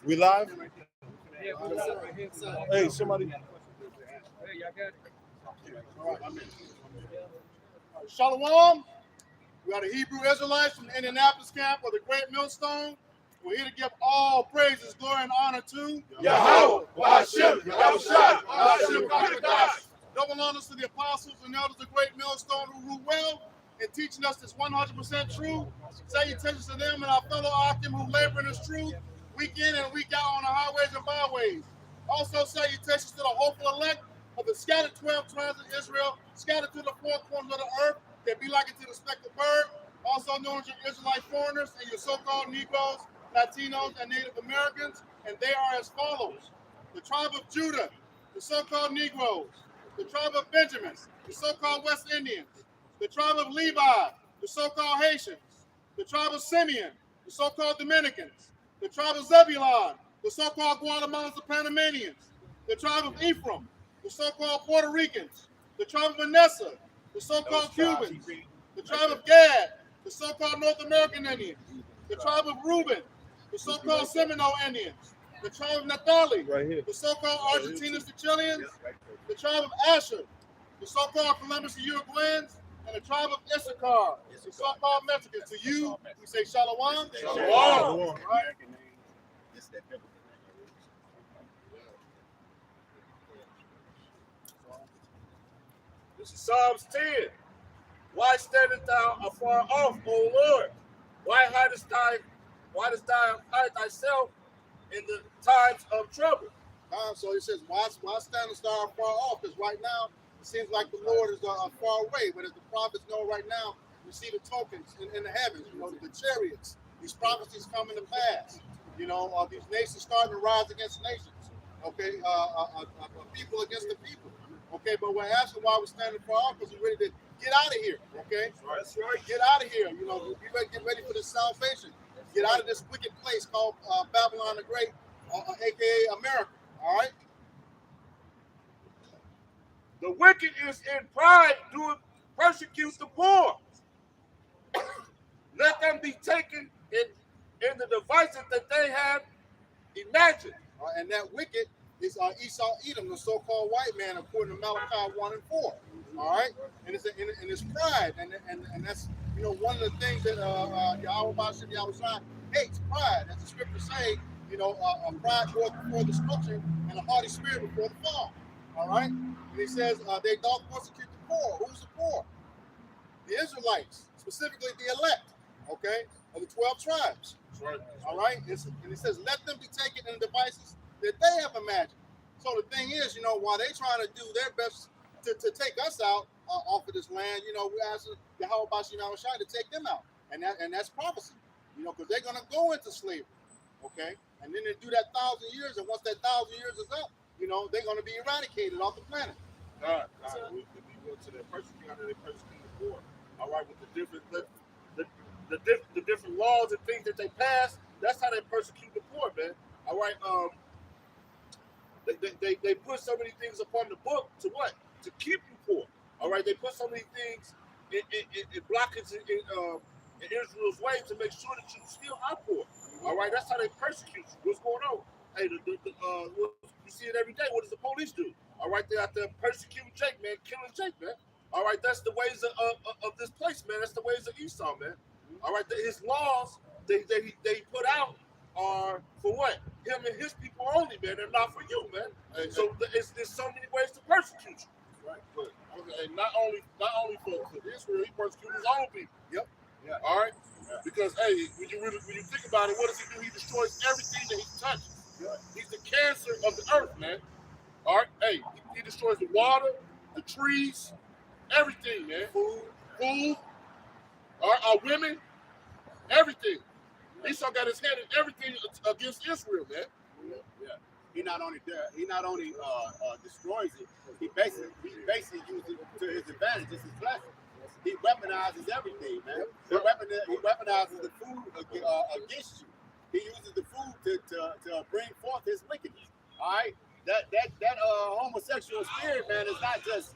We live? Yeah, we live right here. Hey, somebody. Hey, y'all got it. All right, I'm in. Shalom. We are the Hebrew Israelites from the Indianapolis camp of the Great Millstone. We're here to give all praises, glory, and honor to Yahweh, Hashem, Yahweh, double honors to the apostles and elders of the Great Millstone who rule well in teaching us this 100% truth. Salutations to them and our fellow Akim who labor in this truth week in and week out on the highways and byways. Also salutations to the hopeful elect of the scattered 12 tribes of Israel, scattered to the four corners of the earth, that be like unto the speck of bird, also known as your Israelite foreigners and your so-called Negroes, Latinos, and Native Americans, and they are as follows. The tribe of Judah, the so-called Negroes, the tribe of Benjamin, the so-called West Indians, the tribe of Levi, the so-called Haitians, the tribe of Simeon, the so-called Dominicans, the tribe of Zebulon, the so-called Guatemalans and Panamanians, the tribe of Ephraim, the so-called Puerto Ricans, the tribe of Manasseh, the so-called Cubans, the tribe of Gad, the so-called North American Indians, the tribe of Reuben, the so-called Seminole Indians, the tribe of Naphtali, the so-called Argentinians, the Chileans, the tribe of Asher, the so-called Columbus and Uruguayans, and the tribe of Issachar, the so-called Mexicans. To you, we say Shalom. Shalom. Right? This is Psalms 10. Why standest thou afar off, O Lord? Why dost thou hide thyself in the times of trouble? So he says, why standest thou far off? Because right now, it seems like the Lord is far away. But as the prophets know right now, we see the tokens in the heavens, the chariots. These prophecies coming to pass. These nations starting to rise against nations. Okay, people against the people. Okay, but we're asking why we're standing far off because we're ready to get out of here. Okay, That's right. get out of here. We better get ready for this salvation. Get out of this wicked place called Babylon the Great, aka America. All right. The wicked is in pride, doing persecute the poor. Let them be taken in the devices that they have imagined. And that wicked is Esau Edom, the so-called white man, according to Malachi 1 and 4. All right, and it's pride, and that's one of the things that Yahweh hates pride, as the scriptures say. Pride goes before destruction, and a haughty spirit before the fall. All right, and he says they don't persecute the poor. Who's the poor? The Israelites, specifically the elect. Okay, of the 12 tribes. That's right. All right, and he says let them be taken in the devices that they have imagined. So the thing is, while they're trying to do their best to take us out off of this land, we're asking Yahweh to take them out, and that's prophecy, because they're gonna go into slavery, okay, and then they do that 1,000 years, and once that 1,000 years is up, they're gonna be eradicated off the planet. All right. We go to the persecution, they persecute the poor. All right, with the different laws and things that they pass, that's how they persecute the poor, man. All right, they put so many things upon the book to what? To keep you poor. All right, they put so many things in blockage in Israel's way to make sure that you still are poor. All right, that's how they persecute you. What's going on? Hey, you see it every day. What does the police do? All right, they out there persecuting Jake, man, killing Jake, man. All right, that's the ways of this place, man. That's the ways of Esau, man. All right, his laws they put out are for what? Him and his people only, man. They're not for you, man. And so there's so many ways to persecute you. Right. But and not only for Israel, he persecutes his own people. Yep. Yeah. All right. Yeah. Because hey, when you think about it, what does he do? He destroys everything that he touches. Yeah. He's the cancer of the earth, man. All right. Hey, he destroys the water, the trees, everything, man. Food. Our women, everything. Esau got his head in everything against Israel, man. Yeah. He not only destroys it, he basically uses it to his advantage. It's his pleasure. He weaponizes everything, man. He weaponizes the food against you. He uses the food to bring forth his wickedness. All right, that homosexual spirit, man, is not just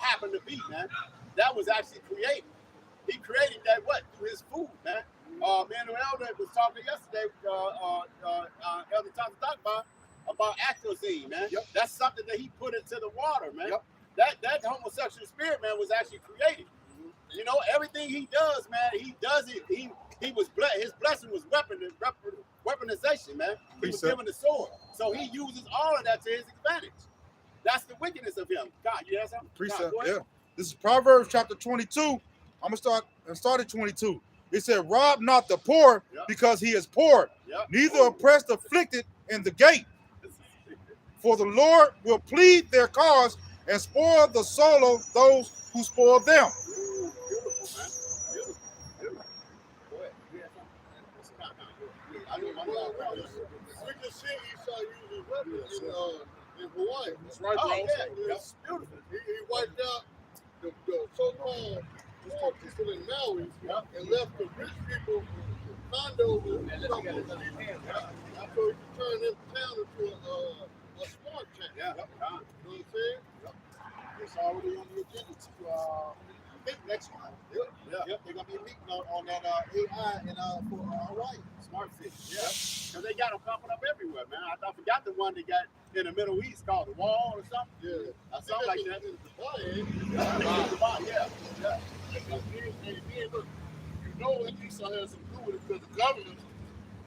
happened to be, man. That was actually created. He created that through his food, man. Me and the elder was talking yesterday. Elder Thompson talked about atrazine, man. Yep. That's something that he put into the water, man. Yep. That homosexual spirit, man, was actually created. You know, everything he does, man, he does it. He was his blessing was weaponization, man. He was given the sword, so he uses all of that to his advantage. That's the wickedness of him. God, you have something? Precept, God, yeah. This is Proverbs chapter 22. I'm gonna start at 22. It said, "Rob not the poor because he is poor, neither oppress the afflicted in the gate. For the Lord will plead their cause and spoil the soul of those who spoil them." Ooh, beautiful, man. Beautiful. Go ahead. You have something? I know my God. We can see Esau using weapons in Hawaii. That's right, bro. Oh, yeah. It's beautiful. He wiped out the so-called poor people in Maui and left the rich people condos and stuff. So he can turn this town into a smart town. Yeah. You know what I'm saying? It's already on the agenda to I think next month. Yeah. Yep, they're gonna be meeting on that AI and for Hawaii. Smart city. Yeah. Because they got them popping up everywhere, man. I forgot the one they got in the Middle East called the Wall or something. Yeah. Something like that. Yeah. And look, you know that Esau has something to do with it because the governor,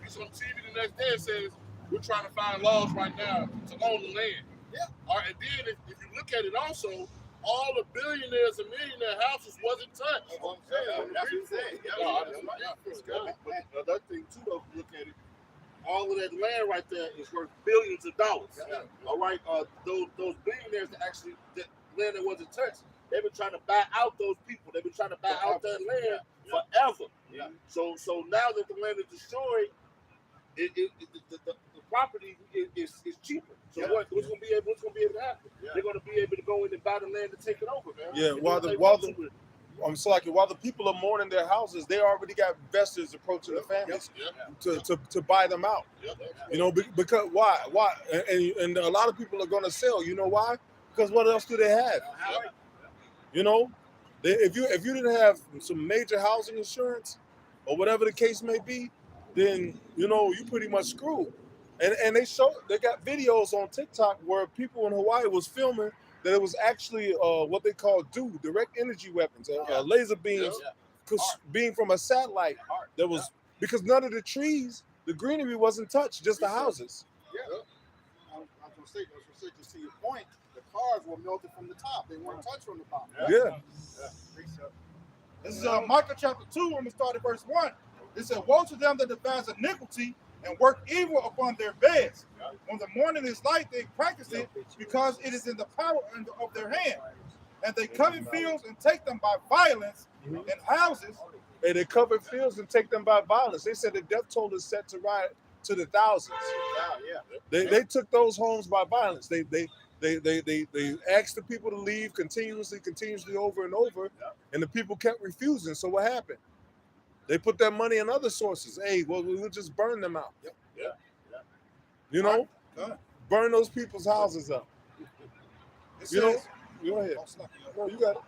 he's on TV the next day and says, we're trying to find laws right now to own the land. Yeah. All right, and then if you look at it also, all the billionaires and millionaire houses wasn't touched. That's what I'm saying. That's what I'm saying. But another thing too, though, if you look at it, all of that land right there is worth billions of dollars. All right, those billionaires that actually that land that wasn't touched, they've been trying to buy out those people. They've been trying to buy out that land forever. Yeah. So now that the land is destroyed, the property is cheaper. So what's gonna be able to happen? Yeah. They're gonna be able to go in and buy the land and take it over, man. Yeah, And while do the what they want to with it. while the people are mourning their houses, they already got investors approaching the families to buy them out. You know, because why? And a lot of people are going to sell. You know why? Because what else do they have? You know, if you didn't have some major housing insurance or whatever the case may be, then you know you pretty much screwed. And they got videos on TikTok where people in Hawaii was filming that it was actually what they call direct energy weapons, laser beams being from a satellite that was because none of the trees, the greenery wasn't touched, just the houses. Yeah. I was gonna say, just to your point, the cars were melted from the top. They weren't touched from the bottom. Yeah. This is Micah chapter 2, when we start at verse 1. It said, "Woe to them that devise iniquity and work evil upon their beds. When the morning is light, they practice it because it is in the power of their hand. And they covet fields and take them by violence, and houses." And they covered fields and take them by violence. They said the death toll is set to ride to the thousands. They took those homes by violence. They asked the people to leave continuously over and over, and the people kept refusing. So what happened? They put their money in other sources. Hey, well, we'll just burn them out. You know, burn those people's houses up. It You know, says, go ahead. No, you got it.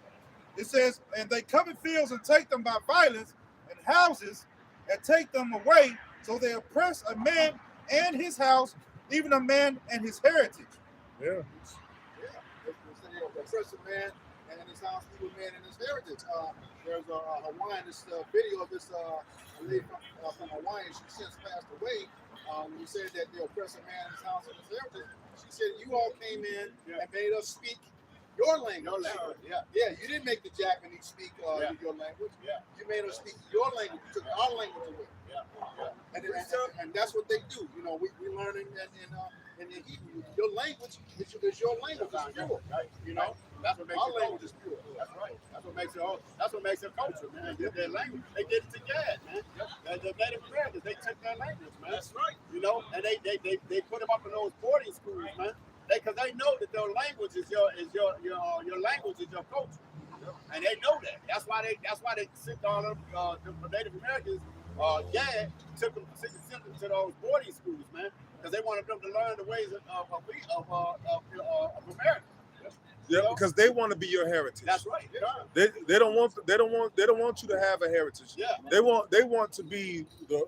it says, "And they covet fields and take them by violence, and houses, and take them away. So they oppress a man and his house, even a man and his heritage." Yeah. Oppress a man and his house, even man and his heritage. There's a Hawaiian video of this lady from Hawaii. She since passed away. When you said that they oppress a man and his house and his heritage, she said you all came in and made us speak your language. Yeah, you didn't make the Japanese speak your language. You made us speak your language. You took our language away. And that's what they do. You know, we learn in Hebrew. Your language is your language. It's pure. You know, That's what makes our it language culture. is pure. That's right. That's what makes it culture, man. Their language. They did it to Gad, man. The Native Americans, they took their language, man. That's right. You know, and they put them up in those boarding schools, man. Because they know that their language is your language is your culture, and they know that. That's why they sent all them the Native Americans. Gad sent them to those boarding schools, man, because they wanted them to learn the ways of America. Yeah, because they want to be your heritage. That's right. They don't want you to have a heritage. Yeah. They want to be the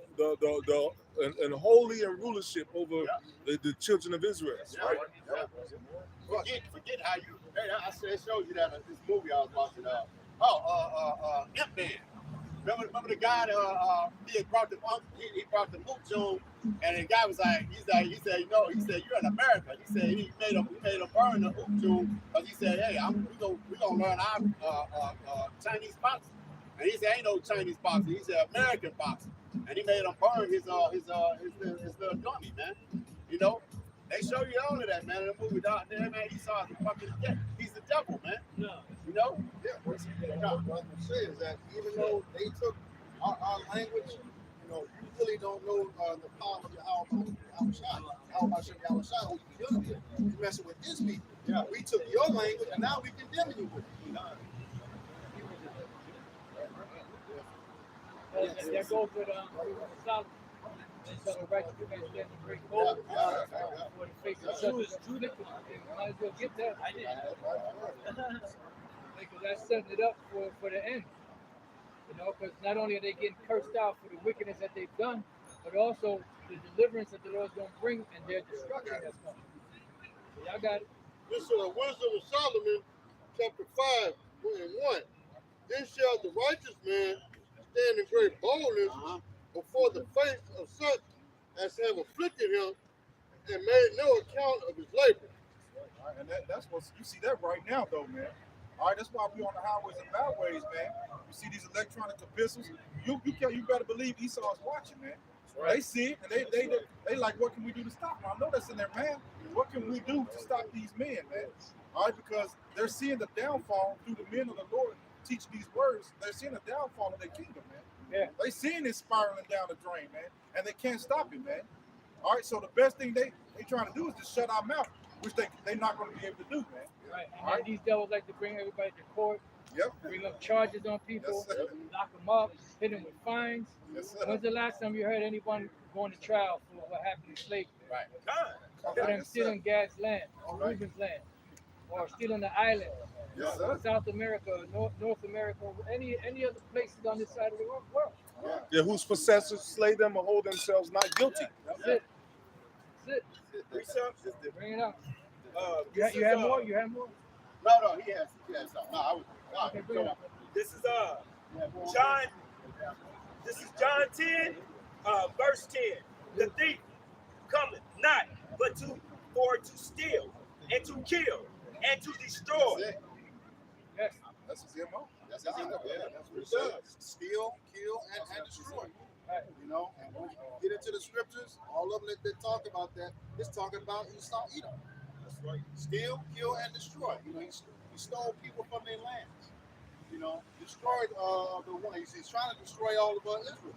and holy and rulership over the children of Israel. Yeah. Right. Yeah. Forget how you. Hey, I showed you that this movie I was watching. Ant-Man. Remember the guy that he brought the book to him, and the guy was like, he said, you're in America. He said he made him burn the book to him because he said, hey, we gonna learn our Chinese boxing. And he said, ain't no Chinese boxing. He said American boxing. And he made him burn his little dummy, man. You know, they show you all of that, man. In the movie out there, man, Esau is the fucking he's the devil, man. No. You know? Yeah, what I'm gonna say is that even though they took our language, you know, you really don't know the power of Yahweh Shai, who you dealing with. You messing with his people. Yeah. We took your language and now we condemn you with it. That goes with Solomon. So the righteous man stands in great gold. For the faith of justice. Might as well get that. Because that's setting it up for the end. You know, because not only are they getting cursed out for the wickedness that they've done, but also the deliverance that the Lord's going to bring and their destruction that's coming. So y'all got it. This is the wisdom of Solomon, chapter 5, and 1. Then shall the righteous man stand in great boldness before the face of such as have afflicted him and made no account of his labor. And that's what you see that right now, though, man. All right, that's why we on the highways and byways, man. You see these electronic epistles. You better believe Esau's watching, man. Right. They see it and they like, what can we do to stop them? I know that's in their man. What can we do to stop these men, man? All right, because they're seeing the downfall through the men of the Lord teaching these words. They're seeing the downfall of their kingdom, man. Yeah. They seeing it spiraling down the drain, man, and they can't stop it, man. All right, so the best thing they trying to do is just shut our mouth, which they're not going to be able to do, man. Right. And these devils like to bring everybody to court. Yep. Bring up charges on people, Yes, lock them up, hit them with fines. Yes, When's the last time you heard anyone going to trial for what happened in slavery? Right. Or for them stealing gas land, or Reuben's land, or stealing the island, Yes, or South America, North America, any other places on this side of the world. Yeah, whose possessors slay them or hold themselves not guilty. That's it. That's it. Bring it out. You have more? You have more? No, he has something. No, Okay, bring it out. This is John. This is John 10, verse 10. The thief cometh not but for to steal and to kill and to destroy. Yes. That's his MO. That's his MO. Yeah, that's what it says. Steal, kill, and destroy. Right. You know, and when you get into the scriptures, all of them that talk about that, it's talking about Esau, Edom. That's right. Steal, kill, and destroy. You know, he stole people from their lands. You know, destroyed the one. He's trying to destroy all of Israel.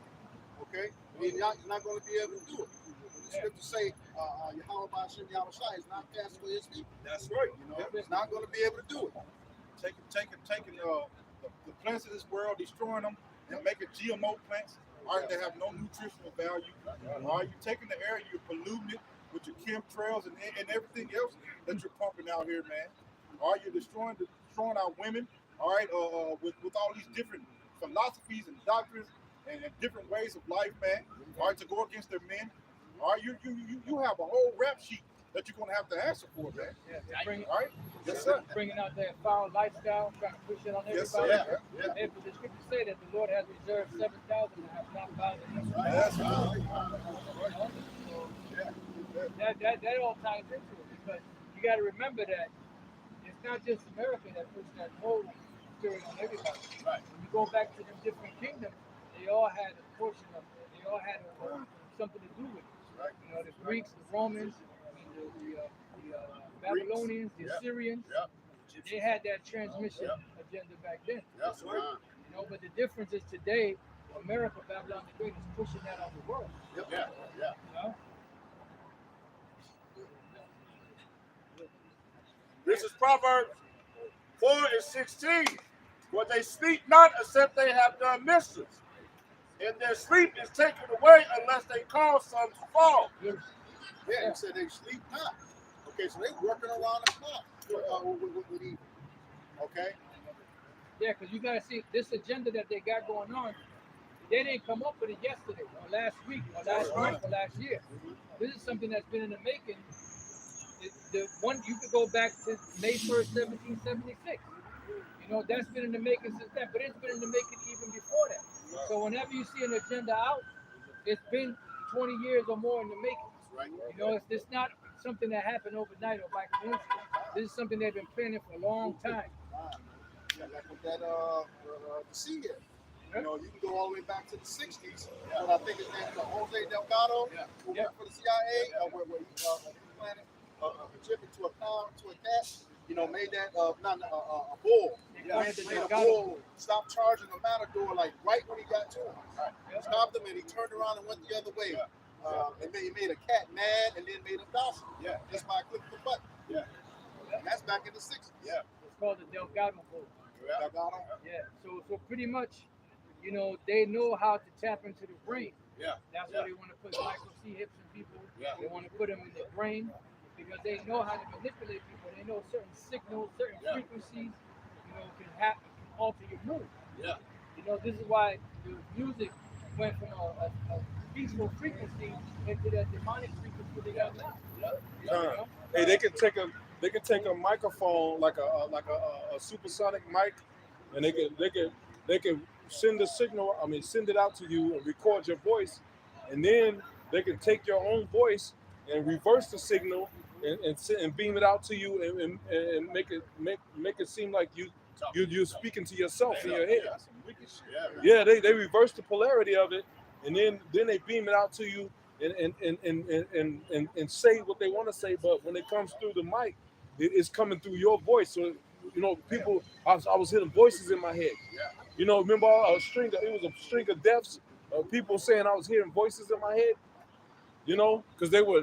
Okay, he's not going to be able to do it. The scriptures say, Yahweh Ba'ashem Yahweh Shai is not cast away his people. That's right. You know, he's not going to be able to do it. Taking the plants of this world, destroying them, and making GMO plants. All right, they have no nutritional value. All right, you're taking the air, you're polluting it with your chemtrails and everything else that you're pumping out here, man. All right, you're destroying our women. All right, with all these different philosophies and doctrines and different ways of life, man. All right, to go against their men. All right, you have a whole rap sheet that you're gonna have to answer for, man. Yeah, all right, yes, sir. Bringing out that foul lifestyle, trying to push it on everybody. Yes, sir. Yeah. Hey, but the scriptures say that the Lord has reserved 7,000 and has not found them. That's right. That all ties into it because you got to remember that it's not just America that puts that whole spirit on everybody. Right. When you go back to the different kingdoms, they all had a portion of it. They all had something to do with it. Right. You know, the Greeks, the Romans, the Babylonians, the Assyrians. Yep. They had that transmission agenda back then. Yep. You know, but the difference is today, America, Babylon the Great, is pushing that on the world. Yeah. You know? This is Proverbs 4 and 16. For they sleep not except they have done mischief, and their sleep is taken away unless they cause some to fall. Yeah, he said they sleep not. Okay, so they working around the clock with evil. Okay. Yeah, because you gotta see this agenda that they got going on. They didn't come up with it yesterday or last week or last month or last year. This is something that's been in the making. The one you could go back to May 1st, 1776. You know, that's been in the making since then, but it's been in the making even before that. So whenever you see an agenda out, it's been 20 years or more in the making. You know, it's not something that happened overnight or by coincidence. This is something they've been planning for a long time. Like with that the CIA. You know, you can go all the way back to the 60s. But I think his name is Jose Delgado, who worked for the CIA, where he planted a chip into a cow, to a cat. You know, made that a bull. Made a bull stop charging the matador like right when he got to him. Stopped him and he turned around and went the other way. And then he made a cat mad and then made him docile. Just by clicking the button. And that's back in the 60s. It's called the Delgado Bull. Delgado. Yeah. So pretty much, you know, they know how to tap into the brain. That's why they want to put micro C hips in people. They want to put them in the brain because they know how to manipulate people. They know certain signals, certain frequencies, you know, can alter your mood. You know, this is why the music went from a peaceful frequency into that demonic frequency they got now. You know? Hey, they can take a microphone like a supersonic mic, and they can send the signal. I mean, send it out to you and record your voice, and then they can take your own voice and reverse the signal and beam it out to you and make it seem like you're speaking to yourself in your head. Yeah, they reverse the polarity of it, and then they beam it out to you and say what they want to say. But when it comes through the mic, it's coming through your voice. So you know, people, I was hearing voices in my head. You know, remember it was a string of deaths of people saying I was hearing voices in my head. You know, because they were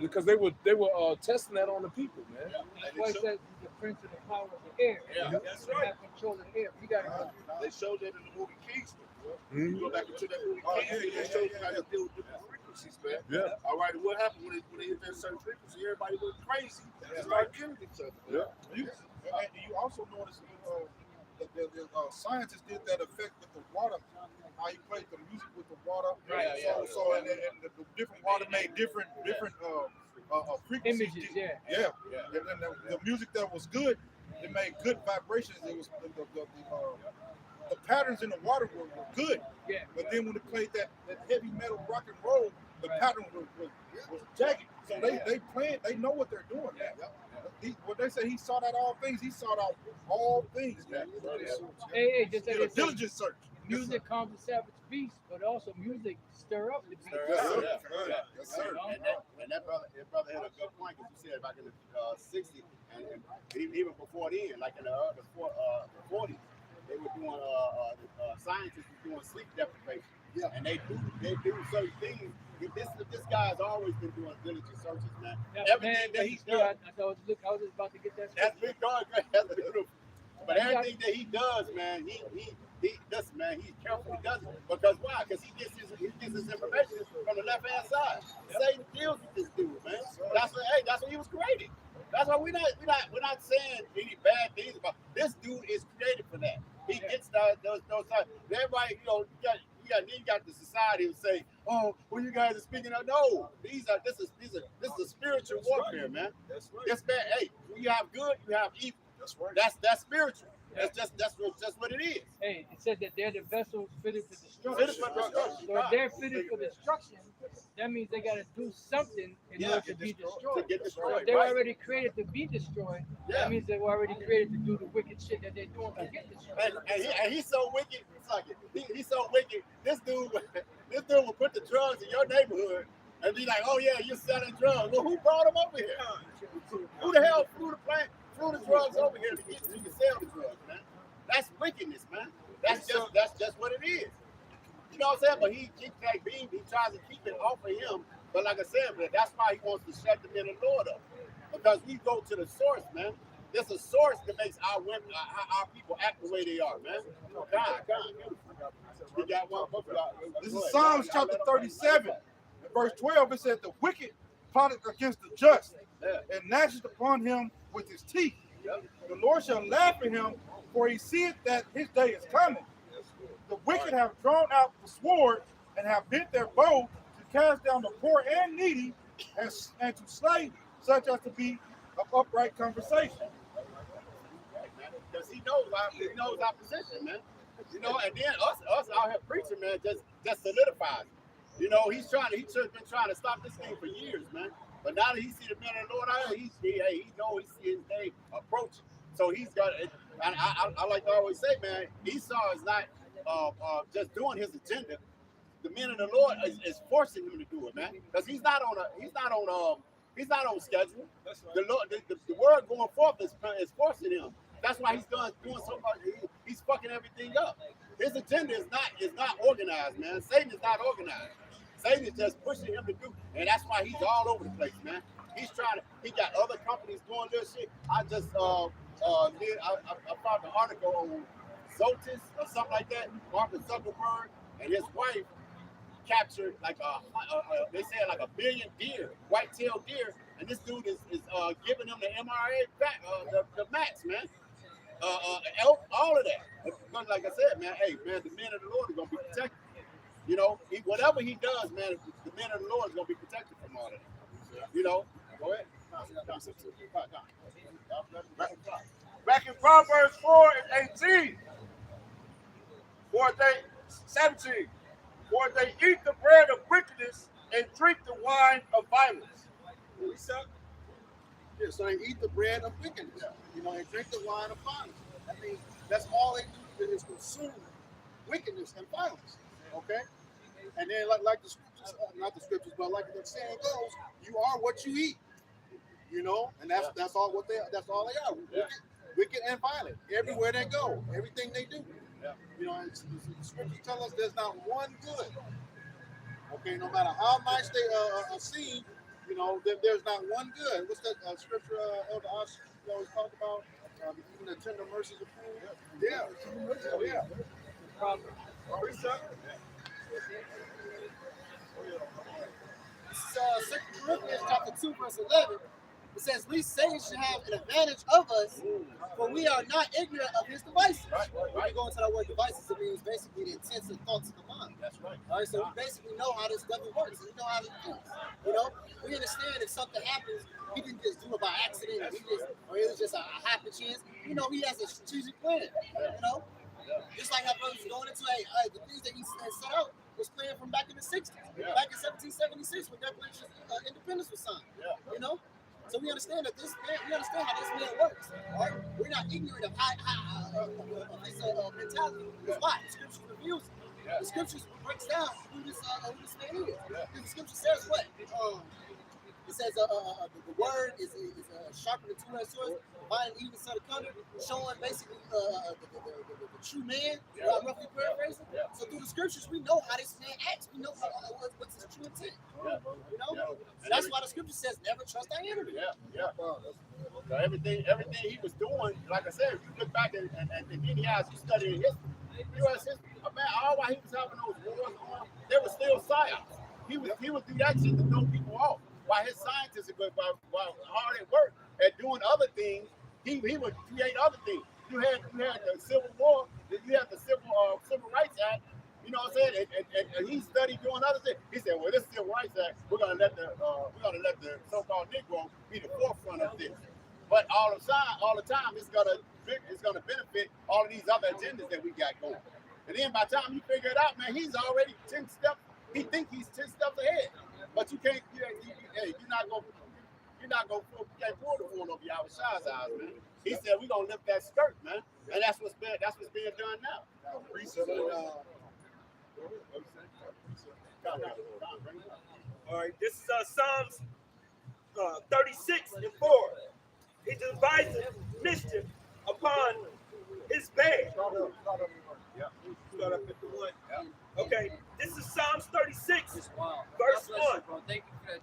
testing that on the people, man. That's why it says the prince of the power of the air. That's right. Have control of the air. You got to They showed that in the movie Kingston. You go back into that movie Kingston, they showed you how to deal with different frequencies, man. All right, what happened when they hit that certain frequency? Everybody went crazy. They started killing each other. You also notice the scientists did that effect with the water. How he played the music with the water. So and the different water made different frequencies. images, And then the music that was good, it made good vibrations. It was the patterns in the water were good. But then when they played that heavy metal rock and roll, the pattern was jagged. So they know what they're doing. When they say he sought out all things, he sought out all things. Hey, just a diligent search. Music calms the savage beast, but also music stir up the beast. Yes, sir. And that brother had a good point because you said back in the 60s and even before then, like in the 40s, they were doing scientists were doing sleep deprivation. And they do certain things. This guy's always been doing diligent searches, man. Everything that he's done. I was just about to get that. That's big dog. That's beautiful. But everything that he does, man, he's careful. He does it because why? Because he gets his information from the left hand side. Satan deals with this dude, man. That's what he was created. That's why we're not saying any bad things about this dude. Is created for that. He gets those. Everybody, you got the society who say, "Oh, well, you guys are speaking up." No, this is a spiritual warfare, man. That's right. It's bad. Hey, you have good, you have evil. That's right. That's spiritual. That's just what it is. Hey, it said that they're the vessels fitted for destruction. So if they're fitted for destruction, that means they got to do something in order to be destroyed. So if they were already created to be destroyed, that means they were already created to do the wicked shit that they're doing to get destroyed. And he's so wicked. He's so wicked. This dude will put the drugs in your neighborhood and be like, "Oh yeah, you're selling drugs." Well, who brought them over here? Who the hell flew the drugs over here to get you to sell the drugs, man? That's wickedness, man. That's just what it is. You know what I'm saying? But he tries to keep it off of him. But like I said, that's why he wants to shut the men of the Lord up. Because we go to the source, man. There's a source that makes our women, our people act the way they are, man. God. We got one. This is Psalms chapter 37, verse 12. It said, "The wicked plotted against the just and gnashes upon him with his teeth. The Lord shall laugh at him, for he seeth that his day is coming. The wicked have drawn out the sword and have bent their bow to cast down the poor and needy, and to slay such as to be of upright conversation. Because he knows our position, man. You know, and then us out here preaching, man, just solidifies. You know, he's been trying to stop this thing for years, man. But now that he see the man of the Lord out here, he knows he see his day approaching. So he's got it. And I like to always say, man, Esau is not just doing his agenda. The men of the Lord is forcing him to do it, man, because he's not on schedule. The Lord, the word going forth is forcing him. That's why he's doing so much. He's fucking everything up. His agenda is not organized, man. Satan is not organized. Satan is just pushing him to do, and that's why he's all over the place, man. He got other companies doing this shit. I just I found an article on Zotis or something like that. Mark Zuckerberg and his wife captured like they said like 1 billion deer, white-tailed deer, and this dude is giving them the MRA back, the max, man. All of that. Because like I said, man, hey, man, the men of the Lord are gonna be protected. You know, whatever he does, man, the men of the Lord is gonna be protected from all of that. You know, go ahead. Back in Proverbs 4 and 18, 17. For they eat the bread of wickedness and drink the wine of violence. Yeah, so they eat the bread of wickedness, you know, and drink the wine of violence. I mean, that's all they do is consume wickedness and violence. Okay, and then like the scriptures, not the scriptures, but like the saying goes, you are what you eat. You know, and that's all they are. Wicked and violent. Everywhere they go, everything they do. You know, and the scriptures tell us there's not one good. Okay, no matter how nice they are seen, you know, there's not one good. What's that scripture Elder Osh always talk about? Even the tender mercies of food. Yeah. Oh, yeah. This is 2 Corinthians chapter 2, verse 11. It says, "We Satan should have an advantage of us, for we are not ignorant of his devices." When we go into that word devices, it means basically the intents and thoughts of the mind. That's right. All right, so we basically know how this devil works. We know how he thinks. You know, we understand if something happens, he didn't just do it by accident, or it was just a happen chance. You know, he has a strategic plan. You know, just like how brothers going into the things that he set out was planned from back in the 60s, back in 1776 when Declaration of Independence was signed. You know. So we understand that we understand how this man works. Right? We're not ignorant of his mentality. That's why the scripture reveals it. The scriptures breaks down who this man is. Because the scripture says what? It says the word is sharper than two-edged sword, dividing even son of thunder, showing basically the true man. I'm roughly paraphrasing. So through the scriptures, we know how this man acts. We know what's his true intent. You know, and that's why the scripture says, "Never trust thy enemy." So everything he was doing, like I said, if you look back and any eyes you study in history, U.S. history, man, all while he was having those wars on, there was still psyops. He would do that shit to throw people off. While his scientists while hard at work at doing other things, he would create other things. You had the Civil War, you had the Civil Rights Act. You know what I'm saying? And he studied doing other things. He said, "Well, this Civil Rights Act, we're gonna let the so-called Negro be the forefront of this." But all the time, it's gonna benefit all of these other agendas that we got going. And then by the time you figure it out, man, he's already 10 steps. He think he's 10 steps ahead. But you can't. You can't pull the wool over your Shah's eyes, man. He said we're gonna lift that skirt, man, and that's what's being done now. All right, this is Psalms 36 and 4. He devises mischief upon his bed. Start up at the 1. Okay, this is Psalms 36, verse 1.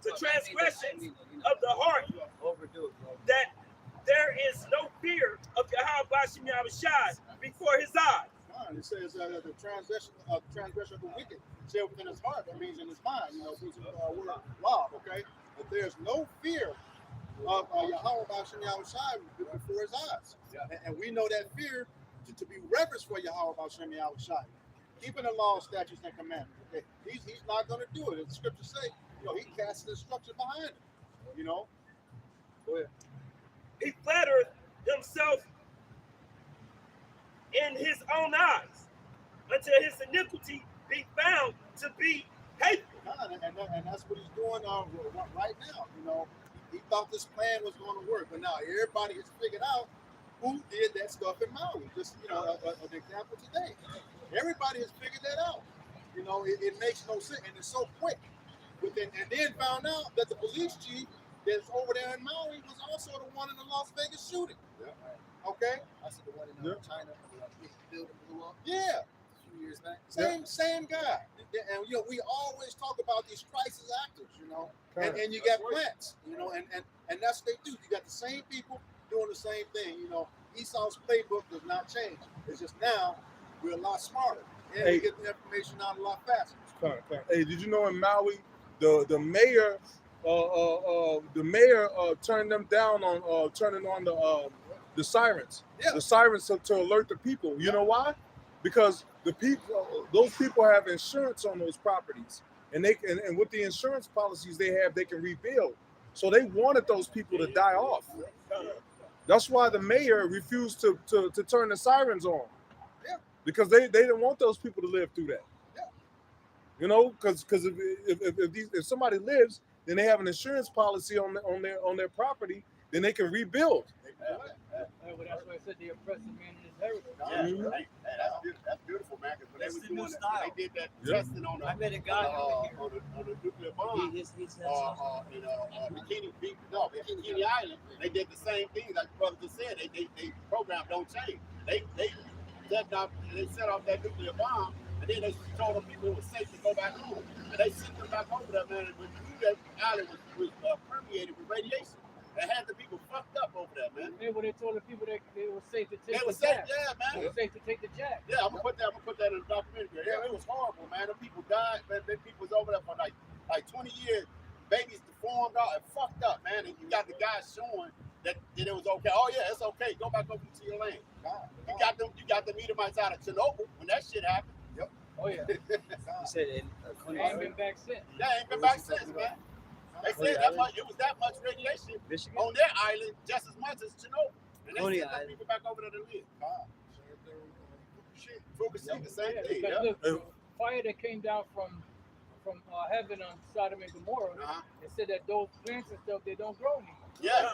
The transgressions of the heart, that there is no fear of Yahweh Bashim Yahushai before his eyes. It says the transgression of the wicked shall within his heart. That means in his mind. You know, through the word law. Okay, but there's no fear of Yahweh B'Shem Yahushai before his eyes. And we know that fear to be reverence for Yahweh B'Shem Yahushai. Keeping the law, statutes, and commandments. Okay? He's not going to do it. As the scriptures say, he casts the structure behind it. Go ahead. He flattereth himself in his own eyes until his iniquity be found to be hateful. And that's what he's doing right now. He thought this plan was going to work, but now everybody has figured out who did that stuff in Maui. Just an example today. Everybody has figured that out. It makes no sense, and it's so quick. And then found out that the police chief that's over there in Maui was also the one in the Las Vegas shooting. Okay. I see the one in China. The building blew up. Yeah. A few years back. Same guy. And we always talk about these crisis actors, and you got plants, and that's what they do. You got the same people doing the same thing. Esau's playbook does not change. It's just now we're a lot smarter and we get the information out a lot faster. Hey, did you know in Maui, the mayor turned them down on turning on the sirens. Yeah. The sirens to alert the people. You know why? Because those people have insurance on those properties, and and with the insurance policies they have, they can rebuild. So they wanted those people to die off. That's why the mayor refused to turn the sirens on. Yeah. Because they didn't want those people to live through that. Yeah. Because if somebody lives, then they have an insurance policy on their property, then they can rebuild. That's why I said the oppressive man in his heritage. That's beautiful, man. Because That's they the new was doing style. They did that testing on I met a guy on the nuclear bomb. He's in Bikini Island. They did the same thing like the brother just said. They program don't change. They set off that nuclear bomb, and then they told them people it was safe to go back home. And they sent them back over there, man. But that island was permeated with radiation. They had the people fucked up over there, man. Yeah, when they told the people that it was safe to take It was the safe, jab. yeah, man. It was safe to take the jab. Yeah, I'm gonna put that in the documentary. Yeah, it was horrible, man. The people died, man. The people was over there for like 20 years. Babies deformed out and fucked up, man. And you got the guy showing that it was okay. Oh yeah, it's okay. Go back over to your land. You got the Edomites out of Chernobyl when that shit happened. Yep. Oh yeah. He said They ain't been back since. Yeah, ain't been back since, man. They said it was that much radiation Michigan? on their island just as much as Chernobyl. And they Coney sent Island. people back over there to live. Fukushima, the same thing. Because Yeah. look, the fire that came down from heaven on Sodom and Gomorrah, it said that those plants and stuff they don't grow anymore. Yeah.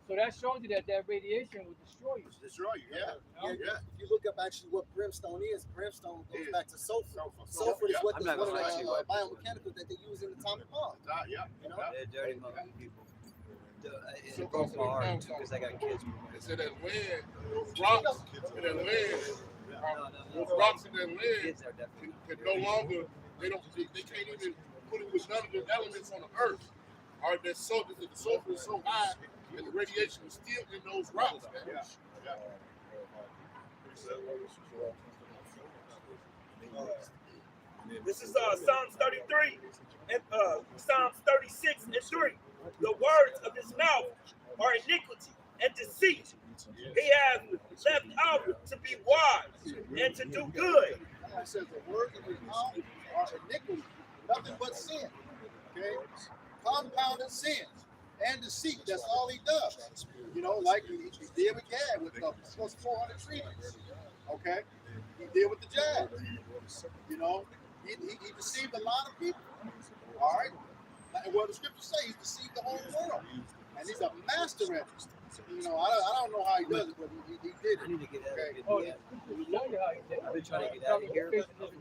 So that shows you that radiation will destroy you. Destroy you, yeah. If you look up actually what brimstone is, brimstone goes back to sulfur. Sulfur is what I'm one not of gonna lie to you, the biomechanicals that they use in atomic bomb. They're dirty motherfucking people. It broke my heart too because I got kids. They said that land, those rocks in that land, those rocks in that land Kids are definitely. can no longer, they can't even put it with none of the elements on the earth. All right, the sulfur is so high and the radiation is still in those rocks, man. This is Psalms 33 and Psalms 36 and 3. The words of his mouth are iniquity and deceit. He hath left out to be wise and to do good. It says the words of his mouth are iniquity, nothing but sin. Okay? Compounded sins and deceit. That's all he does. Like he did with Gad with plus 400 treatments. Okay? He did with the jab. He deceived a lot of people. All right? And what the scriptures say, he's deceived the whole world. And he's a master at it. I don't know how he does it, but he did I it. need to get out of here. Oh, the scriptures tell you how he did it. I've been trying to get out of here.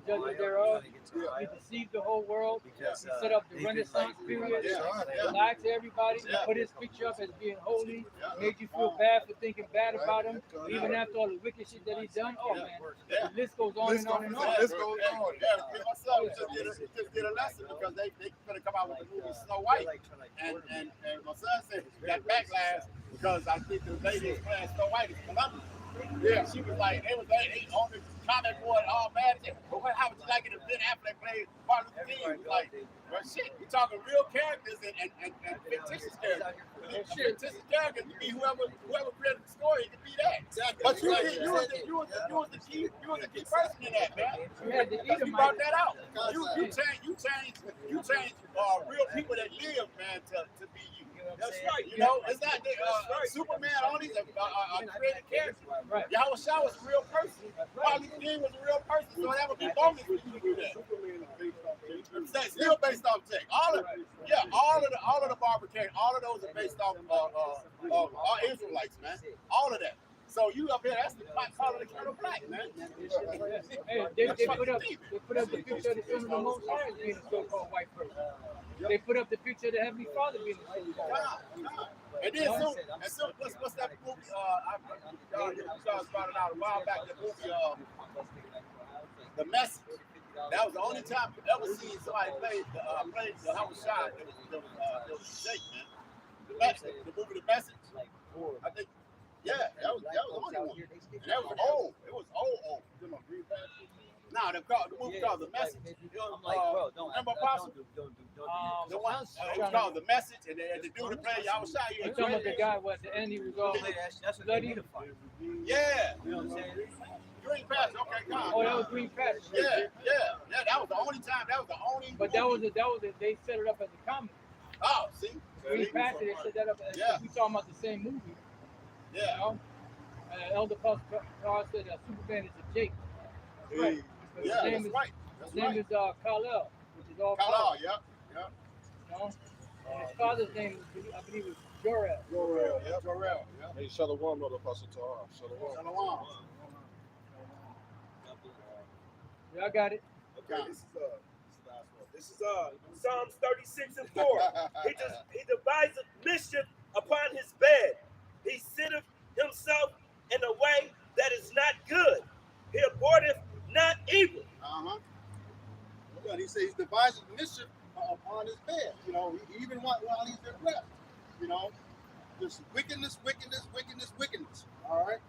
Judges thereof. He deceived the whole world. Because, He set up the Renaissance period. He lied to everybody. He put his picture up as being holy. Made you feel bad for thinking bad about him. Even after all the wicked shit that he's done. Oh man, the list goes on and on and on. Let's go on. Yeah, my son just did a lesson because they could have come out with the movie Snow White. And my son said he got backlash because I think the lady is playing Snow White is Columbus. Yeah, she was like, they on the comment board all mad. But how would you like it if Ben Affleck played Martin Luther King? Like, well, shit, we talking real characters and fictitious characters. Fictitious characters can be whoever created the story. It can be that. Exactly. But you was the key person in that, man. You brought that out. You changed real people that live, man, to be you. That's right. You know, it's not Superman. All these are created characters. Right. Yahweh Shah was a real person. Martin Luther King was a real person. So that would be bonus for you to do that. That's still based off Jake. All of the Barber King, all of those are based off Israelites, man. All of that. So you up here, that's the color of the kettle black, man. Hey, they put up the picture of the Son of the Most High as being a so-called white person. They put up the picture of the Heavenly Father being a so-called white person. And then what's that movie? You guys brought it out a while back. The movie, The Message. That was the only time I've ever seen somebody play the Howard Shah. It was Jake, man. The Message, the movie The Message. I think, yeah, that was the only one. And that was old. It was old. No, the movie called The Message. Remember Apostle? The one it was called The Message, and the dude that played Howard Shah. You talking about the guy at the end? He was all bloody. Yeah. Green Patch, okay, God. Oh, that was Green Patch. Yeah. That was the only time. That was the only. But that was they set it up as a comedy. Oh, see. Green Patch, they set that up as we talking about the same movie. Yeah. You know? Elder Pastor Carr said Superman is a Jake. That's right. Yeah, that's right. His name is Kal-El, which is all Kal-El, yeah. You know? And his father's name, I believe, was Jor-El. Jor-El, yeah. Hey, Shalom, Brother Apostle Torah. Shalom. Yeah, I got it. Okay, this is Psalms 36 and 4. He deviseth mischief upon his bed. He sitteth himself in a way that is not good. He abhorreth not evil. Well, he says he's devising mischief upon his bed. You know, even while he's at rest. You know, there's wickedness. All right.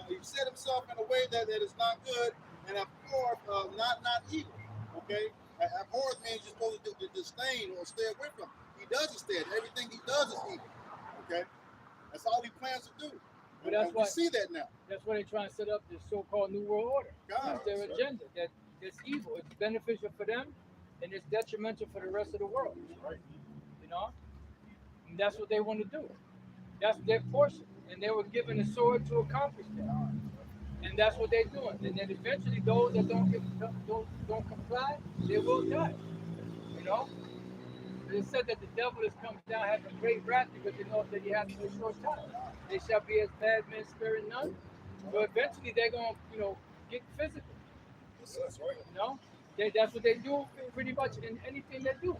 He set himself in a way that is not good, and abhor not evil. Okay. Abhor means you're supposed to disdain or stay away from. He does instead. Everything he does is evil. Okay. That's all he plans to do. But that's why we see that now. That's why they're trying to set up this so-called New World Order. That's their agenda. That it's evil. It's beneficial for them, and it's detrimental for the rest of the world. Right. You know, and that's what they want to do. That's their portion, and they were given a sword to accomplish that. And that's what they're doing. And then eventually, those that don't comply, they will die. You know. It said that the devil is coming down having great wrath because they know that he has no short time. They shall be as bad men sparing none. So eventually they're going to, get physical. That's right. You know, that's what they do pretty much in anything they do.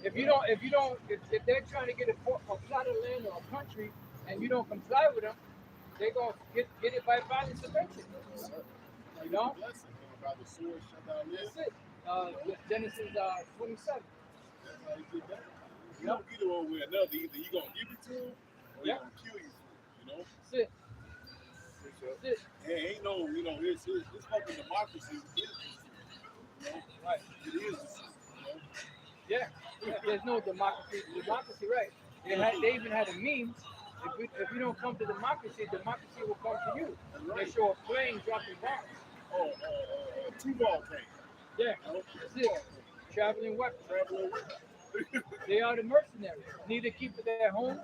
If they're trying to get a plot of land or a country and you don't comply with them, they're going to get it by violence eventually. You know? That's it. Genesis 27. You don't either one way or another. Either you're going to give it to him or you're going to kill you for it, you know? That's it. That's it. Ain't no, it's fucking democracy. Right. It is the truth, Yeah. There's no democracy. Democracy, right. They even had a meme. If you don't come to democracy will come to you. They show a plane dropping bombs. Two-ball game. Yeah. That's it. Traveling weapons. They are the mercenaries. Neither keep it their home,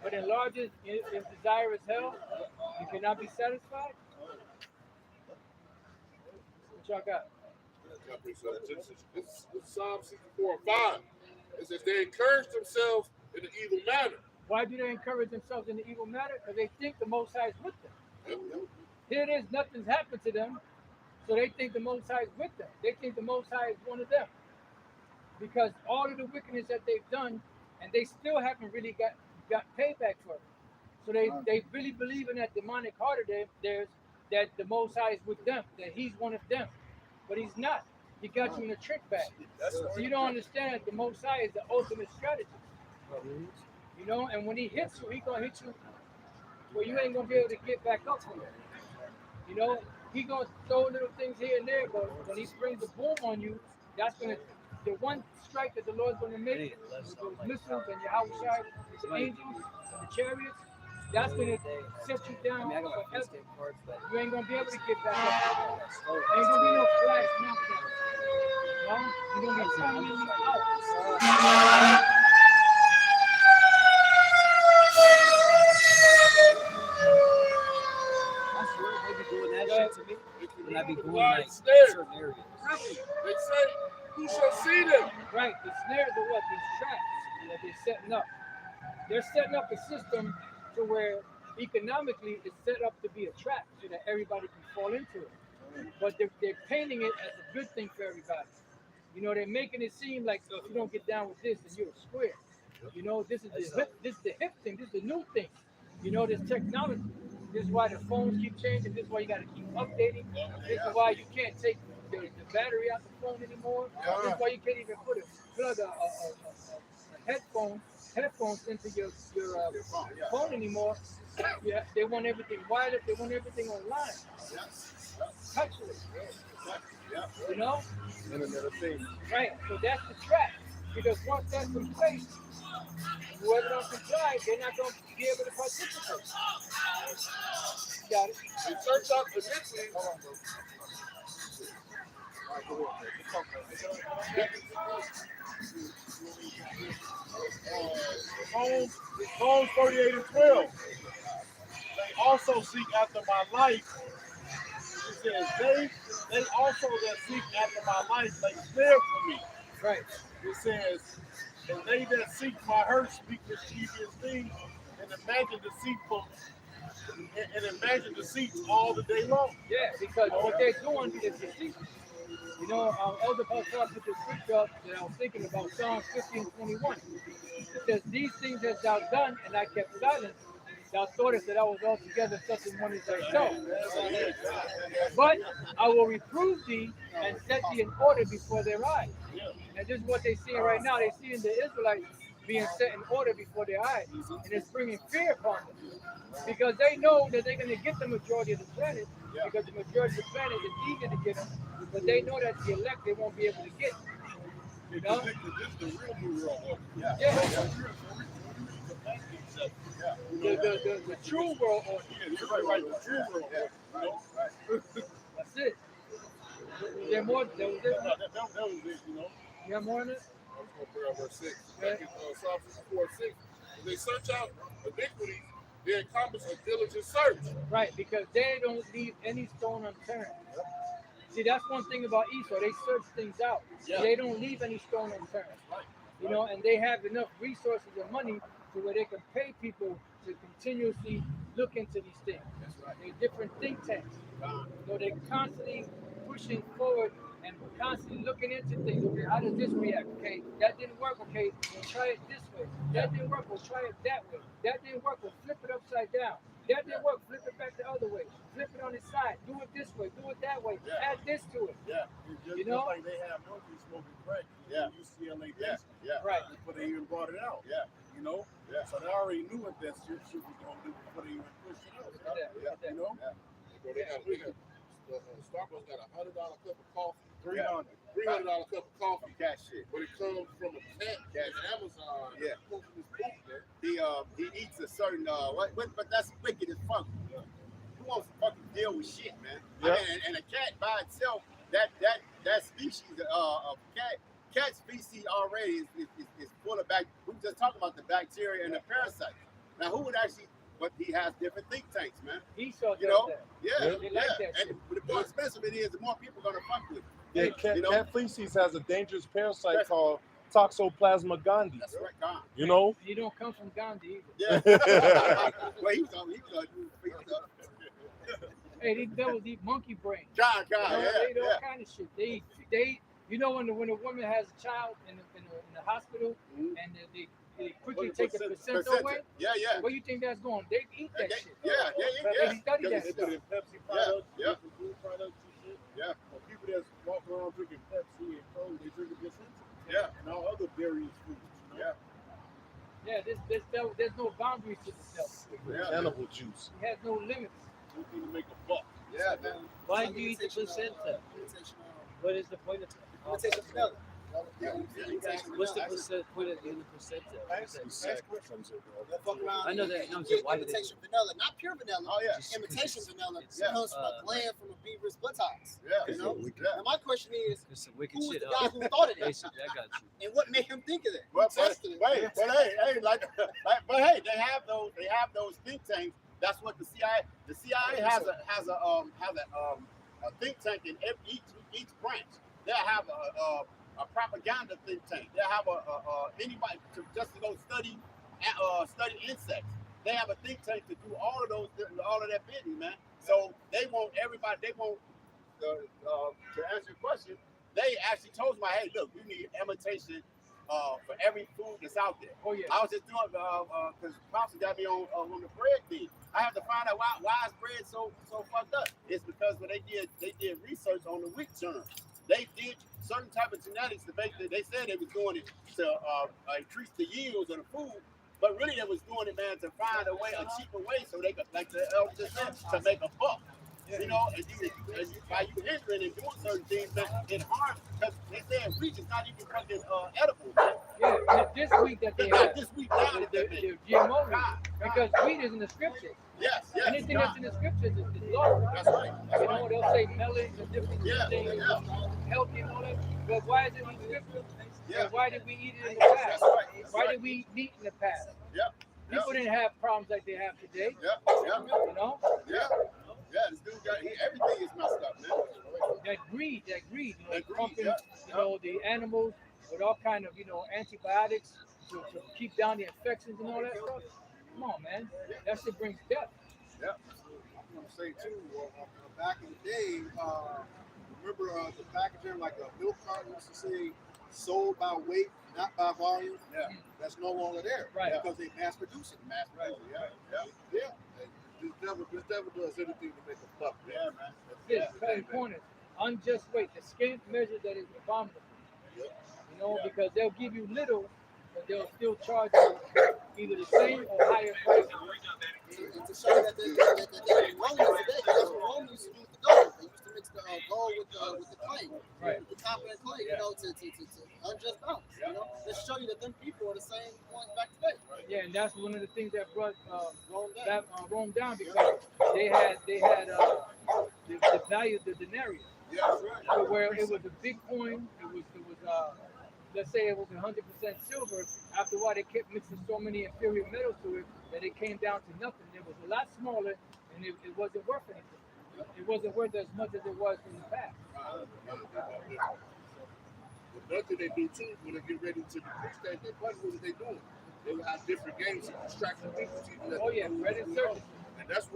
but enlarges if desire is hell, you cannot be satisfied. What y'all got? It's Psalm 64 and 5. It says they encourage themselves in an evil manner. Why do they encourage themselves in the evil manner? Because they think the Most High is with them. Here it is, nothing's happened to them, so they think the Most High is with them. They think the Most High is one of them. Because all of the wickedness that they've done, and they still haven't really got payback for it. So they really believe in that demonic heart of theirs, that the Most High is with them, that he's one of them. But he's not. He got you in a trick bag. So you don't understand that the Most High is the ultimate strategist. You know, and when he hits you, he's going to hit you where you ain't gonna be able to get back up from it. You know, he gonna throw little things here and there, but when he brings the boom on you, that's gonna the one strike that the Lord's gonna make with those missiles and your house shot, his angels, and the chariots, that's gonna set you down forever. You ain't gonna be able to get back up. Ain't gonna be no flash knockdown. You know, you're gonna be permanently out. I swear they be doing that shit to me. And I be going like Stairs. certain areas. They say, who shall see them? Right, the snares are what? These traps that they're setting up. They're setting up a system to where economically it's set up to be a trap so that everybody can fall into it. But they're painting it as a good thing for everybody. You know, they're making it seem like if you don't get down with this, then you're a square. You know, this is the hip thing, this is the new thing. You know, this technology. This is why the phones keep changing. This is why you got to keep updating. This is why you can't take the battery out the phone anymore. This is why you can't even plug a headphones into your phone anymore. Yeah, they want everything wireless. They want everything online. Touchless. You know? Internet of Things. Right. So that's the trap. Because once that's in place, whoever don't comply, they're not going to be able to participate. Got it. They search out initially. Psalms 38 and 12. They also seek after my life. It says, they also that seek after my life, they snare for me. Right. It says, and they that seek my hurt speak mischievous things and imagine deceit all the day long. Yeah, because what they're doing is deceit. You know, Elder Pastor put this scripture up that I was thinking about, Psalm 50 and 21. It says, these things hast thou done, and I kept silence. Thou thoughtest that I was altogether such a one as thyself. But I will reprove thee and set thee in order before their eyes. And this is what they're seeing right now. They're seeing the Israelites being set in order before their eyes. And it's bringing fear upon them. Because they know that they're going to get the majority of the planet. Because the majority of the planet is eager to get them. But they know that the elect they won't be able to get. You know? This is the real new world. Yeah. The true world order. Yeah, right. The true world order. That's it. Is there more? That was it? That was it, you know. You have more on it? I was going to bring up verse 6. Back in Psalm 54 and 6. When they search out iniquities, they accomplish a diligent search. Right, because they don't leave any stone unturned. See, that's one thing about Esau. They search things out. Yeah. They don't leave any stone unturned. You know, and they have enough resources and money to where they can pay people to continuously look into these things. That's right. They're different think tanks. So they're constantly pushing forward and constantly looking into things. Okay, how does this react? Okay, that didn't work. Okay, we'll try it this way. That didn't work. We'll try it that way. That didn't work. We'll flip it upside down. That didn't work. Flip it back the other way. Flip it on its side. Do it this way. Do it that way. Add this to it. Just know? like they have monkeys smoking crack. UCLA Right. Before they even brought it out. You know? So they already knew what that shit was going to do before they even pushed it out. You know? Bro, they got Starbucks got $100 cup of coffee. $300 cup of coffee. Cat shit. But it comes from a cat at Amazon. Yeah. Comes from this boot, man. He eats a certain but that's wicked as fuck. Who wants to fucking deal with shit, man? I mean, and a cat by itself, that species of cat species already is full of we were just talking about the bacteria and the parasites. Now who would actually? But he has different think tanks, man. Esau does You know? that. Yeah. They like that shit. And the more expensive it is, the more people are gonna fuck with it. Yeah, You know? cat feces has a dangerous parasite called Toxoplasma gondii. That's right, Gone. You know? You don't come from Gandhi either. Yeah. Well, he was Hey, these devils eat monkey brain. John, They eat all kind of shit. They eat, you know, when a woman has a child in the hospital and they quickly take the placenta away. Yeah. Where you think that's going? They eat that shit. Yeah. They study that They stuff. put in Pepsi products, Yeah. food products and shit. Yeah. Or people that's walking around drinking Pepsi and Coke, they drinking placenta. Yeah. And all other various foods. You know? Yeah, there's no boundaries to the devil. Animal juice. He has no limits. You need to make a buck. Yeah, man. Why do you eat the placenta? What is the point of that? Imitation vanilla. What's the point of eating the placenta? Fuck around I know and that. No, I'm get saying, why do they? Imitation vanilla, not pure vanilla. Oh, yeah. Imitation vanilla Yeah. comes from a gland from a beaver's buttocks. Yeah. You know? Yeah. And my question is, It's some wicked who was shit. the guy who thought of that? Basically, I got you. And what made him think of that? But Who tested it? but hey, they have those think tanks. That's what the CIA. The CIA has a think tank in each branch. They'll have a propaganda think tank. They'll have anybody just to go study insects. They have a think tank to do all of that business, man. So they want everybody. They want to answer your question. They actually told me, hey, look, we need imitation for every food that's out there. Oh yeah. I was just doing because Pops got me on the bread thing. I have to find out why is bread so fucked up. It's because when they did research on the wheat germ, they did certain type of genetics to make they said they was doing it to increase the yields of the food, but really they was doing it, man, to find a cheaper way so they could, like the elder just said, to make a buck. You know, and by you entering and doing certain things, man, it harms because they said wheat is not even fucking edible, man. Yeah, this week that they Not have this week now that they the make. GMO because wheat is in the scriptures. Yes. Anything that's in the scriptures is law. That's right. You know, they'll say melons and different Yeah, things, yeah. healthy and all that. But why is it in the scriptures? Yeah. And why did we eat it in the past? That's right. That's Why right. did we eat meat in the past? Yep. People didn't have problems like they have today. Yep. You know, This dude got everything is messed up, man. that greed, you know, That greed, pumping, yeah. you know, the animals with all kind of, you know, antibiotics to keep down the infections and all that stuff. Come on, man, that shit brings death. I'm gonna say too. Back in the day, remember the packaging like a milk carton used to say sold by weight, not by volume. Yeah. That's no longer there, Right. Because they mass produce it. This devil does anything to make a buck. Yeah, man. This cutting corners, unjust weight, the scant measure that is abominable. You know, because they'll give you little, but they'll still charge you either the same or higher price. And to show that they're Romans today, because the Romans used to use the gold. They used to mix the gold with the clay, Right. the copper and clay, you know, to unjust balance. You know, just show you that them people are the same ones back today. Yeah, and that's one of the things that brought Rome down. Rome down because they had the value of the denarius. Yeah, that's right. So where it was a big coin, it was let's say it was 100% silver. After a while, they kept mixing so many inferior metals to it that it came down to nothing. It was a lot smaller, and it wasn't worth anything. It wasn't worth as much as it was in the past. Another thing they do too when they get ready to decrease that, what are they doing? They will have different games to distract the people. Oh yeah, red insurgents. And that's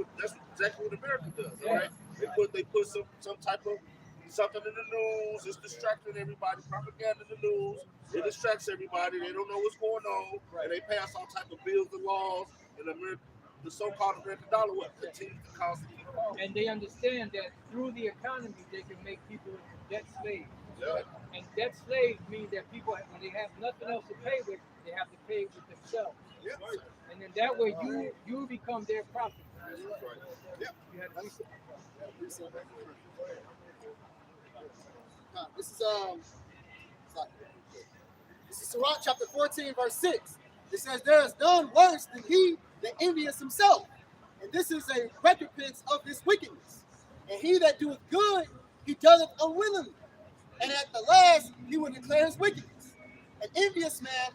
exactly what America does. Yeah. All right, they put some type of something in the news. It's distracting everybody. Propaganda in the news. It distracts everybody. They don't know what's going on, and they pass all type of bills and laws. And the so-called American dollar continues to cause people. And they understand that through the economy, they can make people into debt slaves. Yeah. And debt slaves mean that people, when they have nothing else to pay with, they have to pay with themselves. Yeah. And then that way, you become their prophet. Yeah. You have to This is Sirach chapter 14, verse 6. It says, "There is none worse than he that envious himself, and this is a recompense of his wickedness. And he that doeth good, he doeth unwillingly, and at the last he will declare his wickedness. An envious man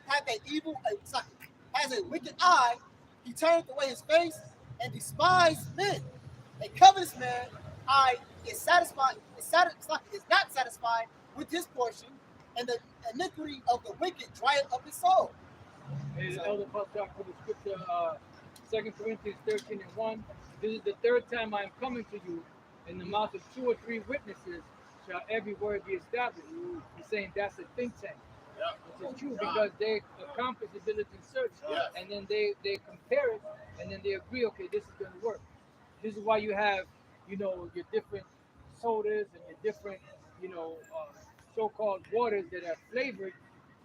has a wicked eye, he turneth away his face, and despised men. A covetous man is not satisfied with his portion, and the iniquity of the wicked drieth up his soul." Hey, the elder post out for the scripture, 2 Corinthians 13:1. This is the third time I am coming to you. In the mouth of 2 or 3 witnesses shall every word be established. He's saying that's a think tank. Yeah. Which is true because they accomplish the diligent search, Yes. and then they compare it, and then they agree, okay, this is going to work. This is why you have, you know, your different sodas and your different, you know, so-called waters that are flavored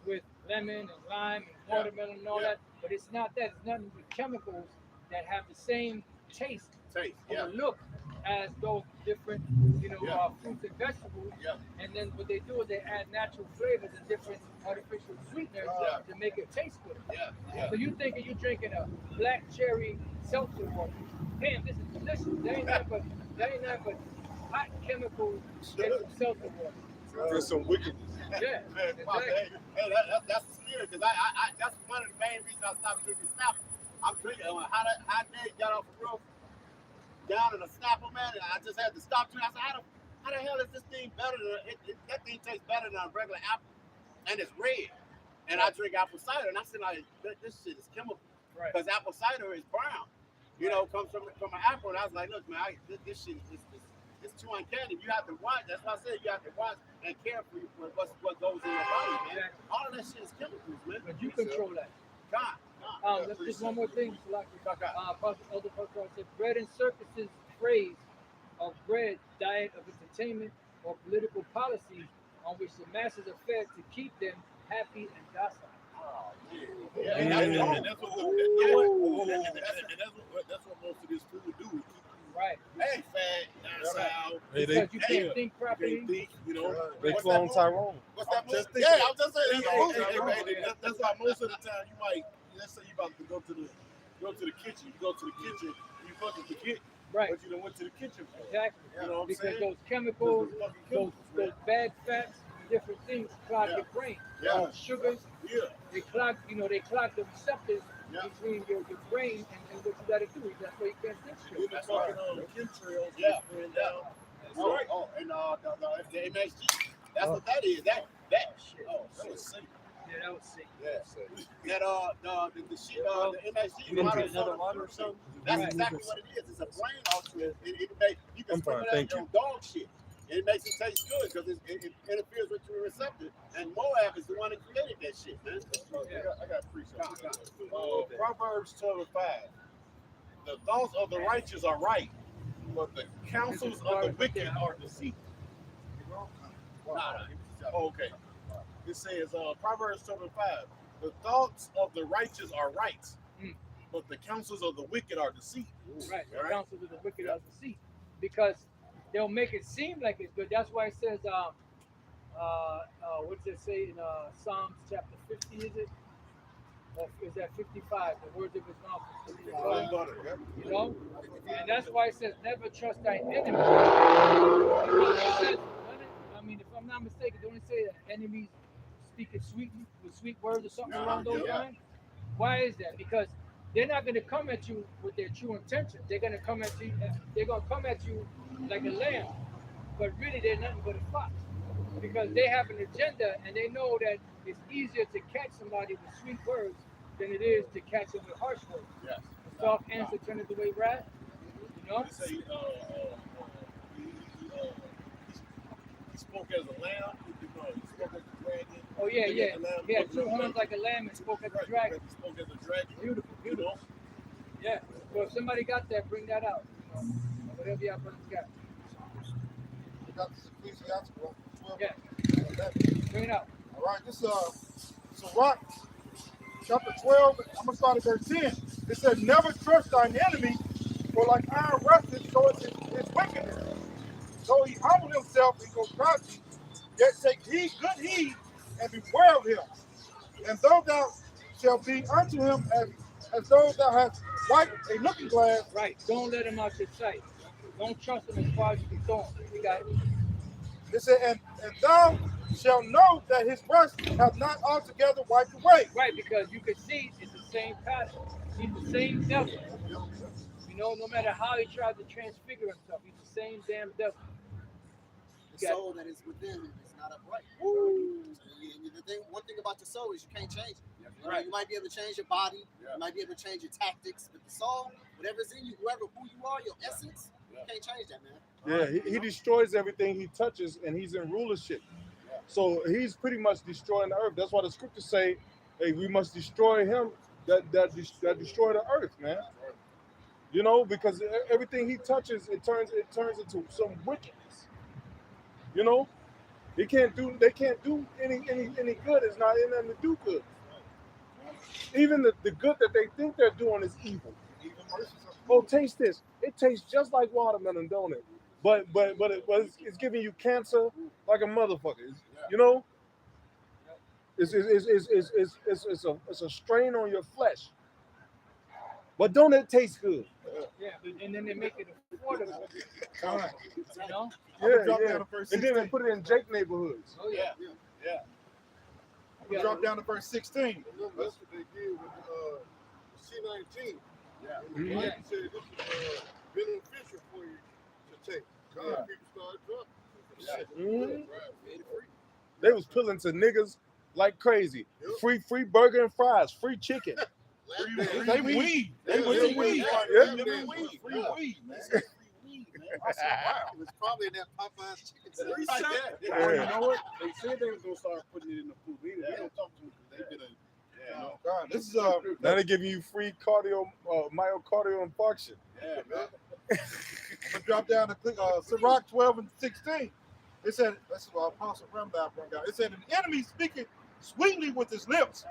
with lemon and lime and watermelon and all that, but it's not that. It's nothing but chemicals that have the same taste or look as those different, fruits and vegetables. And then what they do is they add natural flavors and different artificial sweeteners to make it taste good. So you thinking you're drinking a black cherry seltzer water? Damn, this is delicious. That ain't nothing but hot chemicals in some seltzer water. There's some wickedness. Yeah, exactly. Hey, that's the spirit, because I that's one of the main reasons I stopped drinking Snapple. I'm drinking hot day, got off the roof, down in a Snapple, man, and I just had to stop drinking. I said, how the hell is this thing better than that thing tastes better than a regular apple, and it's red. And I drink apple cider, and I said, like, this shit is chemical, because apple cider is brown, comes from an apple. And I was like, look, man, this shit is it's too uncanny. You have to watch. That's why I said you have to watch and care for what goes in your body, man. All of that shit is chemicals, man. But you control that. God. Let's just one more thing. Elder Pastor said, bread and circuses phrase of bread, diet of entertainment, or political policies on which the masses are fed to keep them happy and docile. And that's what most of this food do. Right. Hey, fat, docile. Because you can't think properly. They clone Tyrone. What's that movie? Yeah, I'm just saying. That's why most of the time you might, let's say you about to go to the kitchen. You go to the kitchen, you fucking forget. Right. But you done went to the kitchen. Exactly. You know what I'm because saying? those chemicals, those bad fats, different things clog your brain. Yeah. Sugars, they clog the receptors between your brain and what you gotta do. That's why you can't think straight. We've been talking on chemtrails. And the MSG. That's what that is. That shit. Oh, that was sick. Yeah, that was sick. Yeah. That the shit the MSG another water or something. That's exactly what it is. It's a brain alteration. You can spray that on dog shit. It makes it taste good because it interferes with your receptor. And Moab is the one that created that shit, man. I got free something. Proverbs 12:5. The thoughts of the righteous are right, but the counsels of the wicked are deceit. Okay. It says Proverbs 12:5. The thoughts of the righteous are right, but the counsels of the wicked are deceit. Right. The counsels of the wicked are deceit. Because they'll make it seem like it's good. That's why it says, what does it say in Psalms chapter 50, is it? Or is that 55? The words of his mouth. And that's why it says, never trust thy enemy. If I'm not mistaken, don't it say that enemies speak it sweetly with sweet words or something along those lines? Why is that? Because they're not going to come at you with their true intentions. They're going to come at you. They're going to come at you like a lamb, but really they're nothing but a fox, because they have an agenda and they know that it's easier to catch somebody with sweet words than it is to catch them with harsh words. Yes. Soft answer turneth away wrath. Say, he spoke as a lamb. He spoke as a dragon. Oh yeah. He had two horns like a lamb and spoke as a dragon. He spoke as a dragon. Beautiful. Yeah. So if somebody got that, bring that out. Whatever y'all brothers got. You got this Ecclesiastes 12. Yeah. Bring it out. All right. This so Rock chapter 12. I'm gonna start at verse 10. It says, "Never trust thine enemy, for like iron rusted, so is his wickedness. Though he humble himself and go crouching, yet take good heed, and beware of him. And though thou shalt be unto him as though thou hast wiped a looking glass." Right. Don't let him out your sight. Don't trust him as far as you can throw him. You got it. It said, and thou shalt know that his rust hath not altogether wiped away. Right, because you can see it's the same pattern. He's the same devil. No matter how he tries to transfigure himself, he's the same damn devil. The soul that is within him is not upright. One thing about the soul is you can't change it. You might be able to change your body, you might be able to change your tactics, but the soul, whatever's in you, who you are, your essence, you can't change that, man. Yeah, he destroys everything he touches, and he's in rulership. So he's pretty much destroying the earth. That's why the scriptures say, "Hey, we must destroy him that destroy the earth, man." Because everything he touches, it turns into some wickedness. They can't do any good. It's not in them to do good. Even the good that they think they're doing is evil. Oh, taste this. It tastes just like watermelon, don't it? But it's giving you cancer like a motherfucker. You know, it's a strain on your flesh. But don't it taste good? Yeah, and then they make it affordable. You know? Yeah. And then they put it in Jake neighborhoods. Oh yeah. Drop down to verse 16. That's what they did with C-19. Mhm. Like you said, this is beneficial for you to take. People start dropping. They was pulling to niggas like crazy. Free burger and fries, free chicken. They weed. They weed. Free weed, man. I said, wow. It was probably in that Popeye's chicken sandwich. You know what? They said they was gonna start putting it in the food. We don't talk to them because they did a. You know, God, this is Now they're giving you free myocardial infarction. Yeah, man. But drop down to Sirach 12 and 16. It said, that's what Apostle Rambam brought out. It said, an enemy speaketh sweetly with his lips,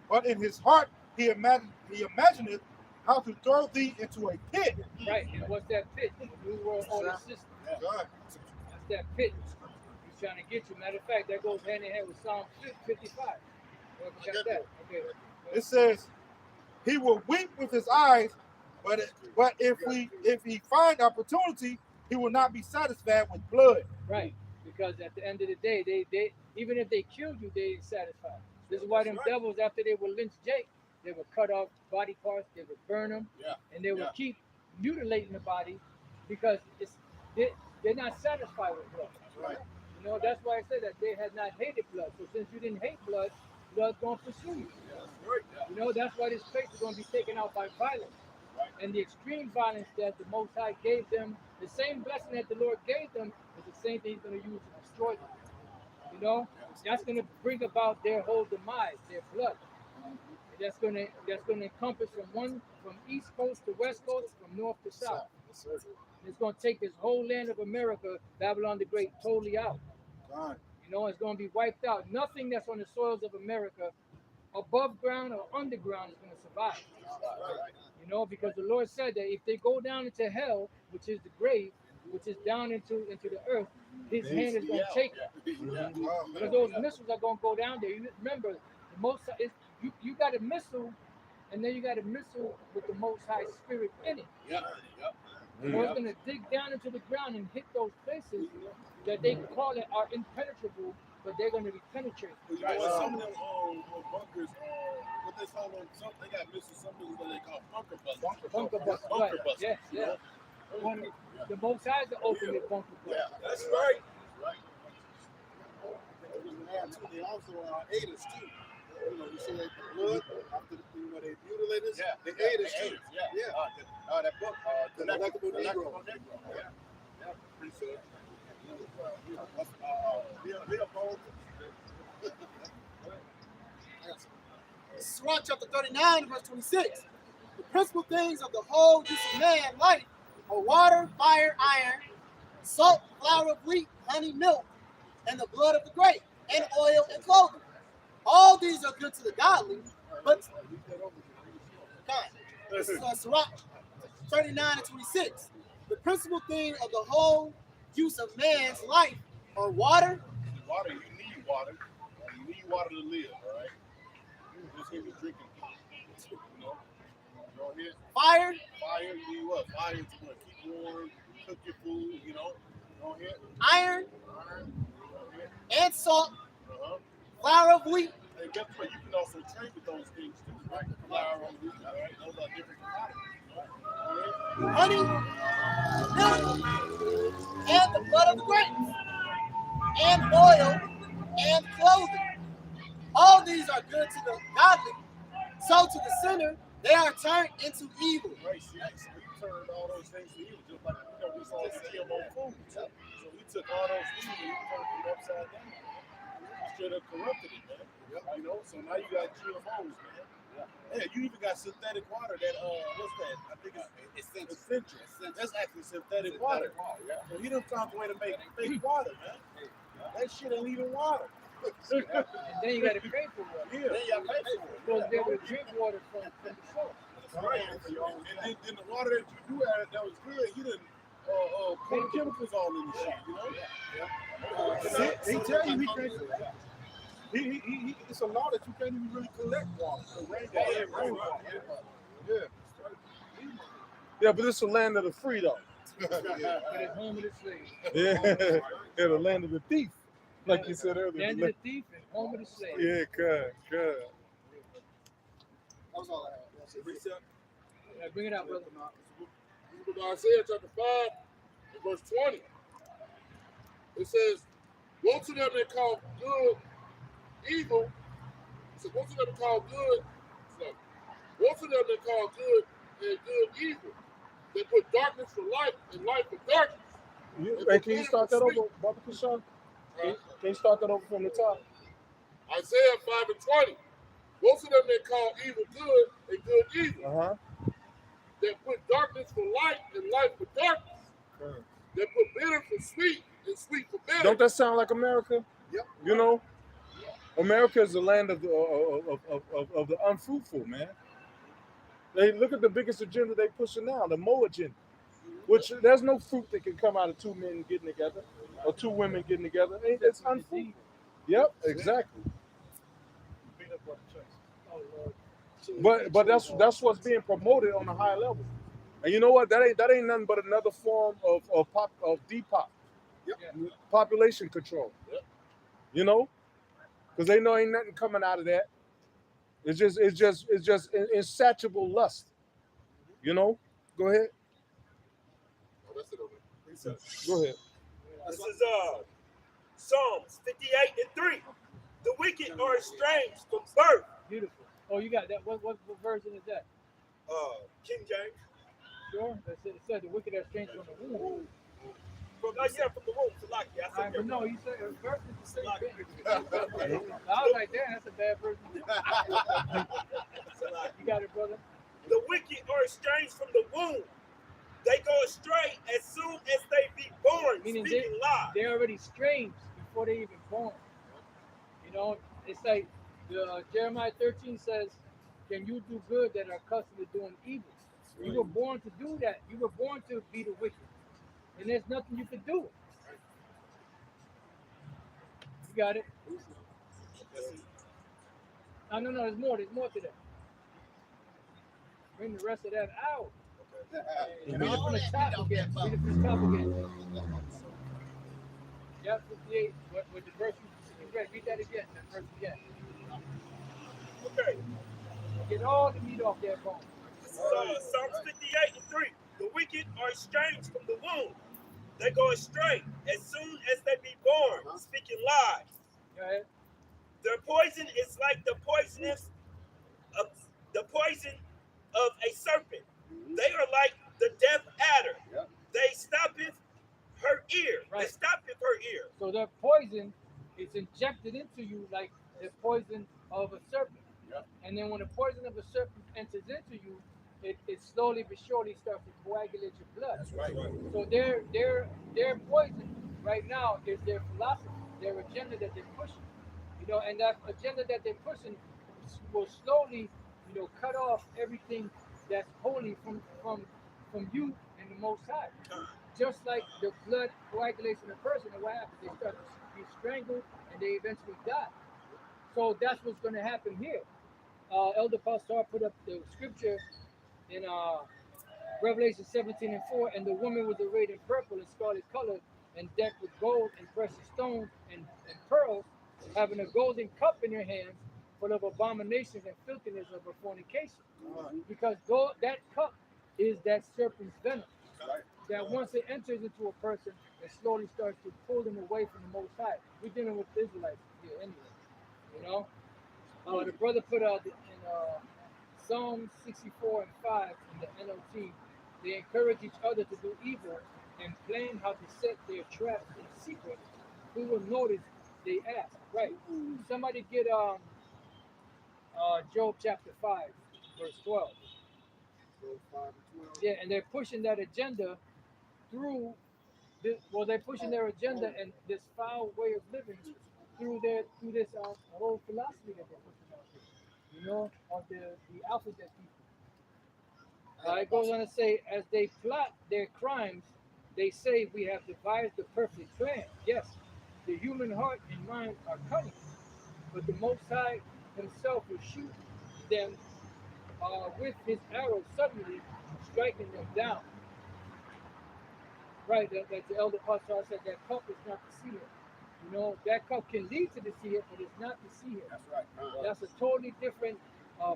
but in his heart he imagineth how to throw thee into a pit. Right, and what's that pit? The New World Order system. God. That's that pit. He's trying to get you. Matter of fact, that goes hand in hand with Psalm 55. Got that? Okay. It says, he will weep with his eyes, but if he find opportunity, he will not be satisfied with blood. Right, because at the end of the day, they even if they killed you, they ain't satisfied. This is why them devils, after they would lynch Jake, they would cut off body parts, they would burn them, and they would keep mutilating the body because they're not satisfied with blood. Right. You know, that's why I said that they had not hated blood. So since you didn't hate blood, blood's going to pursue you. You know, that's why this place is going to be taken out by violence. And the extreme violence that the Most High gave them, the same blessing that the Lord gave them, is the same thing He's going to use to destroy them. You know, that's going to bring about their whole demise, their blood. And that's going to encompass from East Coast to West Coast, from North to South. And it's going to take this whole land of America, Babylon the Great, totally out. You know, it's going to be wiped out. Nothing that's on the soils of America, above ground or underground, is going to survive. You know, because the Lord said that if they go down into hell, which is the grave, which is down into the earth, His hand is going to take it. Because those missiles are going to go down there. You remember, you got a missile, and then you got a missile with the Most High Spirit in it. So it's going to dig down into the ground and hit those places that they call it are impenetrable, but they're going to be penetrated. You know, some of them bunkers, what they call them, they got missiles, some of them what they call bunker busters. Bunker busters. Bunker Right. busters. Yeah. The Most High is the ultimate bunker buster. That's right. They also ate us too. You know, you see like the blood after they mutilate us. They ate us too. That book, The Delectable Negro. Yeah, pretty soon. Sirach chapter 39, verse 26. The principal things of the whole use of man life are water, fire, iron, salt, flour of wheat, honey, milk, and the blood of the grape, and oil and clothing. All these are good to the godly, but this is Sirach 39 and 26. The principal thing of the whole use of man's life are water. Water, you need water. You need water to live, all right? Just here we drinking. You know? You know here? Fire. Fire, you need what? Fire to what? Keep warm, cook your food, you know? You know here? Iron. And salt. Flour of wheat. And guess what? You can also trade with those things too, right? Flour on wheat, all right? Those are different commodities. Honey, milk, and the blood of the grapes, and oil, and clothing. All these are good to the godly. So to the sinner, they are turned into evil. Right, see, so we turned all those things to evil, just like we saw the GMO food. So we took all those evil and we turned them upside down. We straight up corrupted it, man. You know, so now you got GMOs, man. Yeah, you even got synthetic water that what's that? I think it's essential. That's actually synthetic water. So he done found a way to make fake water, man. That shit ain't even water. And then you got to pay for water. Yeah. Then you got to pay for You're supposed to be able to drink water from the source. Right. And then the water that you do have that was good, he didn't put chemicals all in the shit, you know? He tell you he can't. He it's a law that you can't even really collect water. So rainwater. Yeah. Yeah, but it's a land of the free though. But it's home of the slave. Yeah. Yeah, the land of the thief. Like you said earlier. Land of the thief and home of the slave. Yeah, good. That was all I had. That's it. Precept. Yeah, bring it out, brother. This is Isaiah chapter 5 and verse 20. It says, woe to them that call good evil. It says, woe to them that call good. So, woe to them that call good and good evil. They put darkness for light and light for darkness. Hey, can you start that over, Brother Kishan? Can you start that over from the top? Isaiah 5 and 20. Woe to them that call evil good and good evil. Uh-huh. That put darkness for light and light for darkness. That put bitter for sweet and sweet for bitter. Don't that sound like America? Yep. You know, America is the land of the unfruitful, man. They look at the biggest agenda they pushing now, the Mo agenda, which there's no fruit that can come out of two men getting together or two women getting together. It's unfruitful. Yep, exactly. But that's what's being promoted on a high level. And you know what? That ain't nothing but another form of depop, population control. You know, because they know ain't nothing coming out of that. It's just insatiable lust. You know. Go ahead. Oh, that's it over. Go ahead. This is Psalms 58 and 3. The wicked are estranged from birth. Beautiful. Oh, you got that. What version is that? King James. Sure. It said the wicked are estranged from the womb. From the womb to like I said. But no, you said a verse is the same thing. I was like, damn, that's a bad version. You got it, brother. The wicked are estranged from the womb. They go astray as soon as they be born, Meaning speaking lies. They're already strange before they even born. You know, it's like Jeremiah 13 says, can you do good that are accustomed to doing evil? You were born to do that. You were born to be the wicked. And there's nothing you can do. You got it? No, there's more. There's more to that. Bring the rest of that out. Read it from the top again. Read it from the top again. Yeah, 58. With the verse you read. Read that again. That verse again. Okay. Get all the meat off that bone. Psalms 58 and 3. The wicked are estranged from the womb. They go astray as soon as they be born, speaking lies. Go ahead. Their poison is like the poison of a serpent. They are like the deaf adder. Yep. They stoppeth her ear. Right. They stoppeth her ear. So that poison is injected into you like the poison of a serpent. Yep. And then when the poison of a serpent enters into you, it slowly but surely starts to coagulate your blood. That's right. So their poison right now is their philosophy, their agenda that they're pushing. You know, and that agenda that they're pushing will slowly, you know, cut off everything that's holy from you and the Most High. Just like the blood coagulates in a person, and what happens? They start to be strangled and they eventually die. So that's what's going to happen here. Elder Pastor put up the scripture in Revelation 17 and 4, and the woman was arrayed in purple and scarlet color and decked with gold and precious stones and pearls, having a golden cup in her hands full of abominations and filthiness of her fornication. Because that cup is that serpent's venom. That once it enters into a person, it slowly starts to pull them away from the Most High. We're dealing with Israelites here anyway. You know? The brother put out in Psalm 64 and 5 in the NLT, they encourage each other to do evil and plan how to set their traps in secret. Who will notice they ask? Right. Somebody get Job chapter 5, verse 12. Job 5 and 12. Yeah, and they're pushing that agenda through Well, they're pushing their agenda and this foul way of living through this whole philosophy that they're pushing out there. You know, of the alphabet people. It goes on to say, as they plot their crimes, they say we have devised the perfect plan. Yes, the human heart and mind are cunning, but the Most High Himself will shoot them with His arrows suddenly, striking them down. Right, that the elder pastor said that cup is not the seer. You know, that cup can lead to the seer, but it's not the seer. That's right. That's a totally different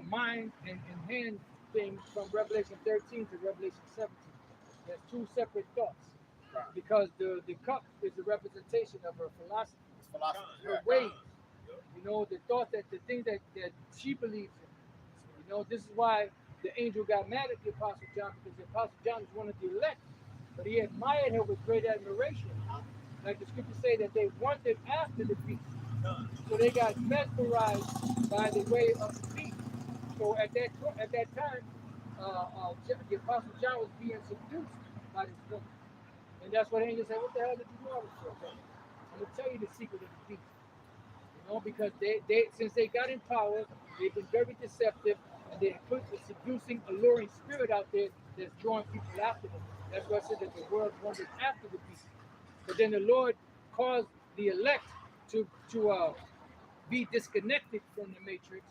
mind and hand thing from Revelation 13 to Revelation 17. There's two separate thoughts. Right. Because the cup is a representation of her philosophy, It's philosophy. her ways. You know, the thought that the thing that she believes in. You know, this is why the angel got mad at the Apostle John, because the Apostle John was one of the elect. But he admired her with great admiration. Like the scriptures say that they wanted after the beast. So they got mesmerized by the way of the beast. So at that time, the Apostle John was being seduced by this woman. And that's what the angel said, what the hell did you do all this for? I'm going to tell you the secret of the beast. You know, because they since they got in power, they've been very deceptive, and they put the seducing, alluring spirit out there that's drawing people after them. That's why I said that the world wanders after the beast. But then the Lord caused the elect to be disconnected from the matrix,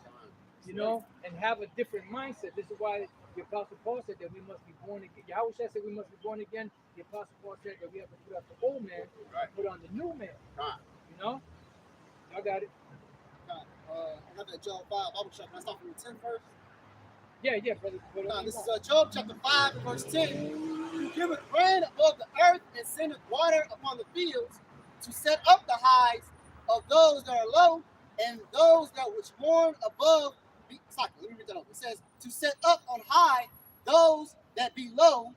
you know, and have a different mindset. This is why the Apostle Paul said that we must be born again. Yahweh said we must be born again. The Apostle Paul said that we have to put off the old man and put on the new man. You know? I got it. I got that Job 5 Bible chapter. Can I start from the 10th verse? Yeah, brother. This is Job chapter 5, verse 10. You giveth rain above the earth and sendeth water upon the fields to set up the highs of those that are low and those that which mourn above. Let me read that over. It says, to set up on high those that be low,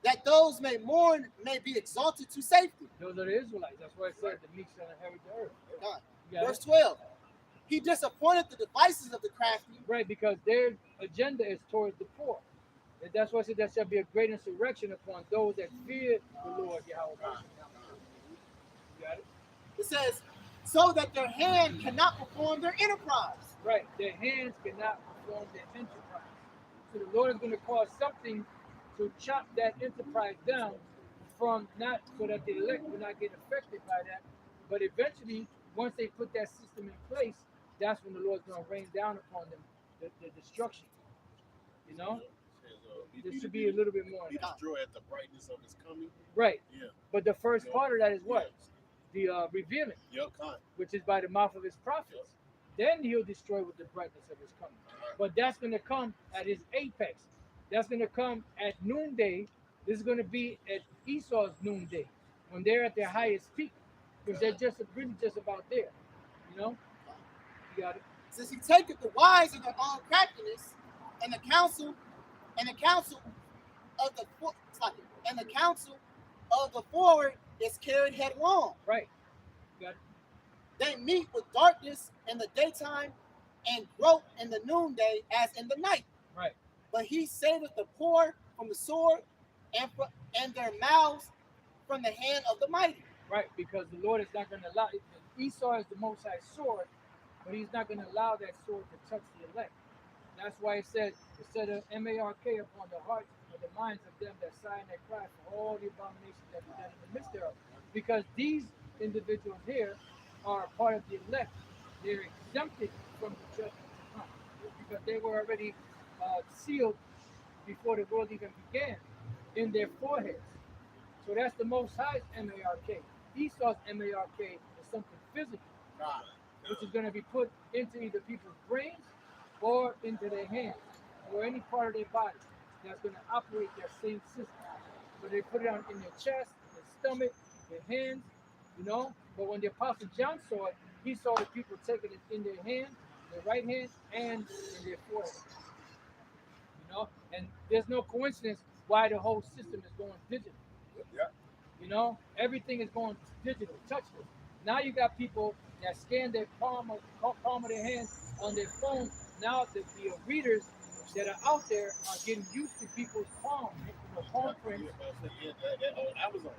that those may mourn may be exalted to safety. Those are the Israelites. That's why it said the meek shall inherit the earth. Verse 12. He disappointed the devices of the crafty. Right, because their agenda is towards the poor. And that's why I said there shall be a great insurrection upon those that fear the Lord Yahweh. You got it? It says, so that their hand cannot perform their enterprise. Right, their hands cannot perform their enterprise. So the Lord is going to cause something to chop that enterprise down from not so that the elect will not get affected by that. But eventually, once they put that system in place, that's when the Lord's going to rain down upon them the destruction. You know? There should be a little bit more. Be destroyed at the brightness of his coming. Right. Yeah. But the first part of that is what? The revealing, which is by the mouth of his prophets. Then he'll destroy with the brightness of his coming. But that's going to come at his apex. That's going to come at noonday. This is going to be at Esau's noonday, when they're at their highest peak, because they're really just about there. You know? You got it. Since he taketh the wise in their own craftiness, and the counsel of the forward is carried headlong. Right. Got it. They meet with darkness in the daytime and grope in the noonday as in the night. Right. But he saveth the poor from the sword and their mouths from the hand of the mighty. Right, because the Lord is not going to allow it. Esau is the Most High sword, but he's not going to allow that sword to touch the elect. That's why it said, instead of M-A-R-K upon the hearts or the minds of them that sigh and that cry for all the abominations that are done in the midst thereof. Because these individuals here are part of the elect. They're exempted from the judgment to come because they were already sealed before the world even began in their foreheads. So that's the Most High's M-A-R-K. Esau's M-A-R-K is something physical, which is going to be put into either people's brains or into their hands or any part of their body that's going to operate that same system. So they put it on in their chest, their stomach, their hands, you know. But when the Apostle John saw it, he saw the people taking it in their hand, their right hand, and in their forehead. You know, and there's no coincidence why the whole system is going digital. Yeah. You know, everything is going digital, touchless. Now you got people that scan their palm of their hand on their phone. Now the readers that are out there are getting used to people's palm prints. On Amazon.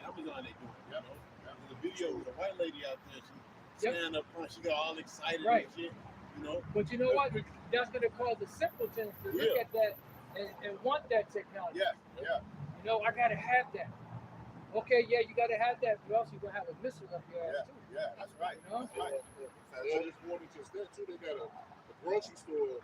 Amazon they doing. You know, there's a video with a white lady out there. She Yep. stand up front. She got all excited Right. and shit. You know. But you know what? That's going to cause the simpletons to look Yeah. at that and want that technology. Yeah, yeah. You know, I got to have that. Okay, yeah, you got to have that, but also you're going to have a missile up your ass, too. Yeah, that's right. You know? Well, this morning just there too. They got a grocery store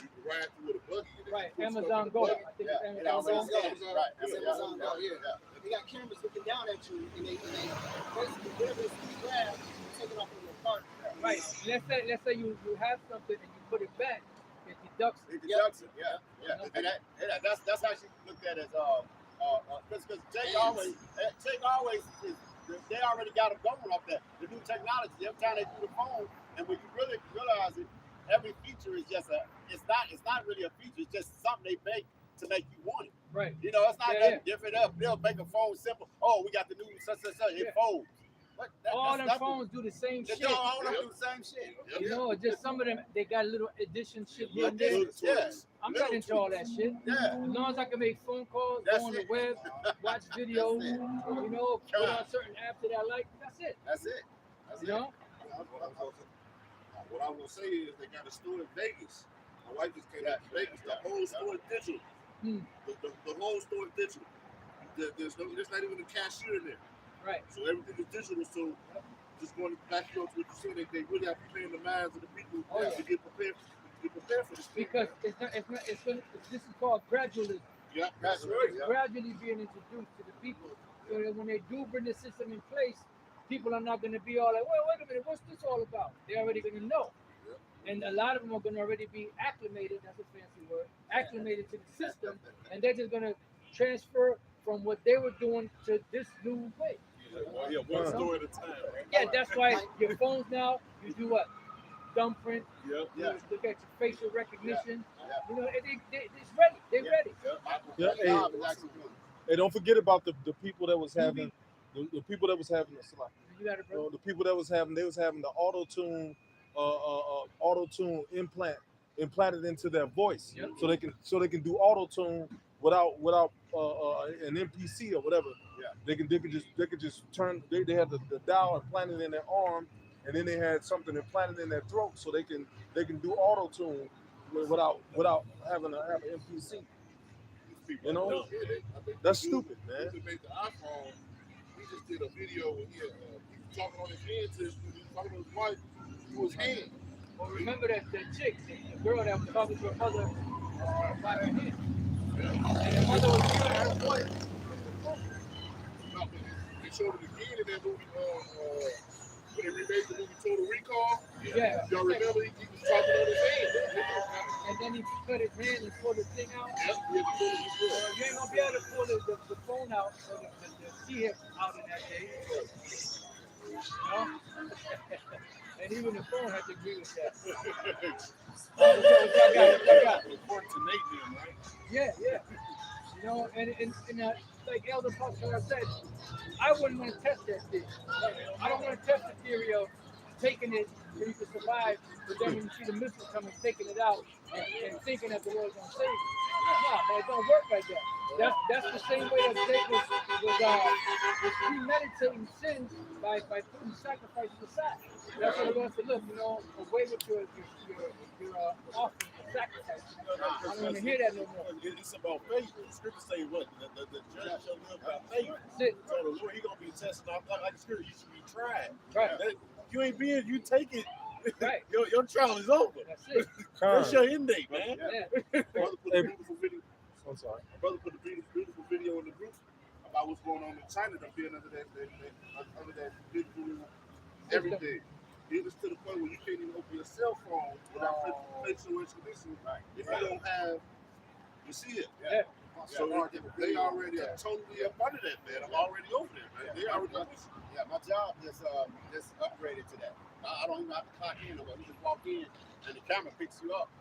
you can ride through with a buggy. And they Right, put stuff Amazon in the Go. buggy. I think Yeah, it's it always Amazon Go. is. Right. That's Amazon Go, yeah. They got cameras looking down at you, and they basically whatever you grab, you take it off of your cart. Right. Let's say you have something and you put it back, it deducts it. It deducts it. Yeah, yeah. And that's how she looked at it as because Jake always is. They already got them going off that. The new technology. Every time they do the phone, and when you really realize it, every feature is just it's not really a feature. It's just something they make to make you want it. Right. You know, it's not Yeah, nothing different. They'll make a phone simple. Oh, we got the new such. Yeah. It folds. But All them that's phones do the same They shit. all of them do the same shit. You know, just some of them, they got little addition shit here Yeah, and there. yes. I'm not into all that shit. Yeah. As long as I can make phone calls, That's go on the it. web, watch videos, you know, put on certain apps that I like, that's it. That's it. That's You it. know? What I was gonna say is they got a store in Vegas. My wife just came out to Vegas. The whole store is digital. The whole store is digital. There's not even a cashier in there. Right. So everything is digital. So just going back to what you said, they really have to play in the minds of the people to get prepared for this. Because this is called gradualism. Yeah, That's right. It's gradually being introduced to the people. So that when they do bring the system in place, people are not going to be all like, well, wait a minute, what's this all about? They're already going to know. And a lot of them are going to already be acclimated, that's a fancy word, acclimated to the system, and they're just going to transfer from what they were doing to this new way. Yeah, one store at a time. Right? Yeah, that's why your phones now, you do what? Thumbprint, Yep. you look at your facial recognition. You know, it's ready. They're ready. Yeah, hey, don't forget about the people that was having the people that was having the slot. You got it, bro. The people that was having the auto-tune implanted into their voice. Yep. so they can do auto-tune without an MPC or whatever. Yeah. They could just turn they had the dial implanted in their arm, and then they had something implanted in their throat so they can do auto-tune without having an MPC. You know? That's stupid, man. He made the iPhone. He just did a video where he was talking on his hand to he was talking to his wife through his hand. Well, remember that chick, the girl that was talking to her mother by her hand. And the mother was giving her voice. No, they showed it again in that movie when they remade the movie Total Recall. Yeah. Y'all remember he was talking on his hand. And then he cut his hand and pulled the thing out. Yep, he had to pull it as well. You ain't gonna be able to pull the phone out or the key out in that day. You know? And even the phone had to agree with that. I got. According to Nate, then, right? Yeah. You know, and like Elder Pastor said, I wouldn't want to test that theory. I don't want to test the theory of taking it so you can survive, but then when you see the missile coming, taking it out and thinking that the Lord's gonna save you. No, but it don't work like that. That's the same way that Jacob was premeditating sin by putting sacrifices aside. That's what it was to look, you know, away with your offering, your sacrifice. I don't want to hear that no more. It's about faith. The scripture say what? The judge shall live by faith. That's it. So the Lord, he gonna be tested off like the scripture. You should be tried. Right. You ain't being. You take it. Right. Your trial is over. That's it. That's your end date, man. Yeah. Brother put a beautiful video. I'm sorry. My brother put a beautiful video in the group about what's going on in China. Them being under that digital everything. It was to the point where you can't even open your cell phone without facial recognition. If you don't have, you see it. Yeah. So they already are totally up under that, man. I'm already over there, man. They already over there. Yeah, my job just upgraded to that. I don't even have to clock in, but you just walk in and the camera picks you up.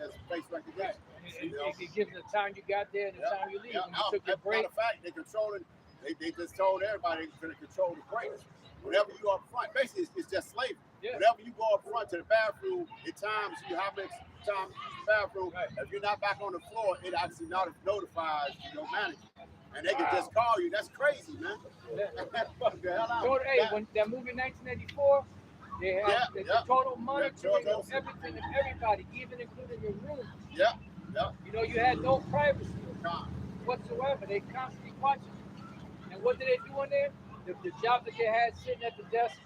That's face recognition. It gives the time you got there and the time you leave. When you took your break. Matter of fact, they just told everybody they're going to control the brakes. Whenever you go up front, basically it's just slavery. Yeah. Whenever you go up front to the bathroom, it times you how much time you use the bathroom. Right. If you're not back on the floor, it actually notifies your manager. And they can just call you. That's crazy, man. Fuck the hell out. So, hey, when that movie 1984, they have the total monitoring of everything and everybody, even including your room. Yeah. You know, you had no privacy whatsoever. They constantly watching you. And what did they do in there? The job that they had sitting at the desk,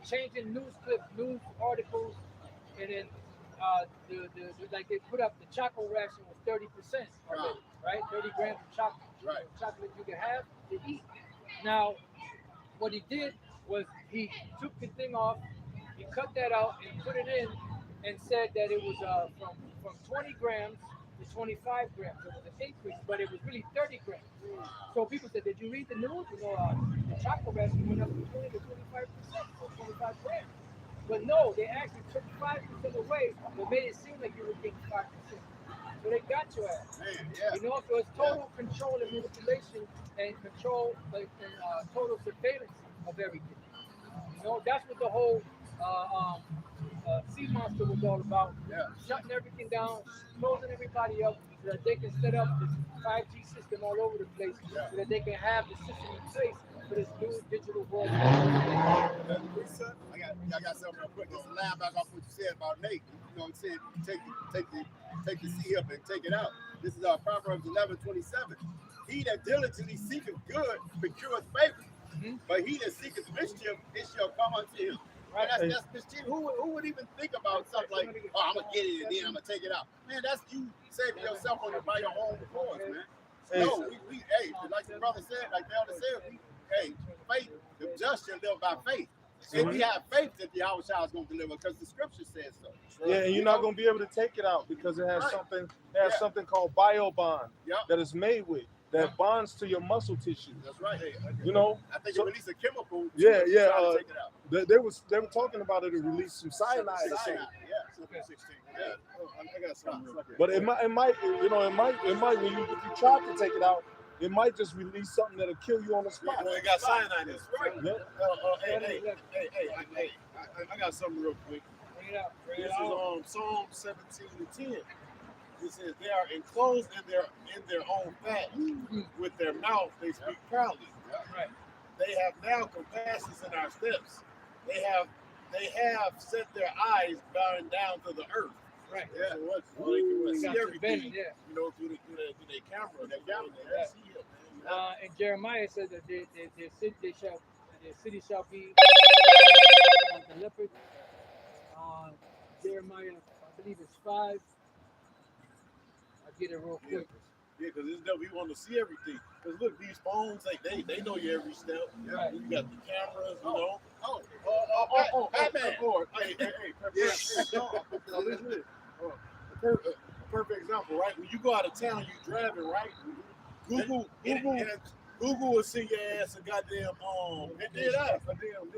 changing news clips, news articles, and then like they put up the chocolate ration was 30% already, right? 30 grams of chocolate, chocolate you can have to eat. Now, what he did was he took the thing off, he cut that out and put it in, and said that it was from 20 grams to 25 grams. It was an increase, but it was really 30 grams. So people said, "Did you read the news? You know, the chocolate ration went up from 20 to 25%, so 25 grams." But no, they actually took 5% away, but made it seem like you were getting 5%. So they got your ass. You know, so it's total control and manipulation and control, total surveillance of everything. You know, that's what the whole sea monster was all about. Shutting everything down, closing everybody up, so that they can set up this 5G system all over the place, so that they can have the system in place for this new digital world. I got something real quick. Just line back off what you said about Nate. You know what I'm saying? Take the sea up and take it out. This is Proverbs 11:27. He that diligently seeketh good procureth favor, but he that seeketh mischief, it shall come unto him. Right. That's mischief. Who would even think about something like, oh, I'm gonna get it and then I'm gonna take it out? Man, that's you saving yourself by your own cause, man. No, we like the brother said, like the elder said, faith, the just shall live by faith. And we have faith that the Yahweh is going to deliver because the scripture says so. Yeah, and you're not going to be able to take it out because it has something called bio bond that is made with that bonds to your muscle tissue. That's right. You know, I think it released a chemical. To take it out. They were talking about it. It released some cyanide. I got something real quick. But it might, when if you try to take it out, it might just release something that'll kill you on the spot. Well, it got cyanide in it. Right. Hey, I got something real quick. This is Psalm 17:10. It says they are enclosed in their own fat. With their mouth they speak proudly. Right. They have now compasses in our steps. They have set their eyes bowing down to the earth. Right. Yeah. So they can see everything. Yeah. You know, through their camera. And Jeremiah said that their city shall be like a leopard. Jeremiah, I believe it's 5. I'll get it real quick. Yeah, because we want to see everything. Because look, these phones, they know your every step. Right. You got the cameras, you know. Batman. A perfect example, right? When you go out of town, you driving, right? Google will send your ass a goddamn a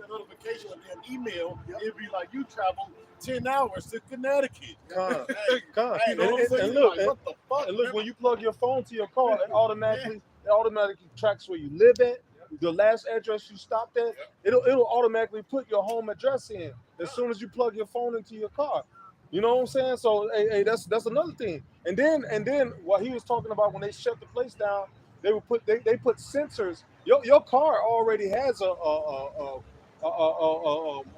notification, a damn email. It'd be like you traveled 10 hours to Connecticut. You know what I'm saying? What the fuck? And look, when you plug your phone to your car, it automatically tracks where you live at, the last address you stopped at. It'll automatically put your home address in as soon as you plug your phone into your car. You know what I'm saying? So that's another thing. And then what he was talking about when they shut the place down, they put sensors. Your car already has a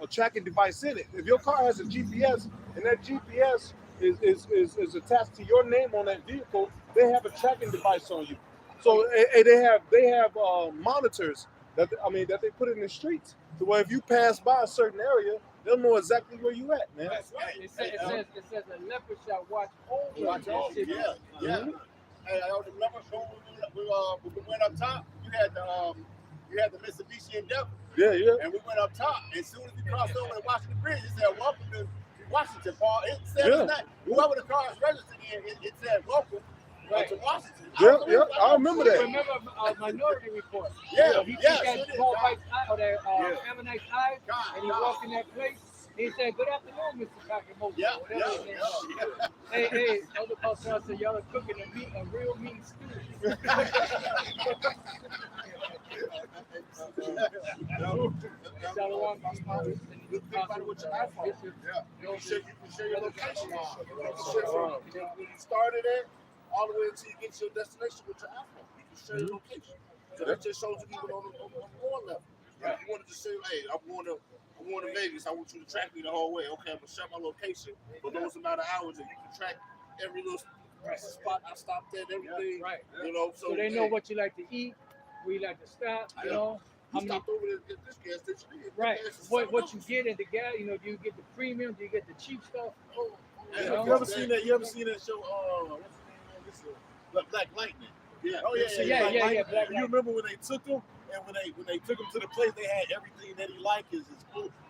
tracking device in it. If your car has a GPS and that GPS is attached to your name on that vehicle, they have a tracking device on you. So they have monitors that they put in the streets. So where if you pass by a certain area, they'll know exactly where you at, man. That's right. It says a leopard shall watch over that city. Yeah. Hey, I remember when we went up top, you had the Mitsubishi Endeavor. Yeah. And we went up top. As soon as we crossed over the Washington Bridge, it said, "Welcome to Washington, Paul." It said that. Whoever the car is registered in, it said, "Welcome to Washington." I remember that. Remember Minority Report? Yeah. He took that Paul White's eye, or that Ammonite's eye, and he walked in that place. He said, "Good afternoon, Mr. Patrick Moses." Hey, Elder Pastor said, "Y'all are cooking a real mean stew." You think about it with your iPhone. You can share your location. When you started it, all the way until you get to your destination with your iPhone. You can share your location. So that just shows you even on the more level. If you want to just say, hey, I'm going to Vegas. I want you to track me the whole way. Okay, I'm gonna share my location for those amount of hours, and you can track every little spot I stopped at, everything. Right. You know, So they know what you like to eat, where you like to stop. You know, you stopped over at this gas station. Right. What you get at the gas? You know, do you get the premium? Do you get the cheap stuff? You ever seen that? You ever seen that show? What's the name of this? Black Lightning. Yeah. Oh yeah. Black You remember when they took him, and when they took him to the place, they had everything that he liked, his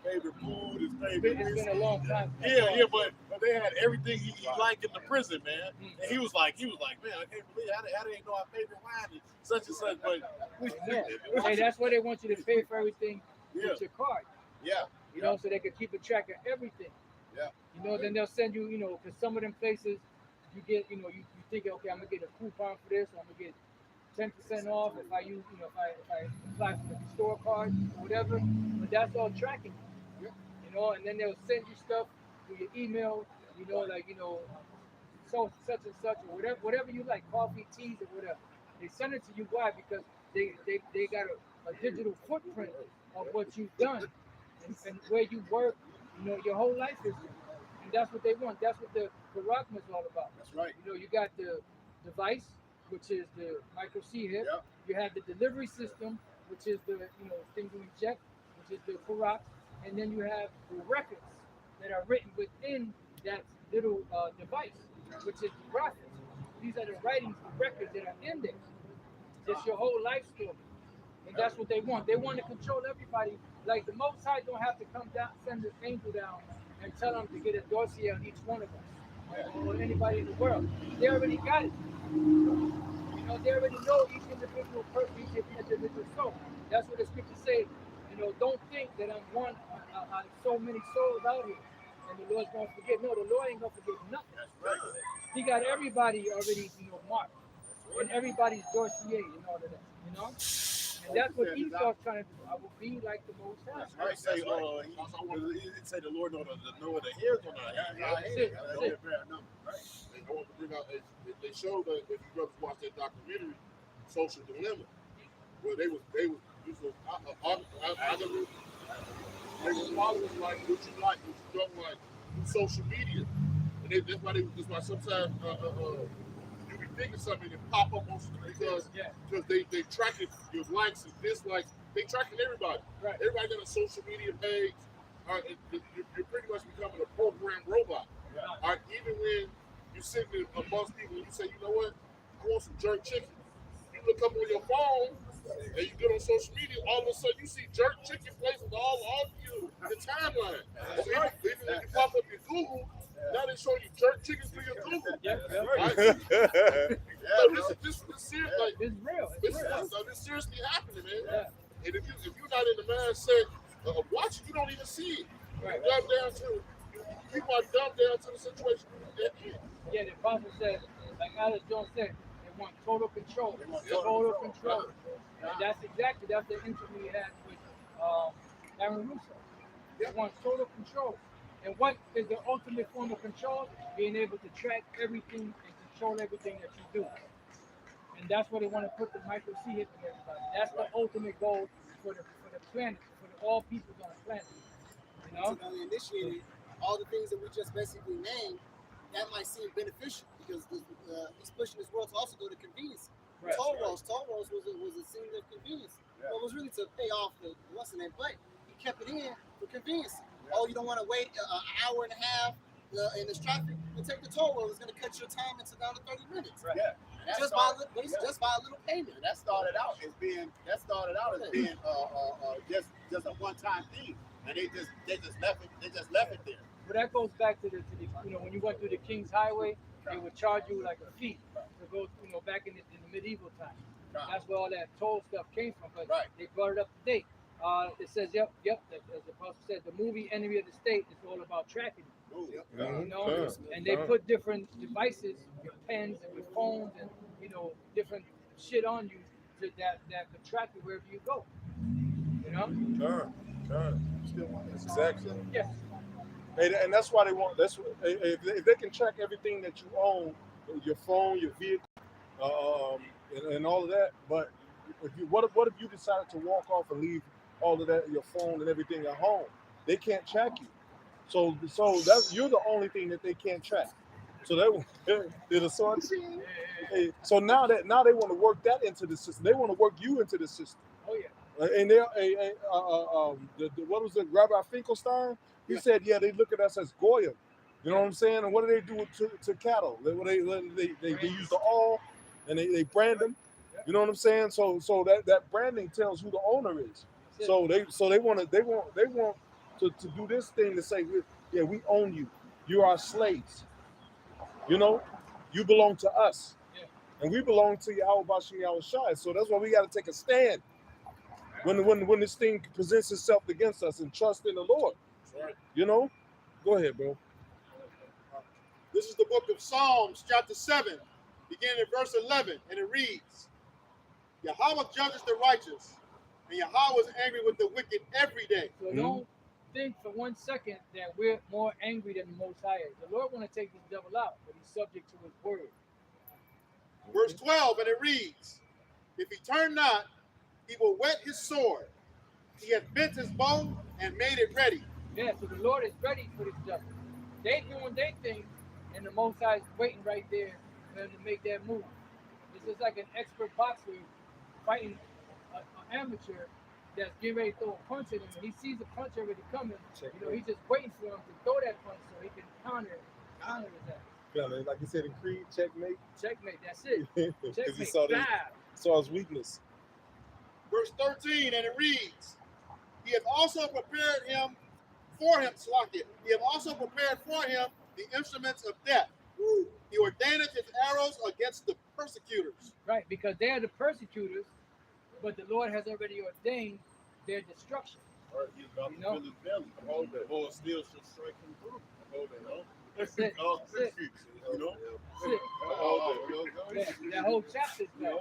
favorite food, his favorite. It's been a long time. Yeah, but they had everything he liked in the prison, man. And he was like, man, I can't believe how they ain't know our favorite wine is such and such. But hey, that's why they want you to pay for everything with your card. Yeah. You know, so they can keep a track of everything. Yeah. You know, then they'll send you, you know, because some of them places you get, you know, you think, okay, I'm gonna get a coupon for this, or I'm gonna get 10% off if I use, you know, if I apply for the store card or whatever. But that's all tracking. You know, and then they'll send you stuff through your email, you know, like, you know, so such and such, or whatever you like, coffee, teas, or whatever. They send it to you. Why? Because they got a digital footprint of what you've done and where you work, you know, your whole life is. And that's what they want. That's what the Rockman is all about. That's right. You know, you got the device, which is the micro C hip. Yep. You have the delivery system, which is the, you know, thing to inject, which is the Karak. And then you have the records that are written within that little device, which is the graphics. These are the writings, the records that are in there. It's your whole life story. And that's what they want. They want to control everybody. Like the Most High don't have to come down, send an angel down and tell them to get a dossier on each one of us or anybody in the world. They already got it. You know, they already know each individual person, each individual soul. That's what the scriptures say. You know, don't think that I'm one out of so many souls out here, and the Lord's gonna forget. No, the Lord ain't gonna forget nothing. He got everybody already, you know, marked, and everybody's dossier and all of that. You know. And that's what Esau's trying to do. I will be like the Most High. I say, it say the Lord know the hairs on our head. I want to bring out. They showed that if you brothers watch that documentary, Social Dilemma, where they was following like what you like, what you don't like, social media, and that's why sometimes you be thinking something and pop up on because they tracking your likes and dislikes. They tracking everybody. Right. Everybody got a social media page. You're pretty much becoming a program robot. Right. Even when you're sitting amongst people and you say, you know what, I want some jerk chicken. You look up on your phone and you get on social media, all of a sudden you see jerk chicken places all over you, the timeline. Even when you pop up your Google, now they show you jerk chicken through your Google. Right? So this serious, like it's real. This seriously happening, man. And if you're not in the mindset of watching, you don't even see it. Right. People are dumbed down to the situation. Yeah, the Apostle said, like Alex Jones said, they want total control. Total control. And that's the interview we had with Aaron Russo. They want total control. And what is the ultimate form of control? Being able to track everything and control everything that you do. And that's where they want to put the micro C hip in everybody. That's the ultimate goal for the planet, for all people on the planet. You know? So initiated all the things that we just basically named, that might seem beneficial because he's pushing this world to also go to convenience. Right. Toll rolls was a scene of convenience. Yeah. But it was really to pay off the what's the name, but he kept it in for convenience. Yeah. Oh, you don't want to wait an hour and a half in this traffic, and take the toll roll. It's going to cut your time into down to 30 minutes. Right. Yeah. Just by a little payment. That started out as being just a one-time thing, and they just left it there. But that goes back to the you know, when you went through the King's Highway, they would charge you like a fee to go, you know, back in the medieval time. That's where all that toll stuff came from, but they brought it up to date. It says, yep, as the apostle said, the movie Enemy of the State is all about tracking. You know, and they put different devices with pens and with phones and, you know, different shit on you that could track you wherever you go. You know? Exactly. Yes. And that's why they want. If they can track everything that you own, your phone, your vehicle, and all of that. But what if you decided to walk off and leave all of that, your phone and everything at home? They can't track you. So that's you're the only thing that they can't track. So that did a sort. So now they want to work that into the system. They want to work you into the system. Oh yeah. And they're what was it, Rabbi Finkelstein? He said, yeah, they look at us as goyim. You know what I'm saying? And what do they do to cattle? They use the all, and they brand them. You know what I'm saying? So that branding tells who the owner is. So they want to do this thing to say, yeah, we own you. You're our slaves. You know, you belong to us, and we belong to Yahweh Bashim Yahweh Shai. So that's why we got to take a stand when this thing presents itself against us and trust in the Lord. Right. You know, go ahead, bro. This is the book of Psalms, chapter 7, beginning at verse 11, and it reads, Yahweh judges the righteous, and Yahweh is angry with the wicked every day. So don't think for 1 second that we're more angry than the Most High is. The Lord want to take this devil out, but he's subject to his word. Verse 12, and it reads, if he turn not, he will whet his sword. He hath bent his bow and made it ready. Yeah, so the Lord is ready for this devil. They doing their thing, and the Most High is waiting right there for them to make that move. This is like an expert boxer fighting an amateur that's getting ready to throw a punch at him, and he sees the punch already coming. He's just waiting for him to throw that punch so he can counter his ass. Yeah, like you said in Creed, checkmate. Checkmate, that's it. Because he Checkmate. saw his weakness. Verse 13, and it reads, he hath also prepared for him the instruments of death. He ordaineth his arrows against the persecutors. Right, because they are the persecutors, but the Lord has already ordained their destruction. Right, he's about to fill his belly. Hold that. Lord still shall strike him through. Hold that, huh? That's it. That's it. You know? That's it. That whole chapter is that.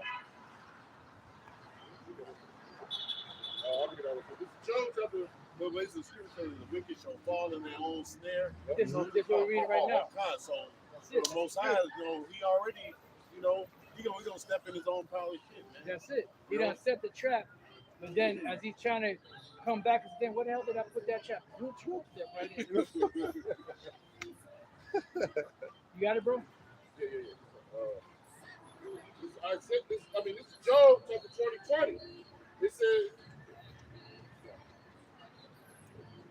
This is Job chapter, but basically the scripture says the wicked shall fall in their own snare. This is what we're reading right now. So the Most High, he already, he gonna step in his own power shit, man. That's it. He done set the trap, but then as he's trying to come back, and then what the hell did I put that trap? You step right in. You got it, bro? Yeah. This is Job chapter 20. It says,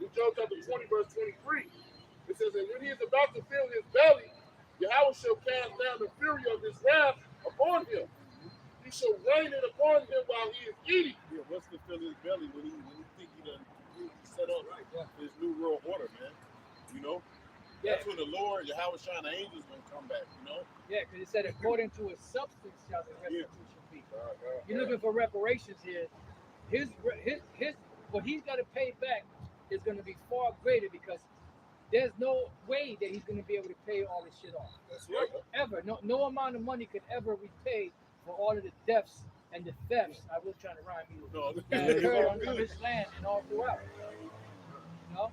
in Job chapter 20, verse 23, it says, and when he is about to fill his belly, Yahweh shall cast down the fury of his wrath upon him. He shall rain it upon him while he is eating. Yeah, what's to fill his belly when he think he done set up his new world order, man? You know? Yeah. That's when the Lord, Yahweh Shai, the angels gonna come back, you know? Yeah, because it said according to his substance shall the restitution be. You're looking for reparations here. His what he's got to pay back is going to be far greater because there's no way that he's going to be able to pay all this shit off. That's right. Ever. No amount of money could ever repay for all of the deaths and the thefts. I was trying to rhyme you. That occurred on this land and all throughout. You know?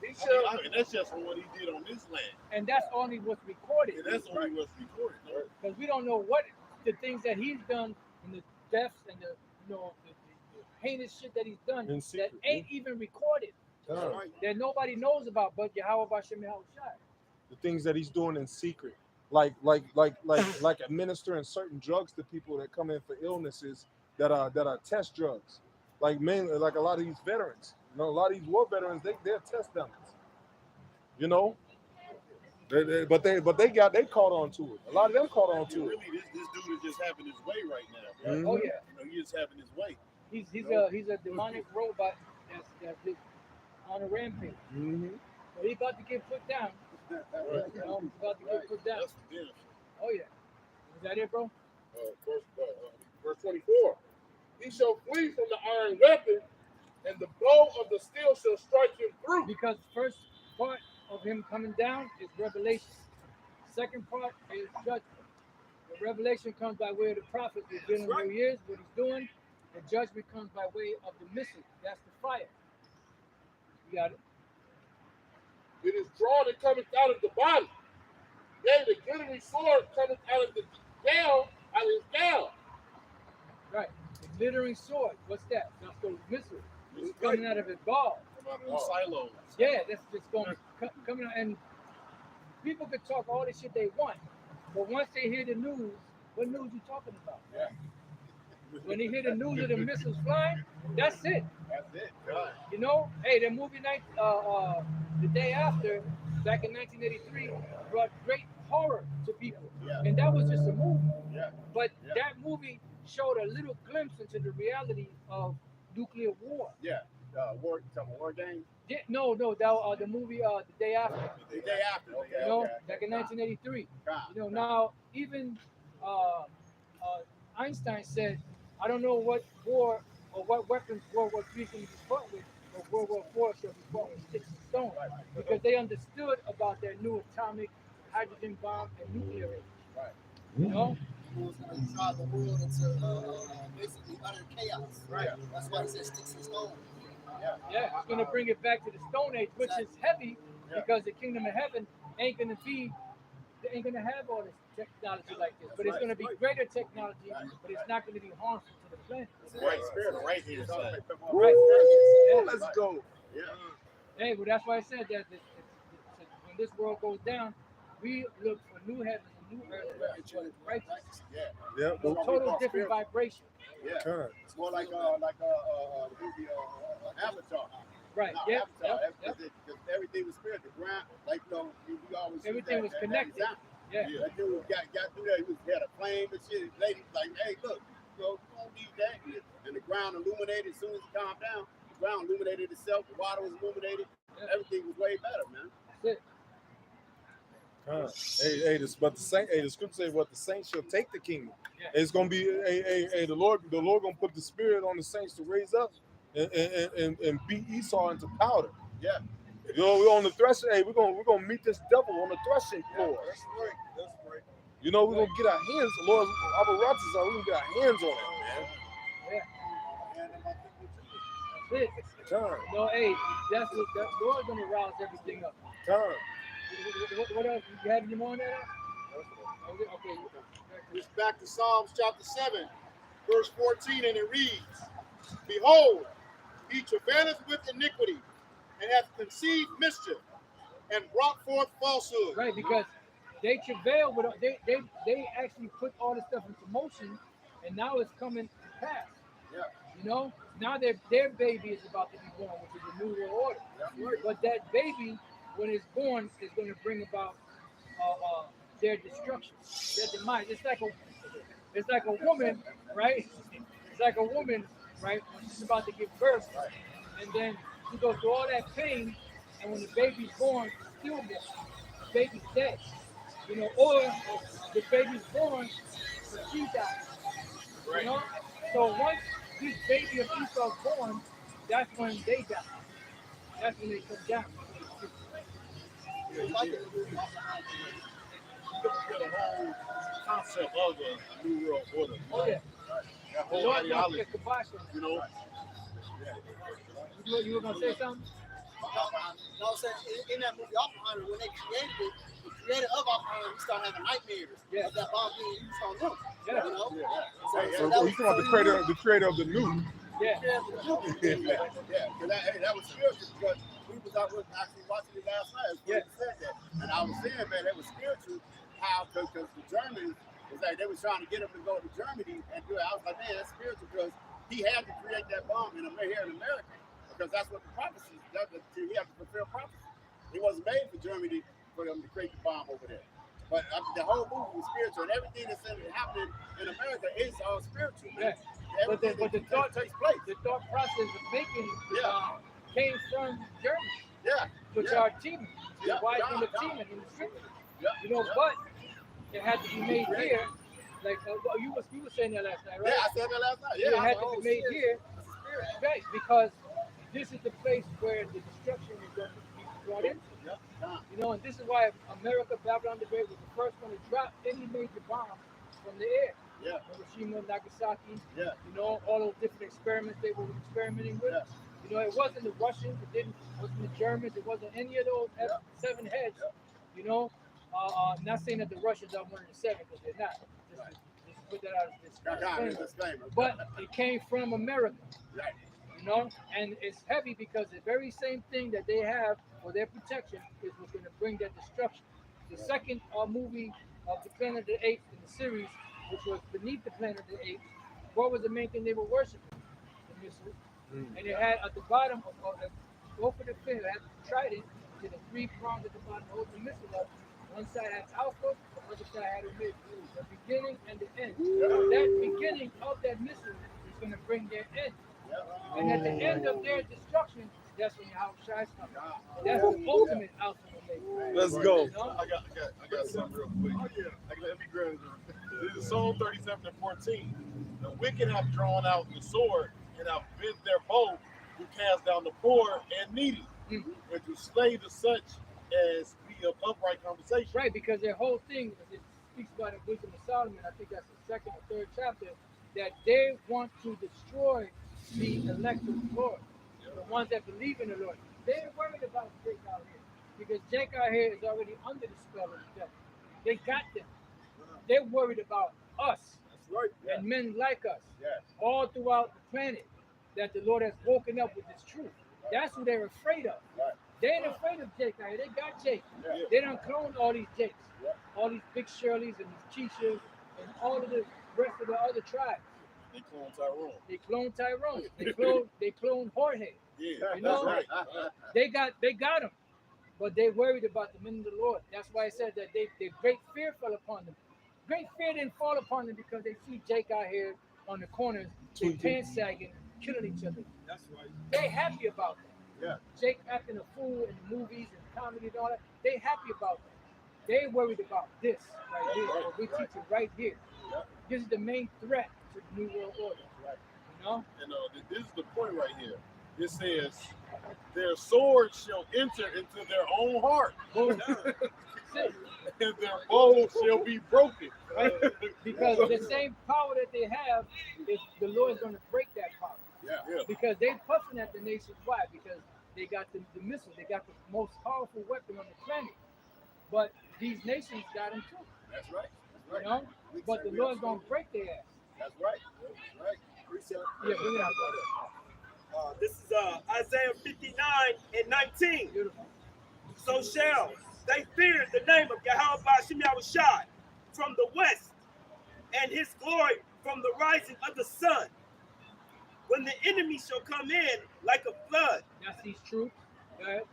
I mean, that's just from what he did on this land. And that's only what's recorded. Yeah, that's only what's recorded. Because we don't know what the things that he's done and the deaths and the heinous shit that he's done that ain't even recorded. That nobody knows about but Yahweh Bashim Yahweh Shai. The things that he's doing in secret. Like administering certain drugs to people that come in for illnesses that are test drugs. Mainly like a lot of these veterans. A lot of these war veterans, they're test dummies. But they caught on to it. A lot of them caught on to it. Really, this dude is just having his way right now. Mm-hmm. Oh yeah. He's just having his way. He's a demonic robot that's just on a rampage. Mm-hmm. So he's about to get put down. He's about to get put down. Oh yeah. Is that it, bro? Verse 24. He shall flee from the iron weapon, and the bow of the steel shall strike him through. Because first part of him coming down is revelation. Second part is judgment. The revelation comes by way of the prophet revealing who he is, what he's doing. The judgment comes by way of the missile. That's the fire. You got it? It is drawn and cometh out of the body. Yeah, the glittering sword coming out of his gown. Right. The glittering sword. What's that? That's those missiles. It's coming out of his ball. Silos. Yeah, that's just going coming out. And people could talk all the shit they want, but once they hear the news, what news you talking about? Yeah. When they hear the news of the missiles flying, that's it. That's it. Right. You know, hey, the movie night, the day after, back in 1983, brought great horror to people, Yeah. and that was just a movie. Yeah. But Yeah. that movie showed a little glimpse into the reality of nuclear war. Yeah. War game. Yeah, no, that the movie the day after. The day after. Okay. You know, Okay. back in 1983. God. You know, now even Einstein said, I don't know what war or what weapons World War III can be fought with, but World War IV shall be fought with sticks and stones, because they understood about their new atomic hydrogen bomb and nuclear age. Right. You know? Who was going to drive the world into basically utter chaos. Right. That's why he said sticks and stones. Yeah, it's going to bring it back to the Stone Age, which is heavy Yeah. because the kingdom of heaven ain't going to have all this technology like this, but it's going to be greater technology, but it's not going to be harmful to the planet. Right. Spirit right here. Right. Yeah. Let's go. Yeah. Hey, well, that's why I said that when this world goes down, we look for new heavens and new earth where it's righteous. Yeah. Yeah. A total different vibration. Yeah. Turn. It's more like the movie Avatar. Right. No, Yep. Avatar. Yep. That's it. 'Cause everything was spirit. The ground, like we always see Everything was connected. example. Yeah. That dude got through there. He had a flame and shit. The lady was like, "Hey, look, you don't need that." And the ground illuminated as soon as it calmed down. The ground illuminated itself. The water was illuminated. Yeah. Everything was way better, man. That's it. But the scripture says, "What the saints shall take the kingdom." Yeah. It's gonna be the Lord gonna put the spirit on the saints to raise up and beat Esau into powder. Yeah. You know, we're on the threshing. Hey, we're gonna meet this devil on the threshing floor. That's right. That's right. You know, we're gonna get our hands. The Lord, our righteous are. We gonna get our hands on it, man. That's it. Turn, No, hey, that's what that Lord's going to rouse everything up. turn. What else? You have any more on that? Okay. It's back to Psalms chapter 7, verse 14, and it reads, Behold, he travaileth with iniquity, and hath conceived mischief, and brought forth falsehood. Right, because they travail with they actually put all this stuff into motion, and now it's coming to pass. Yeah. You know, now their baby is about to be born, which is a new world order. Yeah. But that baby, when it's born, is going to bring about their destruction, their demise. It's like a woman, right? It's like a woman, right? When she's about to give birth, and then she goes through all that pain, and when the baby's born, stillborn, the baby's dead. You know, or the baby's born, but she dies. You know? So once this baby of Esau's born, that's when they die. That's when they come down. The whole concept of the New World Order. Oh yeah. That whole Lord, ideology, the kibosh. you know. You were gonna say something? You know what I'm saying? In that movie Oppenheimer, when they created it, the creator of Oppenheimer, he started having nightmares of that bomb being used on them. Yeah. You know? So he's talking about the creator of the nuke. Yeah. Yeah, that was spiritual because we was out actually watching it last night. Yeah. Said that, and I was saying, man, that was spiritual. How? Because the Germans was like they was trying to get him to go to Germany and do it. I was like, man, that's spiritual because he had to create that bomb here in America because that's what the prophecy. He had to fulfill prophecy. He wasn't made for Germany for them to create the bomb over there. But the whole movie was spiritual, and everything that's happening in America is all spiritual. Man. Yeah. But the thought takes place. The thought process of making the bomb came from Germany. Yeah. Which are teaming. Yeah. Why in the teaming in the street? Yeah. You know, but it had to be made here. Like you were saying that last night, right? Yeah, I said that last night. Yeah, it had to be made here, right? Because this is the place where the destruction is going to be brought into. You know, and this is why America, Babylon the Great, was the first one to drop any major bomb from the air. Yeah. Hiroshima, Nagasaki. Yeah. You know, all those different experiments they were experimenting with. Yeah. You know, it wasn't the Russians, it wasn't the Germans, it wasn't any of those F7 heads. You know, Not saying that the Russians are one of the seven, because they're not. Just put that out as this disclaimer. But it came from America. Right. You know, and it's heavy because the very same thing that they have for their protection is what's going to bring their destruction. The second movie of the Planet of the Apes in the series, which was Beneath the Planet of the Apes, what was the main thing they were worshiping? The missile. And it had at the bottom of the both of the fin, it had the trident, to the three prongs at the bottom hold the missile up. One side had Alpha, the other side had Omega. The beginning and the end. That beginning of that missile is going to bring their end. And at the end of their destruction, that's when Yahushua is coming. That's the ultimate Alpha and Omega. Let's go. You know? I got something real quick. Let me grab it. This is Psalm 37:14. The wicked have drawn out the sword and have bent their bow to cast down the poor and needy, and to slay the such as be of upright conversation. Right, because their whole thing, it speaks about the wisdom of Solomon, I think that's the second or third chapter, that they want to destroy the elect of the Lord, the ones that believe in the Lord. They're worried about Jake out here, because Jake out here is already under the spell of the devil. They got them. They're worried about us and men like us all throughout the planet, that the Lord has woken up with this truth. That's who they're afraid of. They ain't afraid of Jake out here. They got Jake. They done cloned all these Jakes, all these big Shirleys and these Keishas and all of the rest of the other tribes. They clone Tyrone. They clone Tyrone. They clone Jorge. Yeah, You know? that's right. They got them, but they worried about the men of the Lord. That's why I said that they great fear fell upon them. Great fear didn't fall upon them because they see Jake out here on the corners, they pants sagging, killing each other. That's right. They happy about that. Yeah. Jake acting a fool in the movies and comedy and all that. They happy about that. They worried about this right here. What we're teaching right here. This is the main threat to the New World Order. You know? And this is the point right here. It says, their sword shall enter into their own heart, Boom. and their bow shall be broken. Right? Because the same power that they have, is the Lord is going to break that power. Yeah. Because they puffing at the nations. Why? Because they got the missiles. They got the most powerful weapon on the planet. But these nations got them too. That's right. You know? But the Lord's going to break their ass. That's right. That's right. Appreciate it. Yeah, bring it out, brother. This is Isaiah 59:19. Beautiful. So shall they fear the name of Yahweh Ba'ashem Yahushai from the west, and his glory from the rising of the sun. When the enemy shall come in like a flood, That's these troops. Right?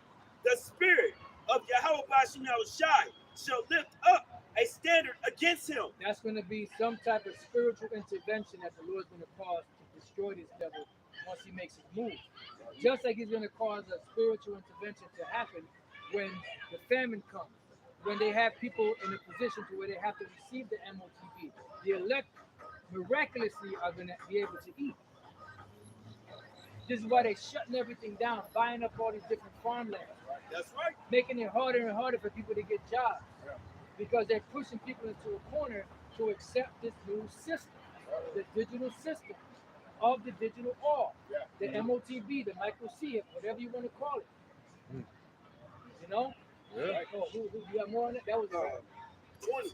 the spirit of Yahweh Ba'ashem Yahushai shall lift up a standard against him. That's going to be some type of spiritual intervention that the Lord's going to cause to destroy this devil once he makes his move. Just like he's going to cause a spiritual intervention to happen when the famine comes, when they have people in a position to where they have to receive the MOTB. The elect miraculously are going to be able to eat. This is why they're shutting everything down, buying up all these different farmlands. That's right. Making it harder and harder for people to get jobs. Because they're pushing people into a corner to accept this new system, the digital system of the digital all, the MOTB, the micro C, whatever you want to call it. You know? Like, oh, who you got more on it? That was 20.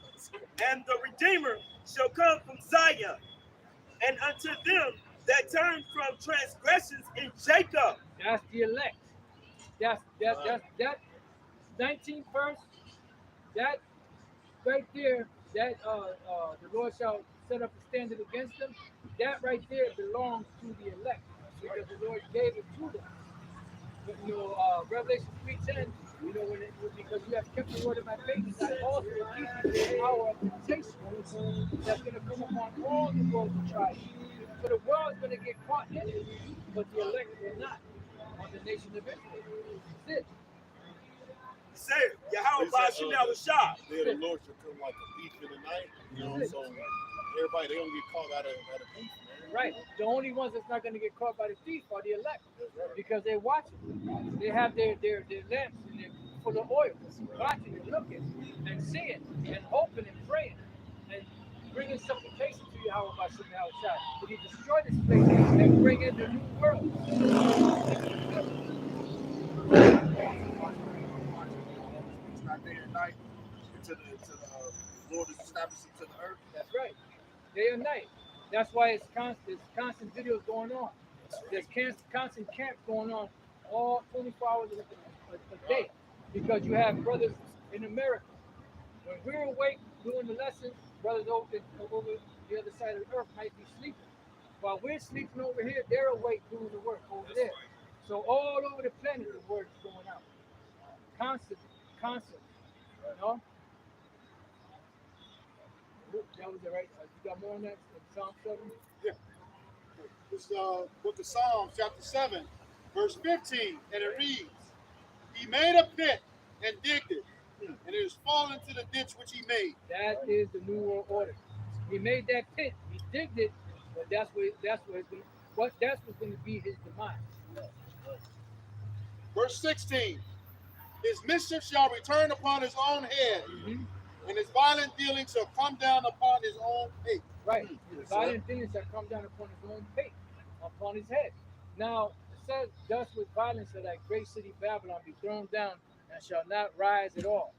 And the Redeemer shall come from Zion, and unto them that turn from transgressions in Jacob. That's the elect. That's that 19th verse. That right there, that the Lord shall set up a standard against them. That right there belongs to the elect, because the Lord gave it to them. But, you know, Revelation 3:10. You know, because you have kept the word of my faith, I also will keep you the hour of temptation that's going to come upon all the world to try you. So the world is going to get caught in it, but the elect will not on the nation of Israel. That's it. Say, Yahweh Ba'ashem Yahushai. The Lord shall come like a thief in the night. You know, so everybody, they don't get caught out of thief, man. Right. The only ones that's not going to get caught by the thief are the elect, because they're watching. They have their lamps and they're full of oil, watching and looking and seeing and hoping and praying and bringing supplication to Yahweh Ba'ashem Yahushai that he destroy this place and bring in the new world. Day and night. until the Lord is establishing to the earth. That's right. Day and night. That's why it's constant videos going on. There's constant camps going on all 24 hours a day, because you have brothers in America. When we're awake doing the lessons, brothers over the other side of the earth might be sleeping. While we're sleeping over here, they're awake doing the work over there. So all over the planet, the word is going out. Constantly. You know? That was it, right? You got more on that? Psalm 7? Yeah. This book of Psalms, chapter 7, verse 15, and it reads, He made a pit and digged it, and it is fallen into the ditch which he made. That is the New World Order. He made that pit, he digged it, but that's what's going to be his demise. Verse 16, His mischief shall return upon his own head, and his violent dealings shall come down upon his own pate. Right. His violent dealings shall come down upon his own pate, upon his head. Now, it says, thus with violence shall that great city Babylon be thrown down and shall not rise at all.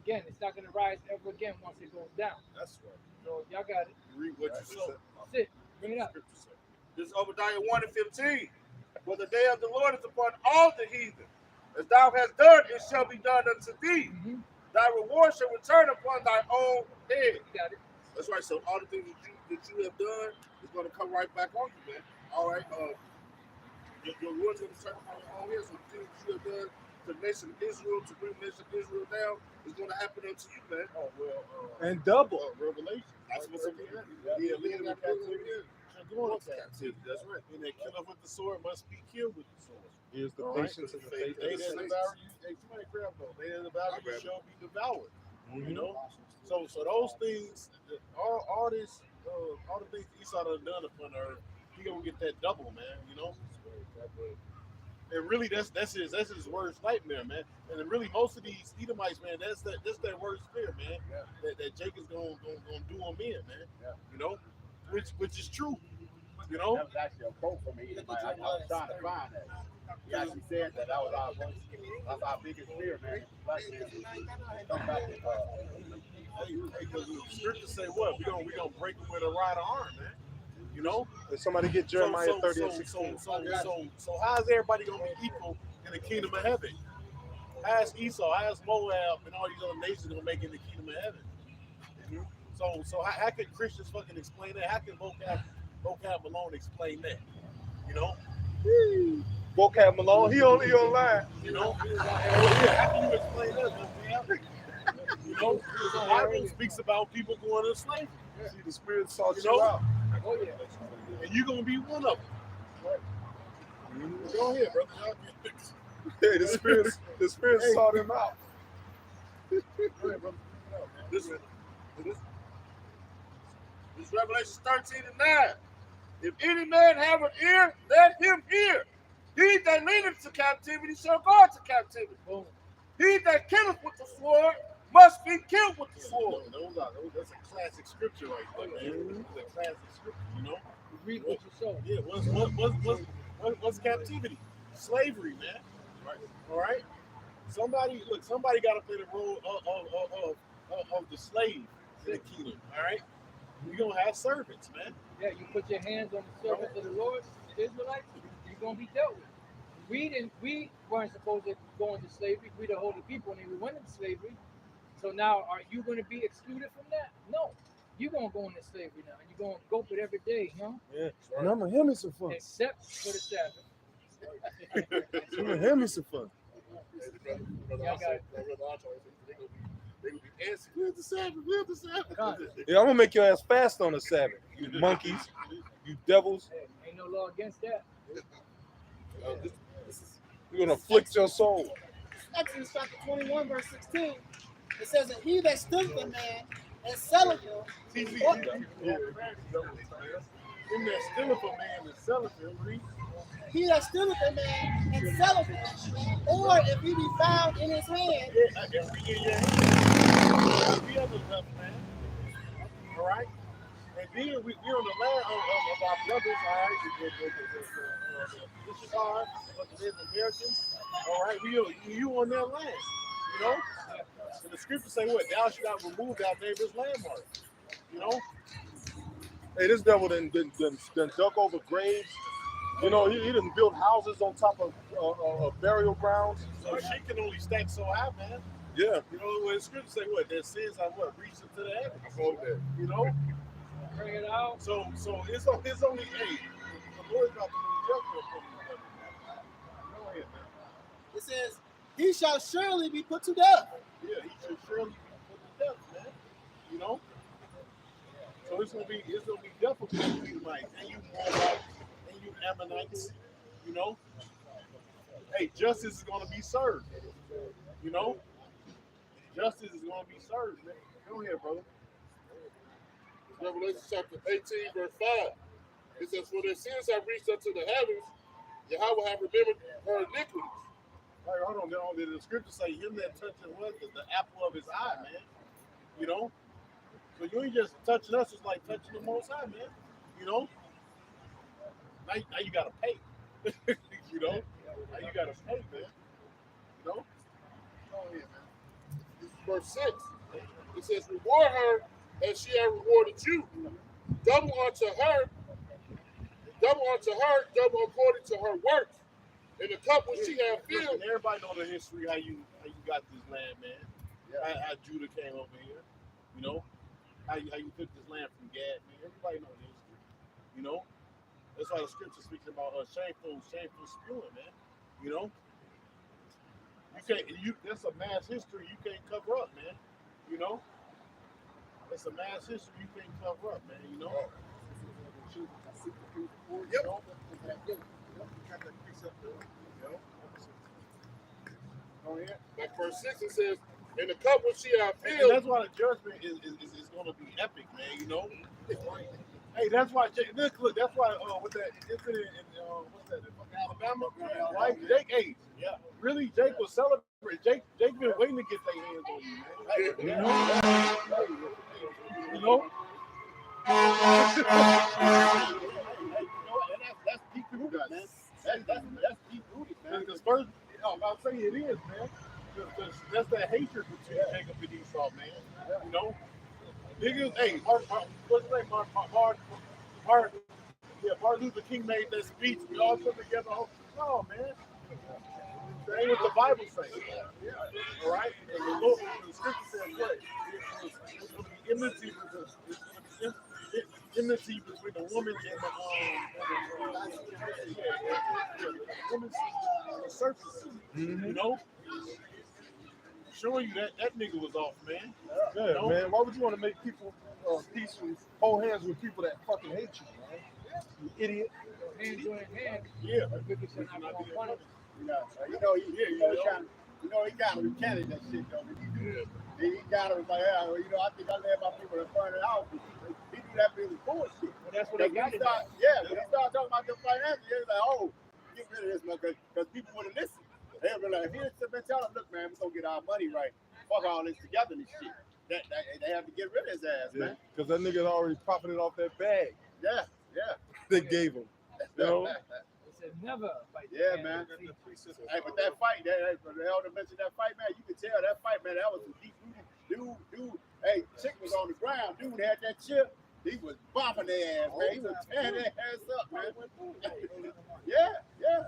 Again, it's not going to rise ever again once it goes down. That's right. So y'all got it. Read what you said. Sit. Bring it up. This is Obadiah 1 and 15. For the day of the Lord is upon all the heathen. As thou hast done, it shall be done unto thee. Thy reward shall return upon thy own head. You got it. That's right. So all the things that you have done is going to come right back on you, man. All right. Your reward's going to return upon your own head. So the things you have done to the nation of Israel, to bring the nation of Israel down, is going to happen unto you, man. Oh, well. And double. Revelation. That's what's in the end. Yeah, lead them in captivity. That's right. And they kill with the sword must be killed with the sword. Here's the patience and the faith. They that devour you, somebody grab those. They that devour you shall be devoured. You know? So those things, all the things Esau done upon earth, he gonna get that double, man, you know? And really that's his worst nightmare, man. And then really most of these Edomites, man, that's their worst fear, man. Yeah. That Jacob's gonna do them in, man. Yeah. You know? Which is true. You know? That was actually a quote from me. I was trying to find that. He actually said that was our biggest fear, man. Black man. Because the scriptures say what? We gonna break them with a rod of iron, man. You know? Did somebody get Jeremiah 30 and 16? So how's everybody gonna be equal in the kingdom of heaven? How's Esau, how's Moab, and all these other nations gonna make it in the kingdom of heaven? Mm-hmm. So how can Christians fucking explain that? How can Vocab Malone explain that? You know? Vocab Malone, he online. You know? How can you explain that? You know? The Bible speaks about people going into slavery. See, the Spirit sought you out. Oh, yeah. And you're going to be one of them. Right. Go ahead, brother. Hey, the Spirit sought him out. This Revelation 13 and 9. If any man have an ear, let him hear. He that leadeth to captivity shall go into captivity. Boom. He that killeth with the sword must be killed with the sword. That's a classic scripture right there, man. It's a classic scripture, you know? Read what you saw. Yeah, what's captivity? Slavery, man. Right. All right? Somebody got to play the role of the slave in the kingdom, all right? You're going to have servants, man. Yeah, you put your hands on the servants of the Lord, the Israelites, you're going to be dealt with. We weren't supposed to go into slavery. We the holy people, and we went into slavery. So now, are you going to be excluded from that? No. You're going to go into slavery now. You're going to go it every day, huh? Yeah. And I'm going to have me some fun. Except for the Sabbath. I'm going to have me some fun. Yeah, I got it. Where's the Sabbath? Yeah, I'm going to make your ass fast on the Sabbath. You monkeys. You devils. Hey, ain't no law against that. You're going to afflict your soul. Exodus chapter 21, verse 16. It says that he that stealeth a man and selleth him. Him that stealeth a man and selleth him, read. He that stealeth a man and selleth him, or if he be found in his hand. If we in your hand, we have enough, man. All right? And then we're on the land of our brothers, all right? This is hard, but the Native Americans, all right? You on their land, you know? And the scriptures say what? Thou shalt not remove thy neighbor's landmark. You know? Hey, this devil done dug over graves. You know, he done built houses on top of burial grounds. So she can only stack so high, man. Yeah. You know, when the scriptures say what? Their sins have what? Reached into the heavens. Above that. You know? Bring it out. So it's only eight. The Lord's about to do judgment. Go ahead, man. It says, he shall surely be put to death. Yeah, he should surely be put to death, man. You know? So it's gonna be difficult for you, Mike, and you Moabites, and you Ammonites, you know? Hey, justice is gonna be served. You know? Justice is gonna be served, man. Go ahead, brother. Revelation chapter 18, verse 5. It says, for their sins have reached unto the heavens, Yahweh have remembered her iniquities. All right, hold on. Did the scripture say him that touches what? The apple of his eye, man. You know? So you ain't just touching us, it's like touching the Most High, man. You know? Now you gotta pay. You know? Now you gotta pay, man. You know? Oh, yeah, man. This is verse 6. It says, reward her as she had rewarded you. Double unto her, double according to her works. In the cup which she had filled. And everybody know the history, how you got this land, man. Yeah. How Judah came over here. You know? How you took this land from Gad, man. Everybody know the history. You know? That's why the scripture speaks about shameful spewing, man. You know? That's a mass history you can't cover up, man. You know? It's a mass history you can't cover up, man, you know? Yep. Oh, yeah. Like verse 6, it says, in the cup which she had filled. And that's why the judgment is going to be epic, man, you know? Hey, that's why, look, that's why, with that incident in, what's that, in Alabama, right? Jake, really, Jake was celebrating. Jake been waiting to get their hands on you, man. You know? That's deep rooted, man. That's deep rooted, man. Because first, I'll say it is, man. Because that's that hatred between Jacob and Esau, man. You know? Niggas, hey, what's his name? Martin Luther King made that speech. We all put together. No, man. That ain't what the Bible says. All right? And the Lord, the scripture says what? It's going to be enmity between the woman and the woman's surface. You know? Showing you that nigga was off, man. Yeah, you know? Man. Why would you want to make people peaceful, hold hands with people that fucking hate you, man? You idiot. Hand join hand. Yeah. You know, he kind of recanted that shit, though. He kind of was like, yeah, you know, I think I let my people to burn it out. He do that because it's bullshit. Well, that's what they got. When he started talking about the finances, he was like, oh, get rid of this, man, because people wouldn't listen. They were like, if he had been telling them, look, man, we're going to get our money right. Fuck all this together and shit. They have to get rid of his ass, man. Because that nigga already profited off that bag. Yeah. They gave him. You know? Never fight. Yeah, man. Hey, but that fight, the elder mentioned that fight, man. You can tell that fight, man. That was some deep rooted. Dude. Hey, chick was on the ground. Dude had that chip. He was bombing their ass, man. He was tearing their ass up, man. Yeah. Yeah,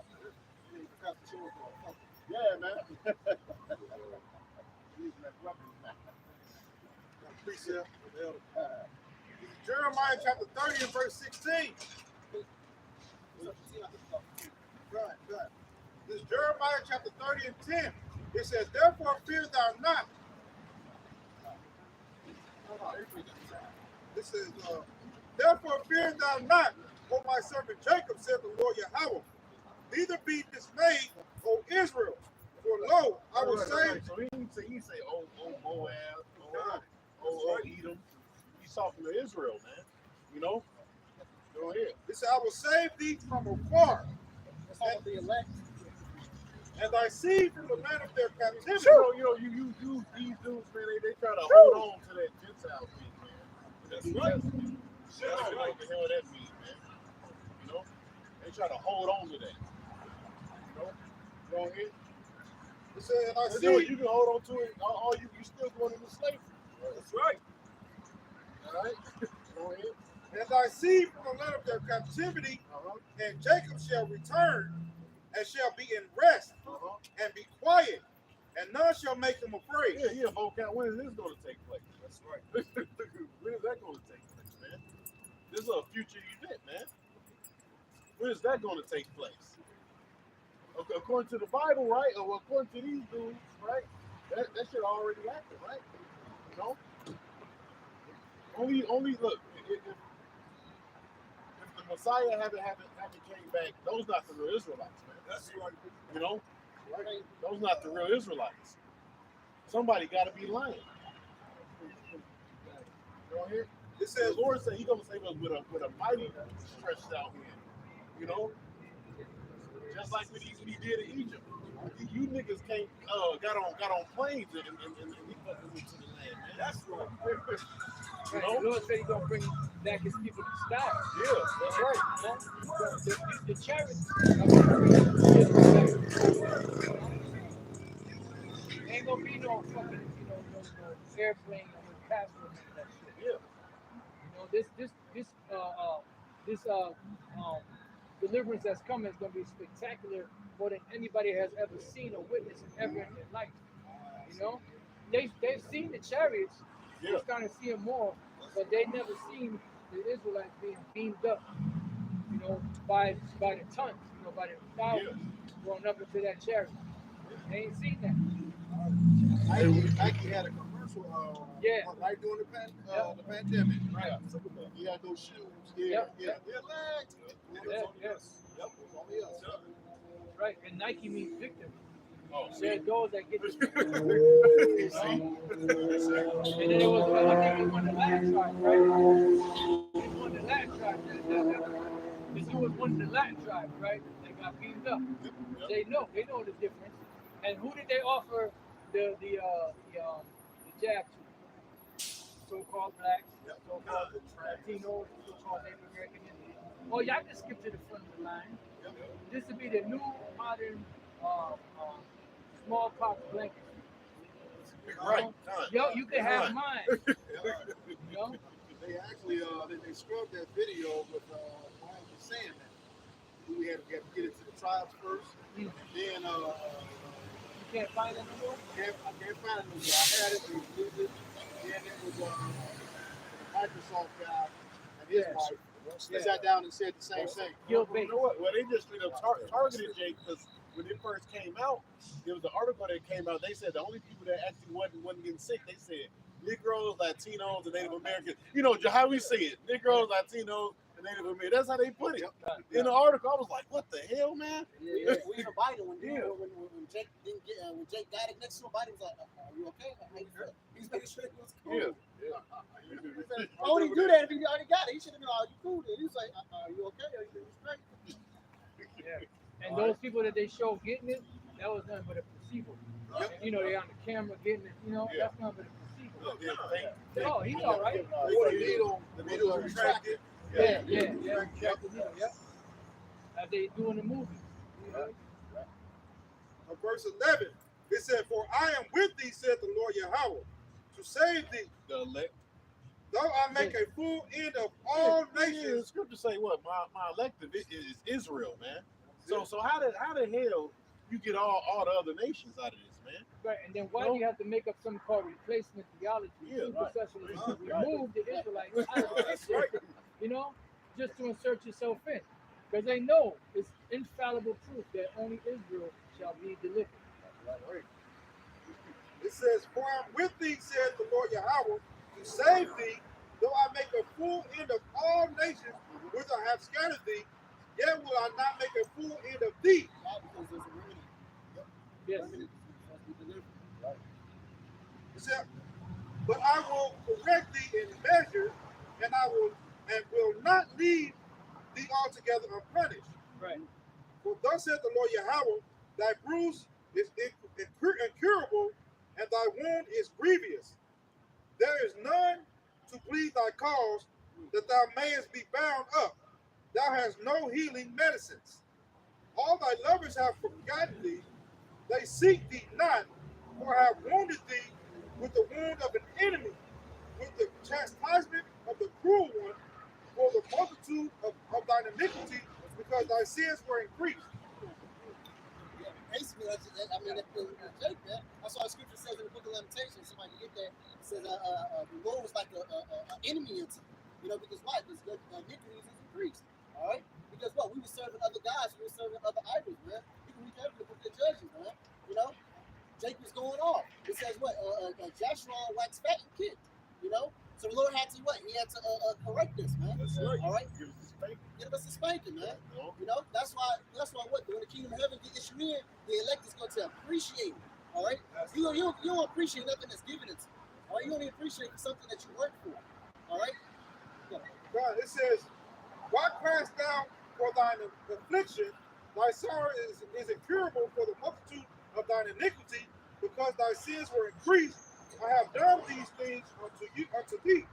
man. Jeremiah chapter 30 and verse 16. Right. This is Jeremiah chapter 30 and 10. It says, therefore fear thou not. This says, therefore fear thou not, O my servant Jacob, said the Lord Yahweh. Neither be dismayed, O Israel, for lo, I will save. So he say, oh Moab, oh Edom. He's talking to Israel, man. You know? Go ahead. He said, I will save thee from afar. And thy seed from the land of their captivity. You know, these dudes, man, they try to hold on to that Gentile thing, man. That's what the hell that means, man. You know? They try to hold on to that. You know? Go ahead. It said, and I You see. can hold on to it. All you still going into slavery. That's right. All right. Go ahead. And I see from the land of their captivity, and Jacob shall return, and shall be in rest, and be quiet, and none shall make him afraid. Yeah, Volcan. When is this going to take place? That's right. When is that going to take place, man? This is a future event, man. When is that going to take place? According to the Bible, right? Or according to these dudes, right? That shit already happened, right? You know? Only look. If the Messiah haven't came back, those not the real Israelites, man. That's right. You know? Right? Those not the real Israelites. Somebody got to be lying. Go ahead. It says, Lord said He's gonna save us with a mighty stretched out hand. You know, just like what he did in Egypt. You niggas came, got on planes and he put them into the land, man. That's right. You know? The Lord said He's gonna bring back His people to style. Yeah, that's right. The chariots ain't gonna be no fucking, no airplane or no passport and that shit. Yeah. This deliverance that's coming is gonna be spectacular, more than anybody has ever seen or witnessed ever in their life. You know, they've seen the chariots, they're starting to see them more, but they never seen the Israelites being beamed up, by the tons, by the thousands going up into that chariot. They ain't seen that. Nike had a commercial right during the pandemic. Right. He had those shoes. Right, and Nike means victim. They're those that get the And then it was, I think it was one of the last tribes, right? It was one of the last tribes. This was one of the Latin tribes, right? They got beamed up. They know the difference. And who did they offer the jab to? So-called blacks, so-called Latinos, so-called Native American Indians. Oh, y'all can skip to the front of the line. This would be the new modern smallpox blanket. Right. Yo, you can have mine. They actually they scrubbed that video with Brian was saying that we had to get into the tribes first, and then you can't find it anymore. I can't find it anymore. I had it, we used it, and it was the Microsoft guy and his wife. They sat down and said the same thing. You know what? Well, they just straight up targeted Jake because when it first came out, there was an article that came out. They said the only people that actually wasn't getting sick, they said Negroes, Latinos, and Native Americans. You know how we say it: Negroes, Latinos, and Native Americans. That's how they put it in the article. I was like, "What the hell, man?" We even Biden when Jake didn't get when Jake got it next to him, Biden was like, "Are you okay? How you feel?" He's making sure it was cool. Why would he do that if he already got it? He should have been all, "You cool?" Then he was like, "Are you okay? Are you straight?" Yeah. And those people that they show getting it, that was nothing but a placebo. They're on the camera getting it. That's nothing but a placebo. Oh, he's all right. The needle retracted. Yeah. As they do in the movie. Verse 11, it said, "For I am with thee, said the Lord Yahweh, to save thee. The elect. Though I make a full end of all nations." The scripture say what? My elective is Israel, man. So how the hell you get all the other nations out of this, man? Right, and then why do you have to make up something called replacement theology? Supersessionism. Remove the Israelites out of the picture, just to insert yourself in. Because they know it's infallible proof that only Israel shall be delivered. It says, "For I am with thee, said the Lord Yahweh, to save thee, though I make a full end of all nations, which I have scattered thee, yet will I not make a full end of thee." Yes. It said, "But I will correct thee in measure, and will not leave thee altogether unpunished. Right. For thus said the Lord Yahweh, thy bruise is incurable, and thy wound is grievous. There is none to plead thy cause, that thou mayest be bound up. Thou hast no healing medicines. All thy lovers have forgotten thee, they seek thee not, for I have wounded thee with the wound of an enemy, with the chastisement of the cruel one, for the multitude of thine iniquity, because thy sins were increased. Basically, I mean, that's Jake, man. That's why the scripture says in the book of Lamentations, somebody get that, it says the Lord was like an enemy unto you. You know, because why? Because the iniquities is increased. All right? Because what? We were serving other gods, we were serving other idols, man. You can read that in the book of Judges, man. You know? Jake was going off. It says what? Joshua waxed fat and kicked. You know? So the Lord had to what? He had to correct this, man. That's right. All right? Give us a spanking. Give us a spanking, man. You know? That's why what? When the kingdom of heaven get issued in, the elect is going to appreciate it. All right? You don't appreciate nothing that's given it to you. All right? You only appreciate something that you work for. All right? God, it says, why criest thou for thine affliction? Thy sorrow is incurable for the multitude of thine iniquity, because thy sins were increased. I have done these things unto thee.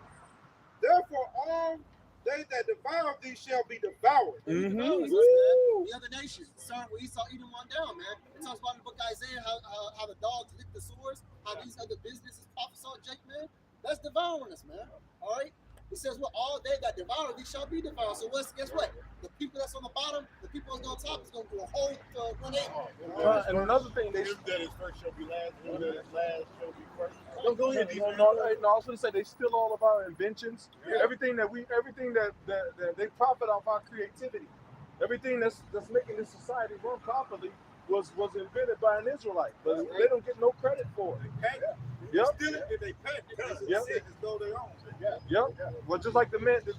Therefore, all they that devour thee shall be devoured. The other nations, son, when Esau eat them on down, man. It talks about in the book of Isaiah how the dogs lick the sores, how these other businesses prophesy, Jake, man. That's devouring us, man. All right? It says, well, all they that devour thee shall be devoured. So guess what? The people that's on the bottom, the people that's on top is going to do a whole 180. And another thing, Him that is first shall be last, him that is last shall be first. go ahead. No, I was going to say they steal all of our inventions. Yeah. Everything that they profit off our creativity. Everything that's making this society run properly was invented by an Israelite, but they don't get no credit for it. Yep. Steal it and they patent it. Yep. As though they own it. Yep. Well, just like the man, the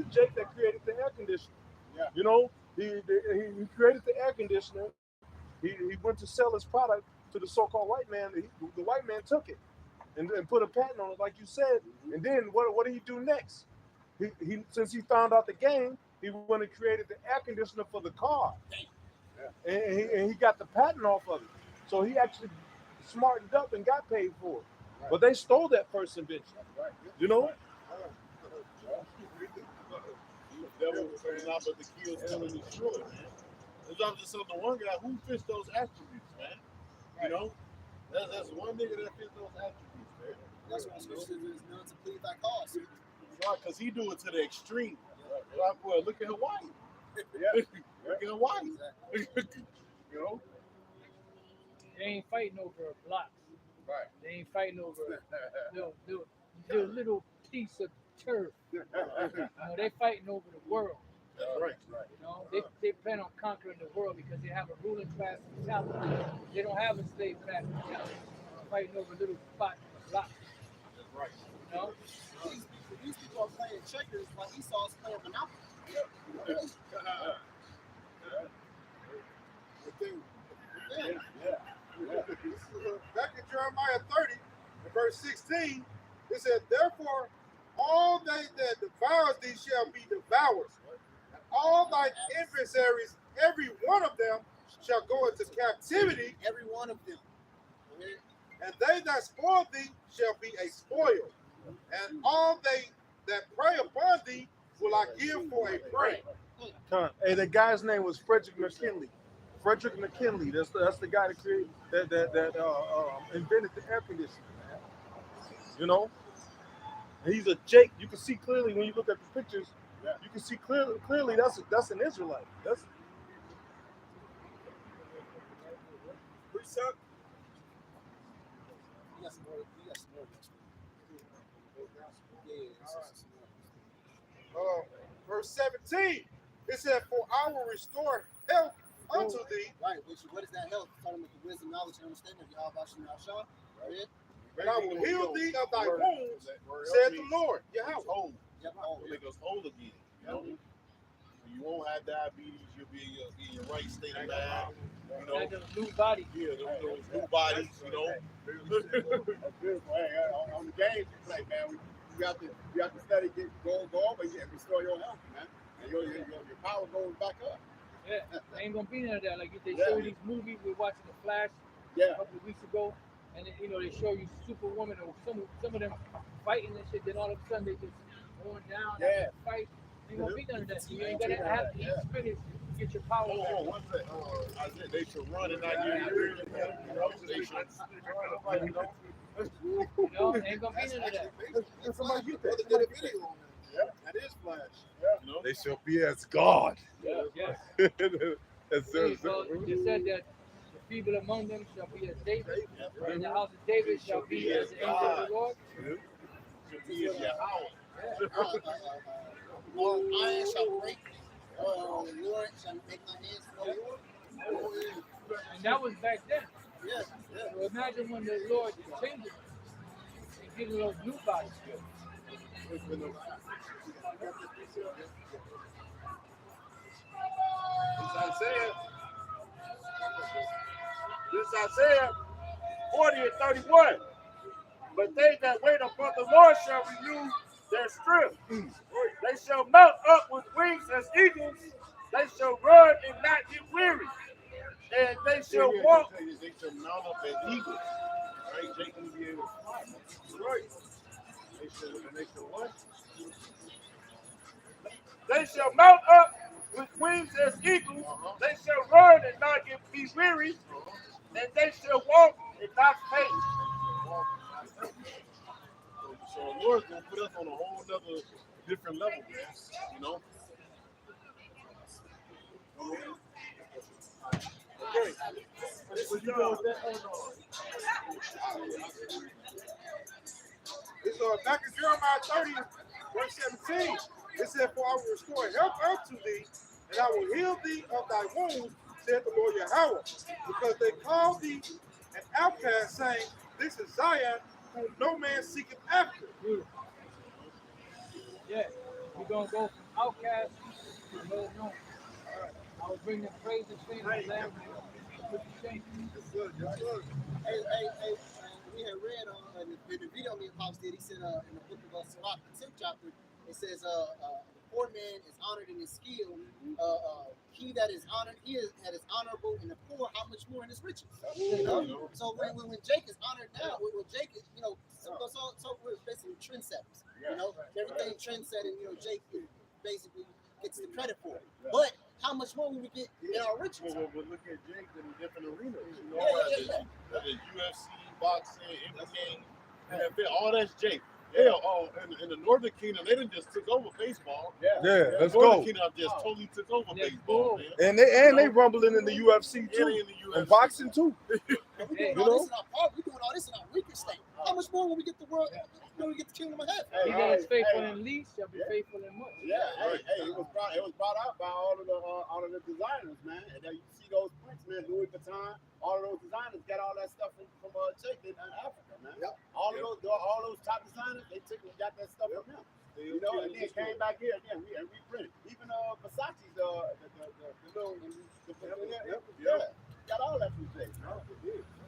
Jake that created the air conditioner. Yeah. You know, he created the air conditioner. He went to sell his product to the so-called white man. The white man took it and put a patent on it, like you said. And then what did he do next? He since he found out the game, he went and created the air conditioner for the car. Yeah. And he got the patent off of it. So he actually smartened up and got paid for it. Right. But they stole that first invention. Right. You know? The devil was not but the kill, steal, and destroy, man. I'm just on the one guy who fits those attributes, man. You know? That's one nigga that fits those attributes, man. That's what the scripture says, is none to plead thy cause. Right, because he do it to the extreme. Like, boy, look at Hawaii. Yeah. Look at Hawaii. You know? They ain't fighting over blocks. Right. They ain't fighting over the little piece of turf. You know, they fighting over the world. That's right. You know, they plan on conquering the world because they have a ruling class mentality. They don't have a slave class mentality. They're fighting over little spots of blocks. That's right. You know? These people are playing checkers while Esau's playing Monopoly. Back in Jeremiah 30, in verse 16, it said, therefore, all they that devour thee shall be devoured, and all thine adversaries, every one of them, shall go into captivity. Every one of them. And they that spoil thee shall be a spoil, and all they that prey upon thee will I give for a prey. Hey, the guy's name was Frederick McKinley. Frederick McKinley. That's the guy that created that invented the air conditioner. You know, and he's a Jake. You can see clearly when you look at the pictures. Yeah. You can see clearly that's an Israelite. That's Precept. Yes, more. Verse 17, it said, for I will restore health unto thee. Right, what is that health? Talking about the wisdom, knowledge, and understanding of Yahweh Shah. Right? And I will heal thee of thy wounds, said the Lord. Yahweh. Whole. Yep. Make us whole again. You know? You won't have diabetes. You'll be in your right state of mind. You know, Like those new bodies. yeah, those new bodies. You know, That's good. Hey, on the games you play, man, you have to study, go over and restore your health, man, and your power goes back up. Yeah, ain't gonna be none of that. Like if they show these movies, we're watching The Flash Yeah. a couple of weeks ago, and then, you know, they show you Superwoman or some of them fighting and shit. Then all of a sudden they just going down and fight. Ain't gonna be none of that. You ain't gonna have to eat spinach. get your power back. What's that? Isaiah, they should run and not get weary. They should. You know, ain't gonna be none of that. That's somebody get that. Did a video on that. Yeah, that is Flash. You know? They shall be as God. Yes. That's Well, it said that the feeble among them shall be as David, and the house of David shall be as the angel of the Lord. He is Yahweh. Iron shall break. Lord shall make my hands flow. And that was back then. Yes. So imagine when the Lord changes it and gives those new bodies. This Isaiah 40 and 31. But they that wait upon the Lord shall renew their strength. They shall mount up with wings as eagles. They shall run and not get weary. And they shall walk. They shall mount up as eagles. Right? They can be able to fly. Right. They shall what? They shall mount up with wings as eagles. They shall run and not be weary. And they shall walk and not faint. So the Lord's gonna put us on a whole other different level, man. You know? Okay. What you doing with that? Oh no. It's back in Jeremiah 30, verse 17. It said, "For I will restore health unto thee, and I will heal thee of thy wounds, said the Lord Yahweh. Because they called thee an outcast, saying, This is Zion, whom no man seeketh after." Yeah, we're gonna go from outcast to well known. I will bring them praise and fame to the land with the shame. Hey, we had read in the video me and Pops did. He said in the book of Sirach, the 10th chapter, it says the poor man is honored in his skill. He that is honored, that is honorable in the poor, how much more in his riches? You know? So when Jake is honored now, when Jake is, you know, so we're basically trendsetters. You know, everything trendsetting, you know, Jake basically gets the credit for it. But how much more will we get in our riches? Well, look at Jake in different arenas. You know, whether UFC, boxing, everything, NFL, all that's Jake. Hell, in the Northern Kingdom, they didn't just took over baseball. Yeah, let's Northern go. Kingdom just totally took over baseball, man. And they rumbling in the UFC too, and boxing too. We're doing all this in our weaker state. How much more will we get the world? When we get the kingdom of heaven? He that is faithful in least shall be faithful in much. Yeah, it was brought out by all of the designers, man. And then you see those prints, man, Louis Vuitton, all of those designers got all that stuff from Czech in Africa, man. Yep. All those top designers, they got that stuff from them. You know, and then came back here again and reprinted. Even Versace's the little got all that from Czech.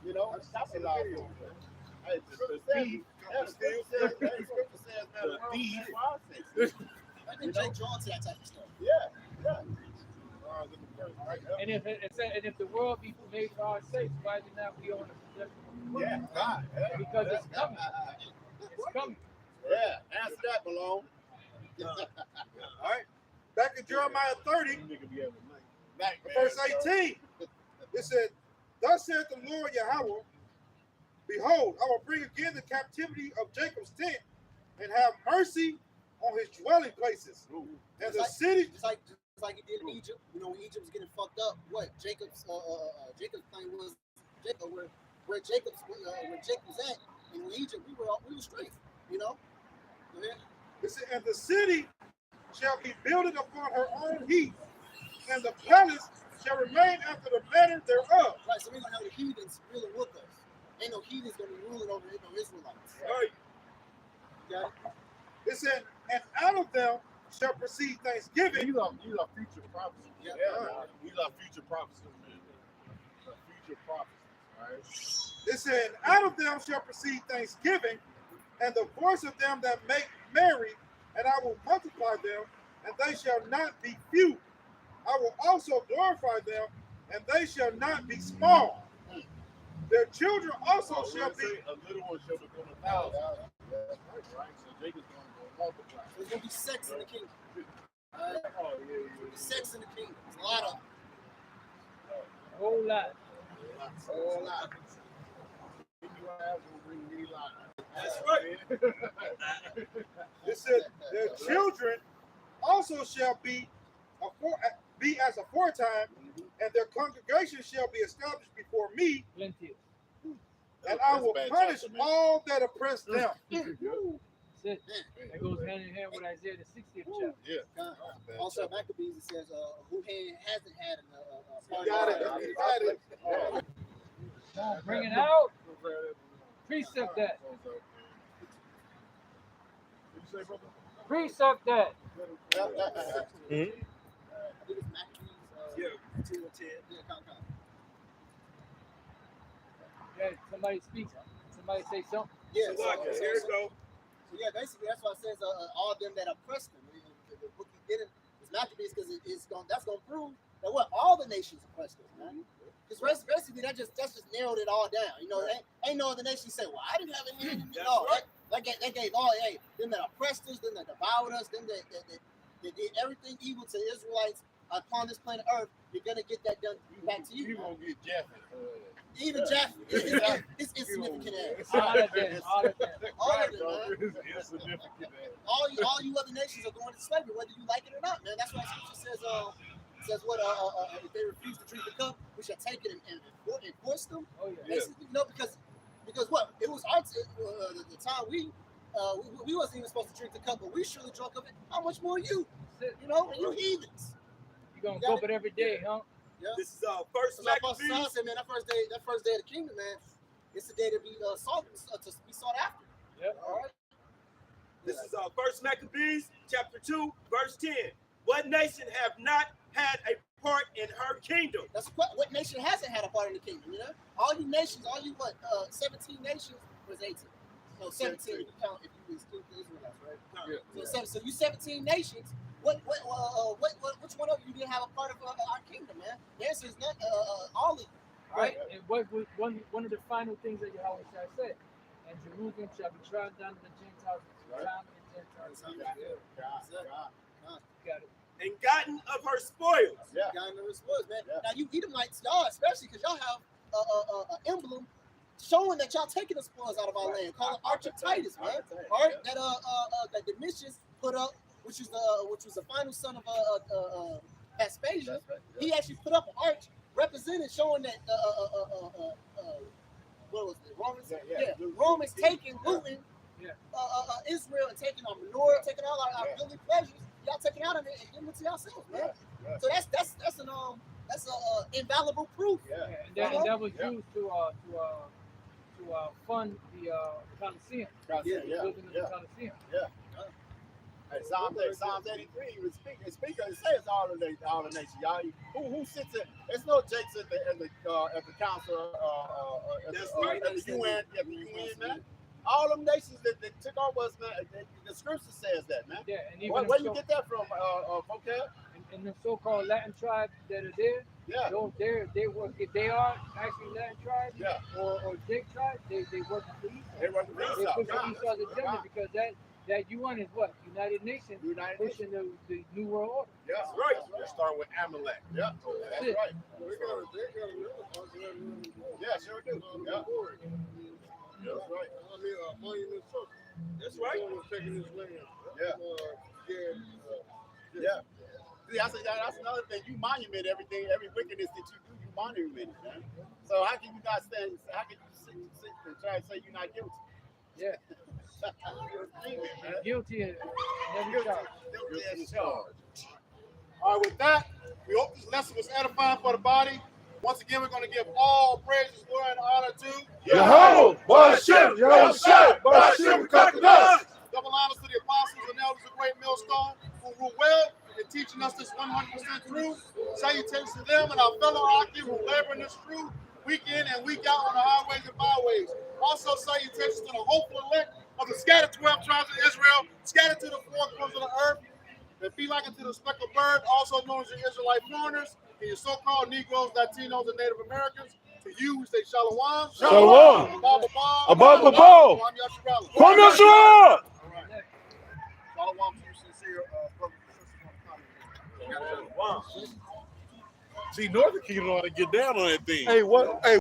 You know, capitalized on it. Hey, the scripture says, man, the thief. I think Jake drawn to that type of stuff. Yeah. And if the world be made for our sakes, why do not we own a possession? Yeah, God. Because it's coming. It's coming. Yeah, answer that, Malone. All right. Back in Jeremiah 30, verse 18, it said, Thus saith the Lord Yahweh, Behold, I will bring again the captivity of Jacob's tent and have mercy on his dwelling places. And the city, just like he did in Egypt. You know, when Egypt was getting fucked up, what Jacob's claim was Jacob, where Jake was at, and in Egypt we were straight. You know. It said, and the city shall be builded upon her own heath, and the palace shall remain after the manner thereof. Right. So we don't have the heathens ruling with us. Ain't no heathens gonna be ruling over no Israelites. Right. Got it. It said, and out of them shall proceed thanksgiving. These are future prophecies. Yeah. These are future prophecies, man. Future prophecies, all right? It said, out of them shall proceed thanksgiving, and the voice of them that make merry, and I will multiply them, and they shall not be few. I will also glorify them, and they shall not be small. Their children also shall be. A little one shall become 1,000. Right? So Jacob's going to multiply. There's gonna be sex in the kingdom. Sex in the kingdom. There's a lot of whole lot. Whole lot. That's right. It says their children also shall be as aforetime, and their congregation shall be established before me, Plenty. and I will punish all that oppress them. That's it. That goes hand in hand with Isaiah the 60th chapter. Yeah. Also, Maccabees, it says, who hasn't had a Got it. Got it. Come on, bring it out. Precept that. Precept that. I think it's Maccabees. Yeah, 2 and 10. Yeah, come. Yeah, somebody speaks. Somebody say something. Yeah, So, here it go. So yeah, basically that's why it says all of them that oppressed them. The book he did it is Maccabees because that's gonna prove that all the nations oppressed us, man. Because basically that just narrowed it all down. You know, ain't no other nation say, well, I didn't have a hand in it. No, they gave all them that oppressed us, them that devoured us, them that did everything evil to Israelites upon this planet Earth. You're gonna get that done back to you. You gonna get Jeffy. Even Jeff, it's insignificant ass. All of them, man. All you other nations are going to slavery, whether you like it or not, man. That's why Scripture says what if they refuse to drink the cup, we shall take it and force them. Oh yeah. Basically, because what it was our the time we wasn't even supposed to drink the cup, but we surely drunk of it. How much more you? You know, and you heathens. You gonna go but every day, huh? Yeah. This is first Maccabees. Man, that first day of the kingdom, man, it's the day to be sought after. Yep. All right. This is first Maccabees, chapter 2, verse 10. What nation have not had a part in her kingdom? That's what nation hasn't had a part in the kingdom, you know? All you nations, 17 nations was 18. So 17 if you count if you exclude the Israelites, right? Yeah. So you 17 nations. Which one of you didn't have a part of our kingdom, man? The answer is not all of them. Right. And what was one of the final things that Yahweh said, and Jerusalem shall be trodden down to the Gentiles, time of the Gentiles. Got it. And gotten of her spoils. Yeah. Gotten of her spoils, man. Yeah. Now you Edomites, y'all especially because y'all have an emblem showing that y'all taking the spoils out of our land, called Archetytus, man. All right, that Domitius put up, which was the final son of Aspasia. He actually put up an arch represented, showing that what was it? Romans? Yeah. Romans taking, looting Israel and taking our menorah, taking all our filthy pleasures. Y'all taking out of it and giving it to yourselves, man. So that's an invaluable proof. And that was used to fund the Colosseum. Building of the Colosseum. Hey, Psalms 83, he was speaking. It says all the nations. Y'all, who sits in? There's no Jakes at the council, at the UN, man. All them nations that took over us, man. The scripture says that, man. Yeah, and even where you get that from, Vocab? And the so-called Latin tribes that are there. Yeah. They work. If they are actually Latin tribes, or Jake tribes, they work for the East. They work for the East. They push the Esau's agenda because that UN is what? United Nations pushing the New World Order. Yeah, that's right. They're starting with Amalek. Yeah, that's right. Yeah, sure do. Yeah. That's right. I mean, monument circle. That's right. Taking this land. Yeah. See, I say that's another thing. You monument everything, every wickedness that you do, you monument it, man. So how can you guys stand? How can you sit and try to say you're not guilty? Yeah. Guilty as never charged. Guilty as charged. All right, with that, we hope this lesson was edifying for the body. Once again, we're going to give all praises, glory, and honor to Yahweh, Ba'ashem, Yahushua, Ba'ashem, Kakadas. Double honors to the apostles and elders of Great Millstone who rule well in teaching us this 100% truth. Salutations to them and our fellow Akim who labor in this truth week in and week out on the highways and byways. Also, salutations to the hopeful elect of the scattered 12 tribes of Israel, scattered to the four corners of the earth, that be like unto the speckled bird, also known as the Israelite foreigners, and your so-called Negroes, Latinos, and Native Americans. To you, we say Shalom. Shalom. Above the ball. Kwam Yashua. Shalom to you, sincere brothers and sisters. See, Northern Kingdom know how to get down on that thing. Hey, what? Hey,